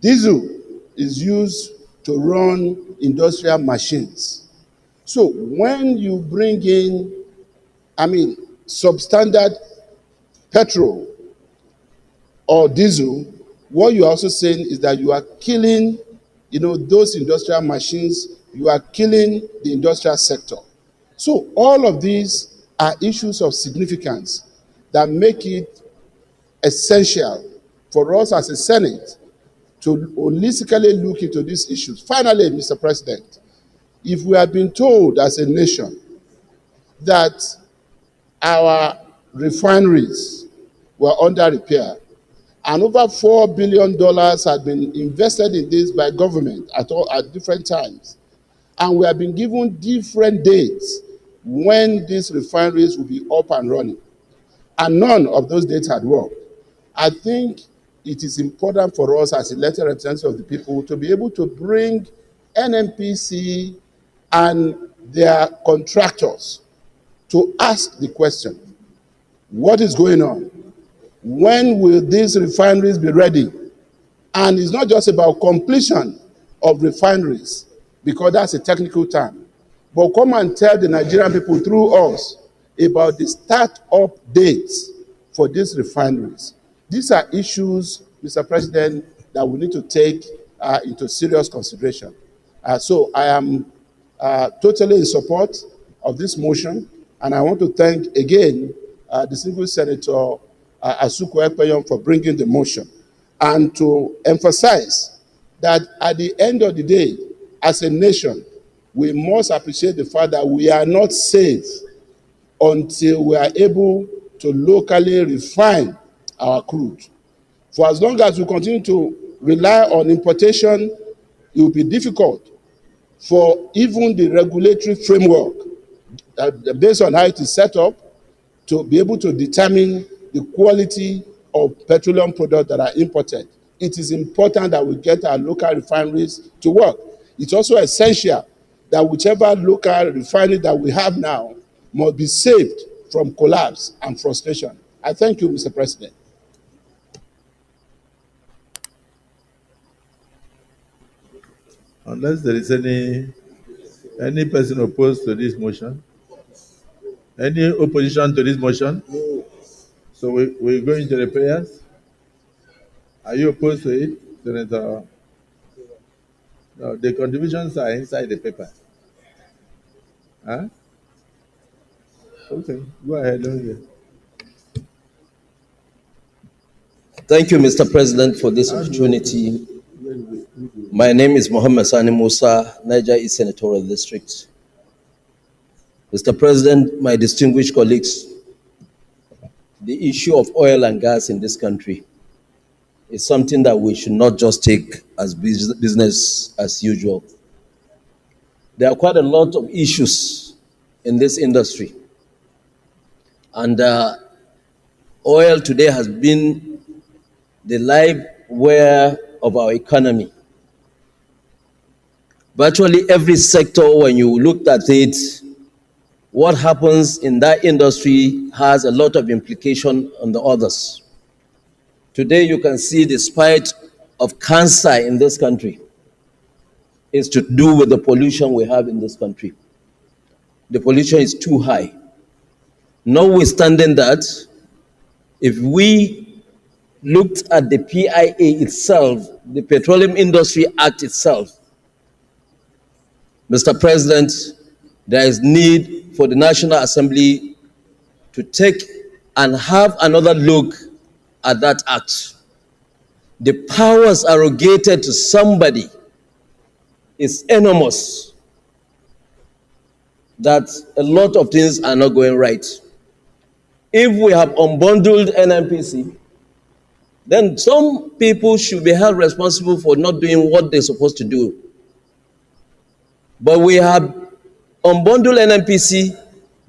Diesel is used to run industrial machines. So when you bring in, substandard petrol or diesel, what you're also saying is that you are killing, those industrial machines, you are killing the industrial sector. So all of these are issues of significance that make it essential for us as a Senate to holistically look into these issues. Finally, Mr. President, if we have been told as a nation that our refineries were under repair, and over $4 billion had been invested in this by government at different times, and we have been given different dates when these refineries will be up and running, and none of those dates had worked. I think it is important for us as elected representatives of the people to be able to bring NNPC and their contractors to ask the question, what is going on? When will these refineries be ready? And it's not just about completion of refineries, because that's a technical term, but come and tell the Nigerian people through us about the start-up dates for these refineries. These are issues, Mr. President, that we need to take into serious consideration. So I am totally in support of this motion, and I want to thank again distinguished Senator Asuku Ekpeyon for bringing the motion, and to emphasize that at the end of the day, as a nation, we must appreciate the fact that we are not safe until we are able to locally refine our crude. For as long as we continue to rely on importation, it will be difficult for even the regulatory framework, based on how it is set up, to be able to determine the quality of petroleum products that are imported. It is important that we get our local refineries to work. It's also essential that whichever local refinery that we have now must be saved from collapse and frustration. I thank you, Mr. President. Unless there is any person opposed to this motion, any opposition to this motion, so we go into the prayers. Are you opposed to it, Senator? No, the contributions are inside the paper. Huh? Okay, go ahead. Thank you, Mr. President, for this opportunity. My name is Mohammed Sani Musa, Niger East Senatorial District. Mr. President, my distinguished colleagues, the issue of oil and gas in this country is something that we should not just take as business as usual. There are quite a lot of issues in this industry. And oil today has been the of our economy. Virtually every sector, when you looked at it, what happens in that industry has a lot of implication on the others. Today, you can see the spite of cancer in this country is to do with the pollution we have in this country. The pollution is too high. Notwithstanding that, if we looked at the PIA itself, the Petroleum Industry Act itself, Mr. President, there is need for the National Assembly to take and have another look at that act. The powers arrogated to somebody is enormous, that a lot of things are not going right. If we have unbundled NNPC, then some people should be held responsible for not doing what they're supposed to do. But we have unbundled NNPC,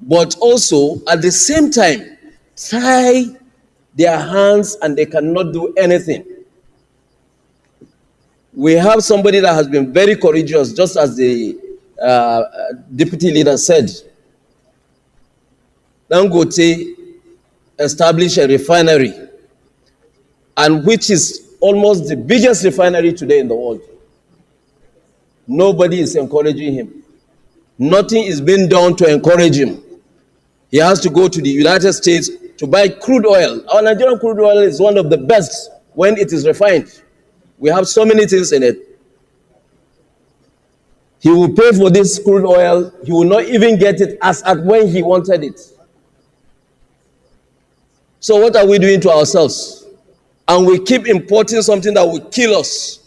but also at the same time tie their hands and they cannot do anything. We have somebody that has been very courageous, just as the deputy leader said. Dangote established a refinery, and which is almost the biggest refinery today in the world. Nobody is encouraging him. Nothing is being done to encourage him. He has to go to the United States to buy crude oil. Our Nigerian crude oil is one of the best when it is refined. We have so many things in it. He will pay for this crude oil. He will not even get it as at when he wanted it. So what are we doing to ourselves? And we keep importing something that will kill us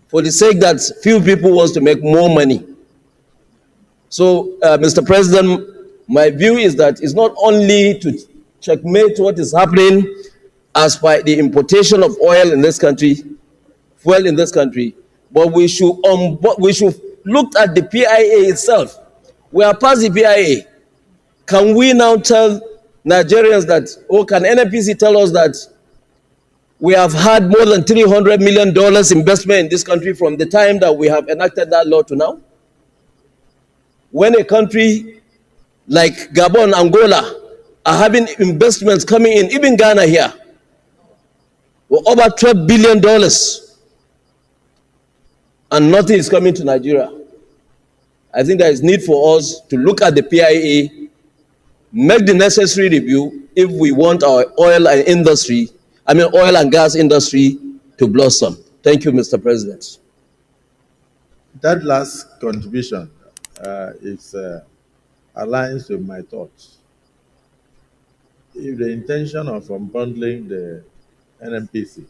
for the sake that few people want to make more money. So, Mr. President, my view is that it's not only to checkmate what is happening as by the importation of oil in this country, fuel in this country, but we should look at the PIA itself. We are past the PIA. Can we now tell Nigerians that, or can NNPC tell us that we have had more than $300 million investment in this country from the time that we have enacted that law to now? When a country like Gabon, Angola are having investments coming in, even Ghana here, for over $12 billion, and nothing is coming to Nigeria. I think there is need for us to look at the PIA, make the necessary review if we want our oil and gas industry to blossom. Thank you, Mr. President. That last contribution aligns with my thoughts. If the intention of unbundling the NNPC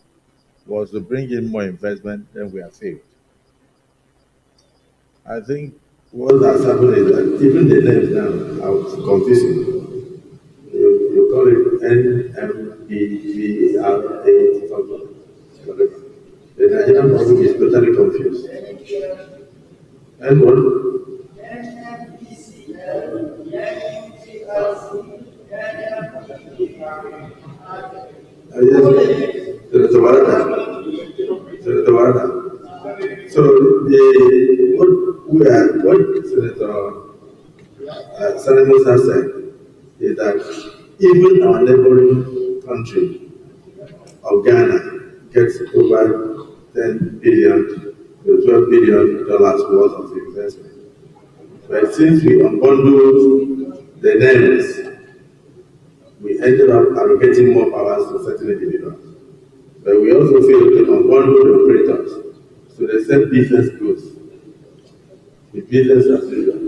was to bring in more investment, then we have failed. I think what has happened is that even the names now are confusing. You call it NMPVRA, whatever. The Nigerian public is totally confused. And what? So what Senator Musa said is that even our neighboring country of Ghana gets over $10 billion to $12 billion worth of investment. But since we unbundled the names, we ended up allocating more powers to certain individuals. But we also failed to unbundle the operators. So the same business goes. The business as usual.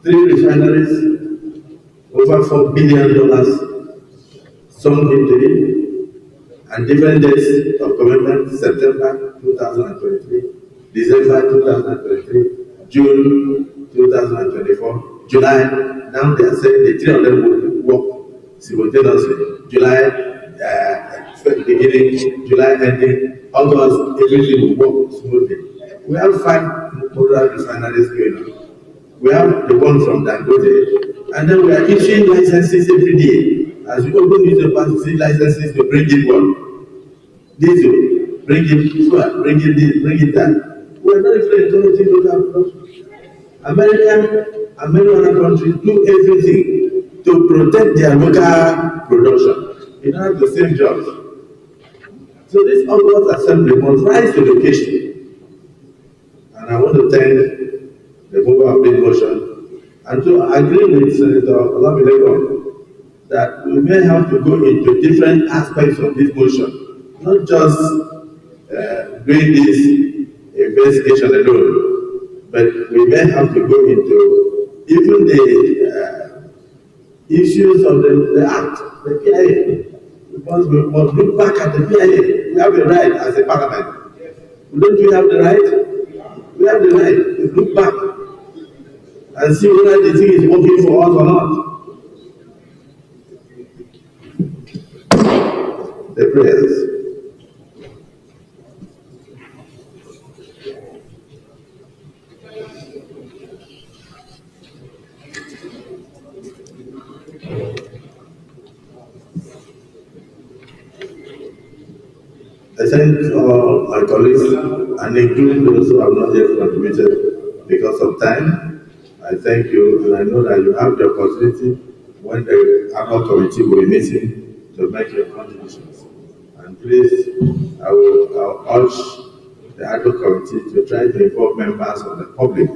3 refineries, over $4 billion sunk into it, and different dates of commitment: September 2023, December 2023, June 2024, July. Now they are saying the 3 of them will work simultaneously. July beginning, July ending, August, everything will work smoothly. We have 5 other refineries going on. We have the one from Dangote, and then we are issuing licenses every day. As we open newspapers, see licenses to bring in one. diesel, bring in fuel, bring in this, bring in that. We're not influencing local production. America and many other countries do everything to protect their local production in order to save jobs. So this August Assembly must rise to the occasion. And I want to thank the mover of this motion and to agree with Senator Olamilekan that we may have to go into different aspects of this motion, not just doing this investigation alone, but we may have to go into even the issues of the act, the PIA. Because we must look back at the PIA. We have the right as a parliament. Don't we have the right? We have the right to look back and see whether the thing is working for us or not. The prayers. I thank my colleagues and including those who have not yet contributed because of time. I thank you, and I know that you have the opportunity when the annual committee will be meeting to make your contributions. And please, I'll urge the annual committee to try to involve members of the public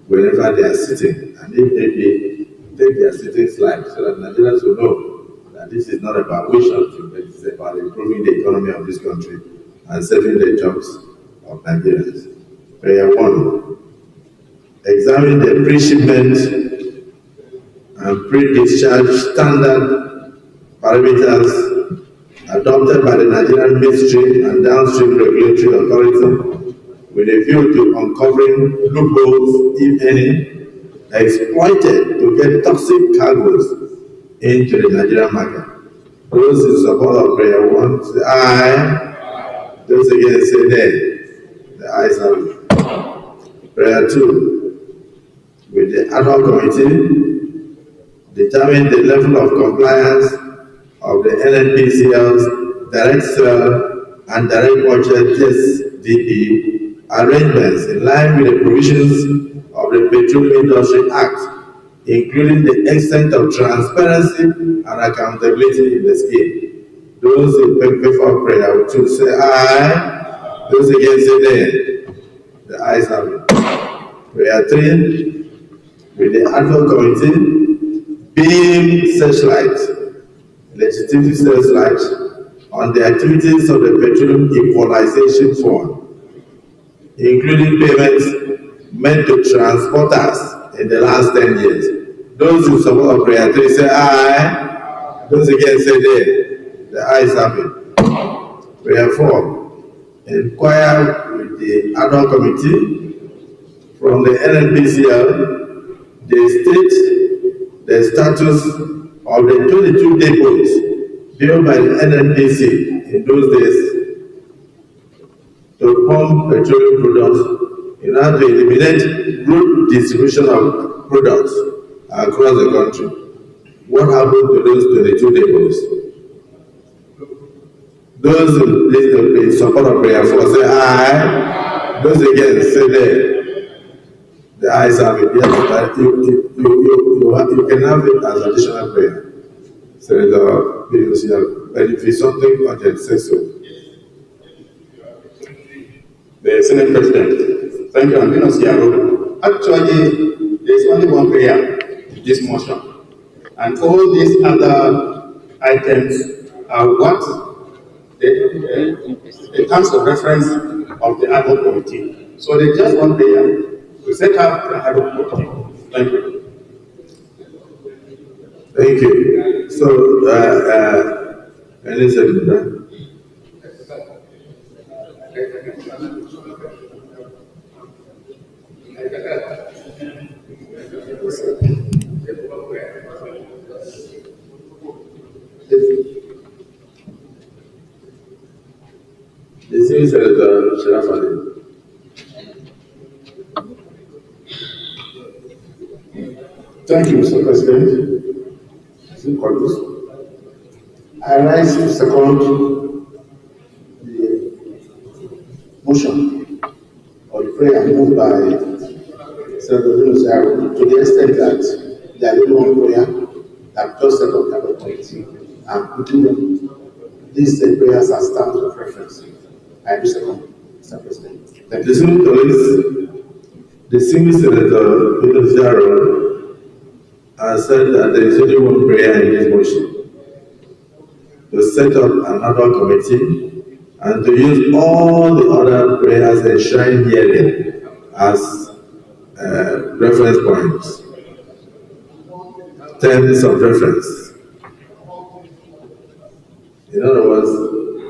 wherever they are sitting, and if they be, take their sitting slide so that Nigerians will know that this is not about wish hunting, but it's about improving the economy of this country and saving the jobs of Nigerians. Prayer 1. Examine the pre-shipment and pre-discharge standard parameters adopted by the Nigerian Midstream and Downstream Regulatory Authority with a view to uncovering loopholes, if any, exploited to get toxic cargoes into the Nigerian market. Those in support of prayer 1 say aye. Those against say nay. The ayes have it. Prayer 2. With the annual committee, determine the level of compliance of the NNPCL's direct sale and direct purchase TSDP arrangements in line with the provisions of the Petroleum Industry Act, including the extent of transparency and accountability in the scheme. Those in favor of prayer 2 say aye. Those against say nay. The ayes have it. Prayer 3. With the annual committee, beam searchlight, legislative searchlight on the activities of the Petroleum Equalization Fund, including payments made to transporters in the last 10 years. Those who support prayer 3 say aye. Those against say nay. The ayes have it. Prayer 4. Inquire with the annual committee from the NNPCL the state, the status of the 22 depots built by the NNPC in those days to pump petroleum products in order to eliminate route distribution of products across the country. What happened to those 22 depots? Those in support of prayer 4 say aye. Those against say nay. The ayes have it. Yes, but you can have it as additional prayer. Senator, but if it's something urgent, say so. The Senate President, thank you, Ambino Siaro. Actually, there's only one prayer to this motion. And all these other items are what? The terms of reference of the ad hoc committee. So there's just one prayer to set up the ad hoc committee. Thank you. Thank you. So, any second. This is Sharaf Ali. Thank you, Mr. President. I rise to second the motion or the prayer moved by Senator Yunus to the extent that they are the one prayer that just set up the other committee and putting them. These prayers are stamped of reference. I do second, Mr. President. Thank you. The single Senator Yunus has said that there is only one prayer in this motion: to set up another committee and to use all the other prayers enshrined herein as reference points, terms of reference. In other words,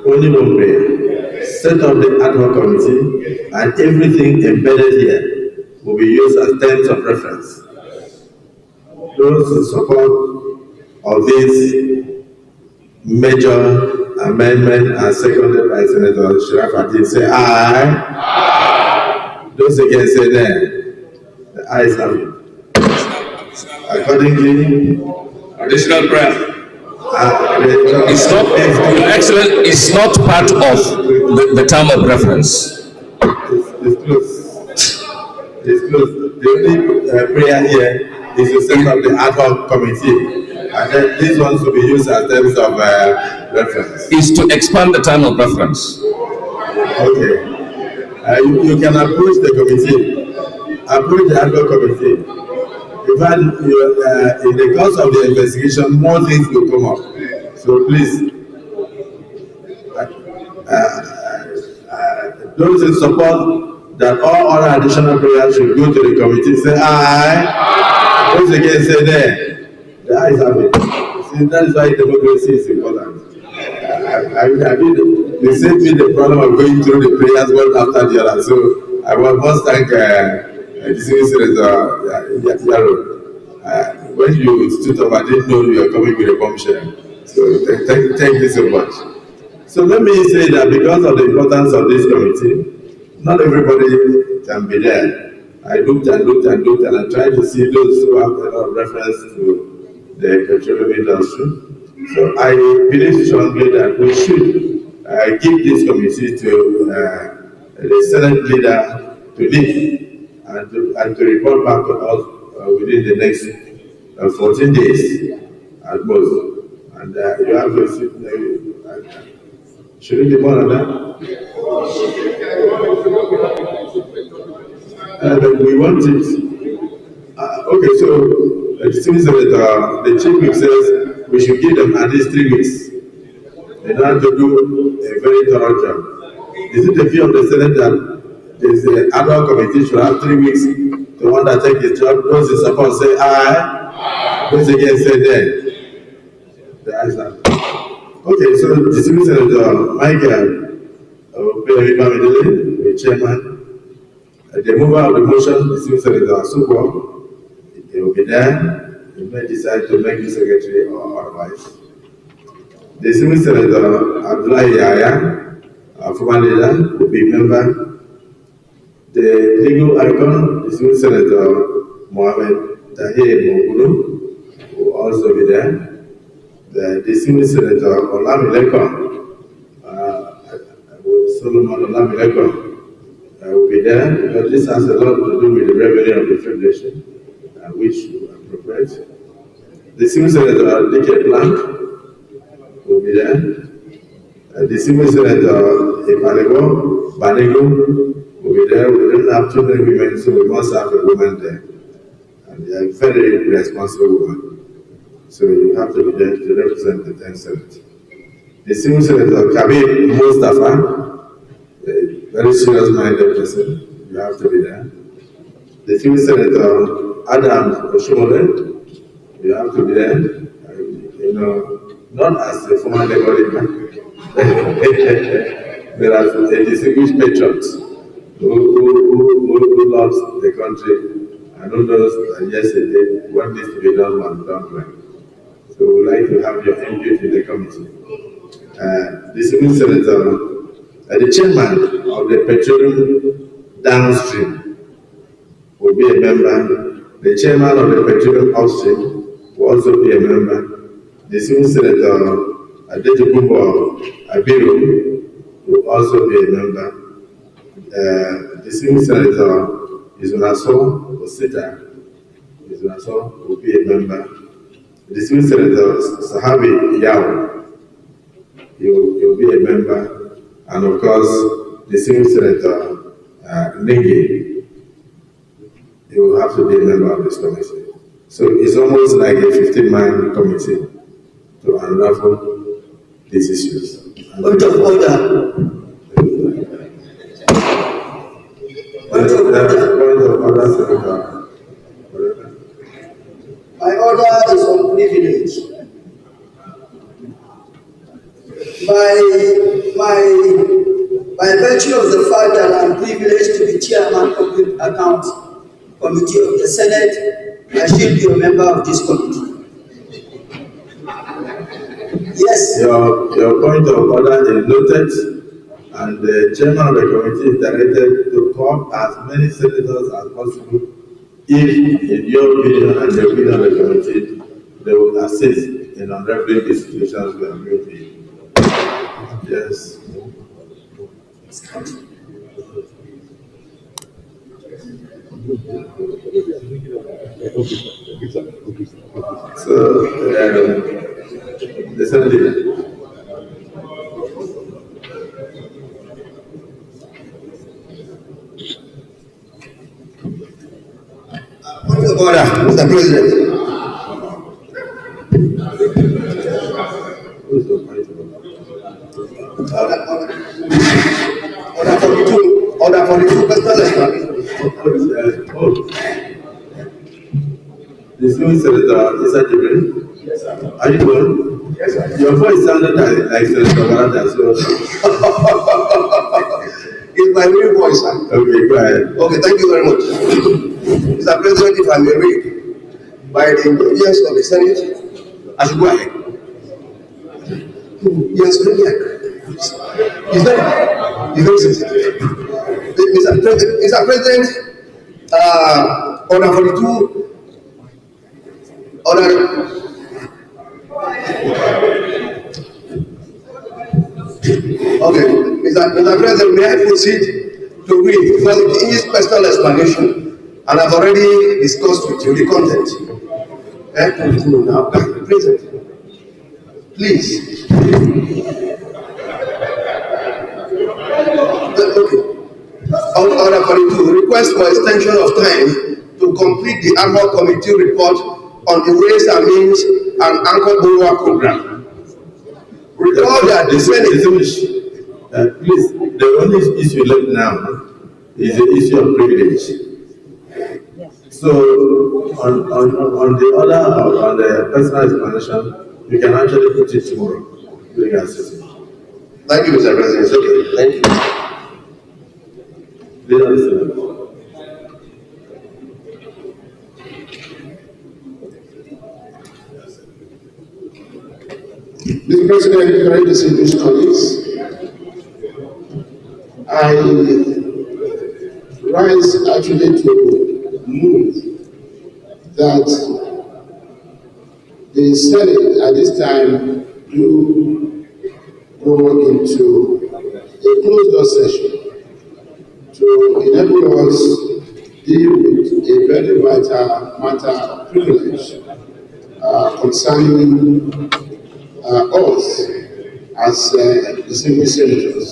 only one prayer. Set up the ad hoc committee, and everything embedded here will be used as terms of reference. Those in support of this major amendment are seconded by Senator Shirafati. Say aye. Aye. Those against say nay. The ayes have it. Accordingly, additional prayer. It's not, excellent. It's not part of the term of reference. It's close. It's close. The only prayer here is to set up the ad hoc committee, and then these ones will be used as terms of reference. Is to expand the term of reference. Okay. You can approach the committee. Approach the ad hoc committee. In fact, in the course of the investigation, more things will come up. So please, those in support that all other additional prayers should go to the committee, say aye. Those against say nay. The ayes have it. See, that is why democracy is important. I mean, they saved me the problem of going through the prayers one after the other. So I must thank when you stood up, I didn't know you were coming with a bombshell. So thank you so much. So let me say that because of the importance of this committee, not everybody can be there. I looked and I tried to see those who have a lot of reference to the petroleum industry. So I believe strongly that we should give this committee to the Senate leader to lead and to report back to us within the next 14 days at most. And you have to see, should it be more than that? We want it. Okay, so it seems that the chief whip says we should give them at least 3 weeks in order to do a very thorough job. Is it the view of the Senate that the annual committee should have 3 weeks to undertake its job? Those in support say aye. Those against say nay. The ayes have it. Okay, so the civil Senator Michael the chairman, the mover of the motion, the civil Senator Subo, he will be there. He may decide to make the secretary or otherwise. The civil Senator Abdullahi Yahya, our former leader, will be member. The legal icon, the civil Senator Mohammed Tahir Mogulu, will also be there. The civil Senator Olamilekon, Solomon Olamilekon, will be there because this has a lot to do with the revenue of the Federation, which is appropriate. The civil Senator Dike Plank will be there. The civil Senator Ipalego Banego will be there. We don't have too many women, so we must have a woman there. And they are very responsible women. So you have to be there to represent the 10th Senate. The civil Senator Kabir Mustafa, a very serious-minded person, you have to be there. The civil Senator Adam Oshomole, you have to be there. You know, not as a former labor leader, but as a distinguished patriot who loves the country and who knows that yes, what needs to be done was done well. So we would like to have your input in the committee. The civil Senator, the chairman of the petroleum downstream will be a member. The chairman of the petroleum upstream will also be a member. The civil Senator Adejukumbo Abiru will also be a member. distinguished Senator Izunaso Osita. Izunaso will be a member. Distinguished Senator Sahabi Yao, he'll be a member. And of course, distinguished Senator Nengi, he will have to be a member of this committee. So it's almost like a 15-man committee to unravel these issues. Point of order. My order is on privilege. By virtue of the fact that I'm privileged to be chairman of the account committee of the Senate, I should be a member of this committee. Yes. Your point of order is noted, and the chairman of the committee is directed to call as many senators as possible if, in your opinion and the opinion of the committee, they will assist in unraveling the situations we are going to. Yes. So, the Senate. Point of order, Mr. President. Order 42, personal Distinguished Senator Isa Jibril. Yes, sir. Are you going? Yes, sir. Your voice sounded like Senator Warada as well. It's my real voice, sir. Okay, go ahead. Okay, thank you very much. Mr. President, if I may read, by the indulgence of the Senate, I should go ahead. Yes, bring it. It's very sensitive. Mr. President, order 42, order. Okay, Mr. President, may I proceed to read because it is personal explanation, and I've already discussed with you the content. Now, President, please. Okay. Order 42, request for extension of time to complete the ad hoc committee report on the Ways and Means and Anchor Borrower program. Recall that the Senate. Please, the only issue left now is the issue of privilege. So, on the other, on the personal explanation, you can actually put it tomorrow during our session. Thank you, Mr. President. It's okay. Thank you. Mr. President, very distinguished colleagues, I rise actually to move that the Senate at this time do go into a closed-door session to enable us deal with a very vital matter of privilege concerning us as distinguished senators.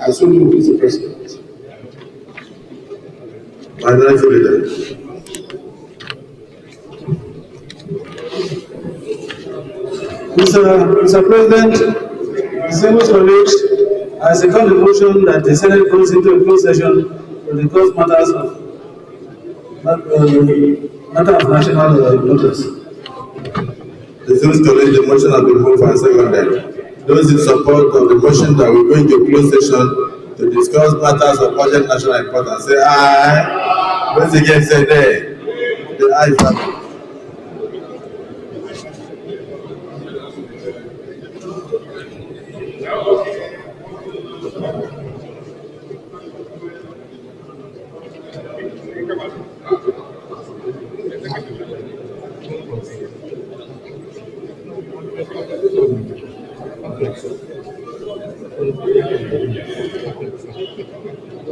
I so move, Mr. President. Minority Leader. Mr. President, distinguished colleagues, I second the motion that the Senate goes into a closed session to discuss matters of national importance. Distinguished colleagues, the motion has been moved and seconded. Those in support of the motion that we go into a closed session to discuss matters of urgent national importance, say aye. Those against, say nay. The ayes have it.